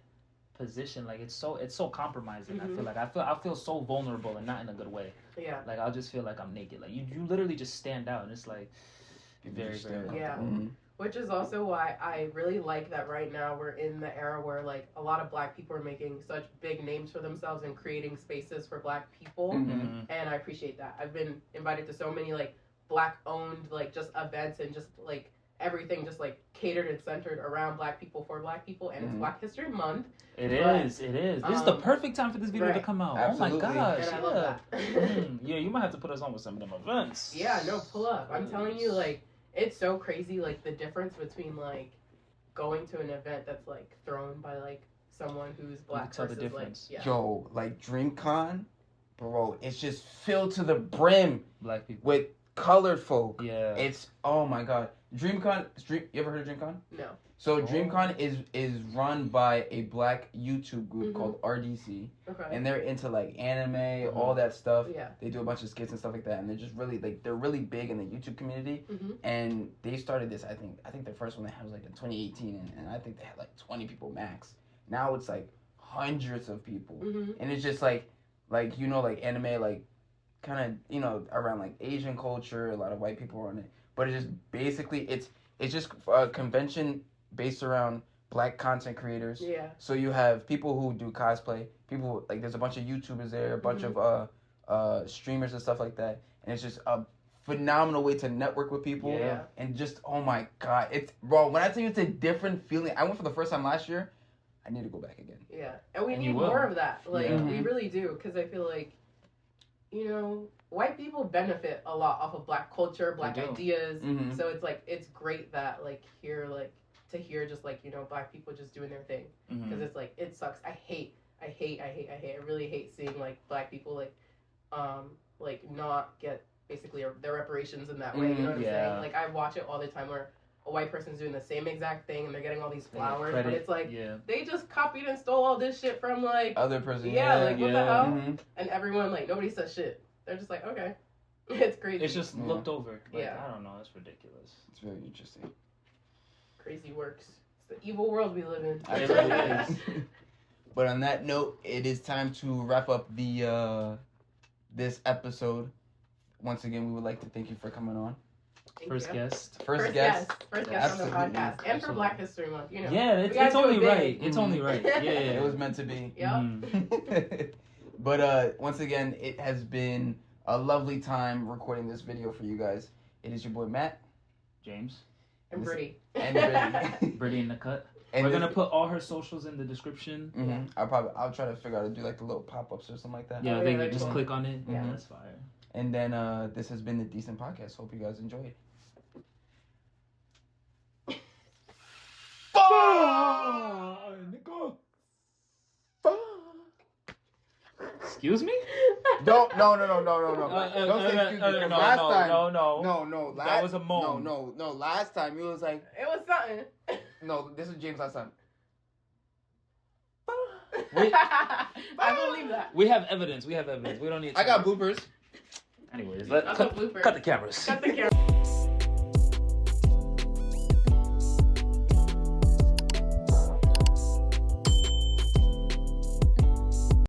position? Like, it's so compromising. I feel like I feel so vulnerable and not in a good way. Yeah. Like, I'll just feel like I'm naked. Like, you literally just stand out, and it's like very uncomfortable. Yeah. Which is also why I really like that right now we're in the era where like a lot of black people are making such big names for themselves and creating spaces for black people. And I appreciate that. I've been invited to so many like black owned like just events and just like everything just like catered and centered around black people for black people, and it's Black History Month. It is. This is the perfect time for this video to come out. Absolutely. Oh my gosh. And I love that. Yeah, you might have to put us on with some of them events. Yeah, no, pull up. I'm telling you, like, it's so crazy, like, the difference between, like, going to an event that's, like, thrown by, like, someone who's black tell versus, the difference. like, Yo, like DreamCon, bro, it's just filled to the brim Black people. with colored folk. Yeah. It's, oh my God. DreamCon, you ever heard of DreamCon? No. So DreamCon is run by a black YouTube group called RDC, Okay. and they're into like anime, all that stuff. Yeah. They do a bunch of skits and stuff like that, and they're just really like they're really big in the YouTube community. And they started this. I think their first one they had was like in 2018, and I think they had like 20 people max. Now it's like hundreds of people, and it's just like you know like anime like kind of you know around like Asian culture. A lot of white people are on it, but it's just basically it's just a convention based around black content creators. Yeah. So you have people who do cosplay, people like there's a bunch of YouTubers there, a bunch of streamers and stuff like that, and it's just a phenomenal way to network with people. Yeah. And just oh my God, it's bro. When I tell you it's a different feeling, I went for the first time last year. I need to go back again. Yeah, and we And need you will. more of that. Like Yeah. we really do, because I feel like, you know, white people benefit a lot off of black culture, black They do. ideas. Mhm. So it's like it's great that like here like to hear just like you know black people just doing their thing, because it's like it sucks. I really hate seeing like black people like not get basically their reparations in that way. You know what I'm saying? Like I watch it all the time where a white person's doing the same exact thing and they're getting all these flowers, but it's like they just copied and stole all this shit from like Other person. like what the hell? Mhm. And everyone like nobody says shit. They're just like okay, it's crazy. It's just looked over. Like, Yeah. I don't know. It's ridiculous. It's very interesting. crazy works. It's the evil world we live in. It really is. But on that note, it is time to wrap up the this episode. Once again, we would like to thank you for coming on. Thank First you. guest. First guest. First guest on the Absolutely. podcast, and for Absolutely. Black History Month. You know. Yeah, We gotta it's do only it big. right. It's only right. Yeah. It was meant to be. Yep. Mhm. But once again, it has been a lovely time recording this video for you guys. It is your boy Matt James. And Britty. and Britty. Britty in the cut. And We're gonna put all her socials in the description. I'll try to figure out how to do like the little pop-ups or something like that. Yeah, Oh, they yeah, can just cool. click on it. Yeah. That's fire. And then this has been the Decent Podcast. Hope you guys enjoyed. Excuse me? No. Don't say excuse me. 'Cause last time, no. That was a moan. No. Last time it was like, It was something. no. This is James last time. I believe that. We have evidence. We don't need. I got bloopers. Anyways, That's a blooper. cut the cameras. Cut the camera.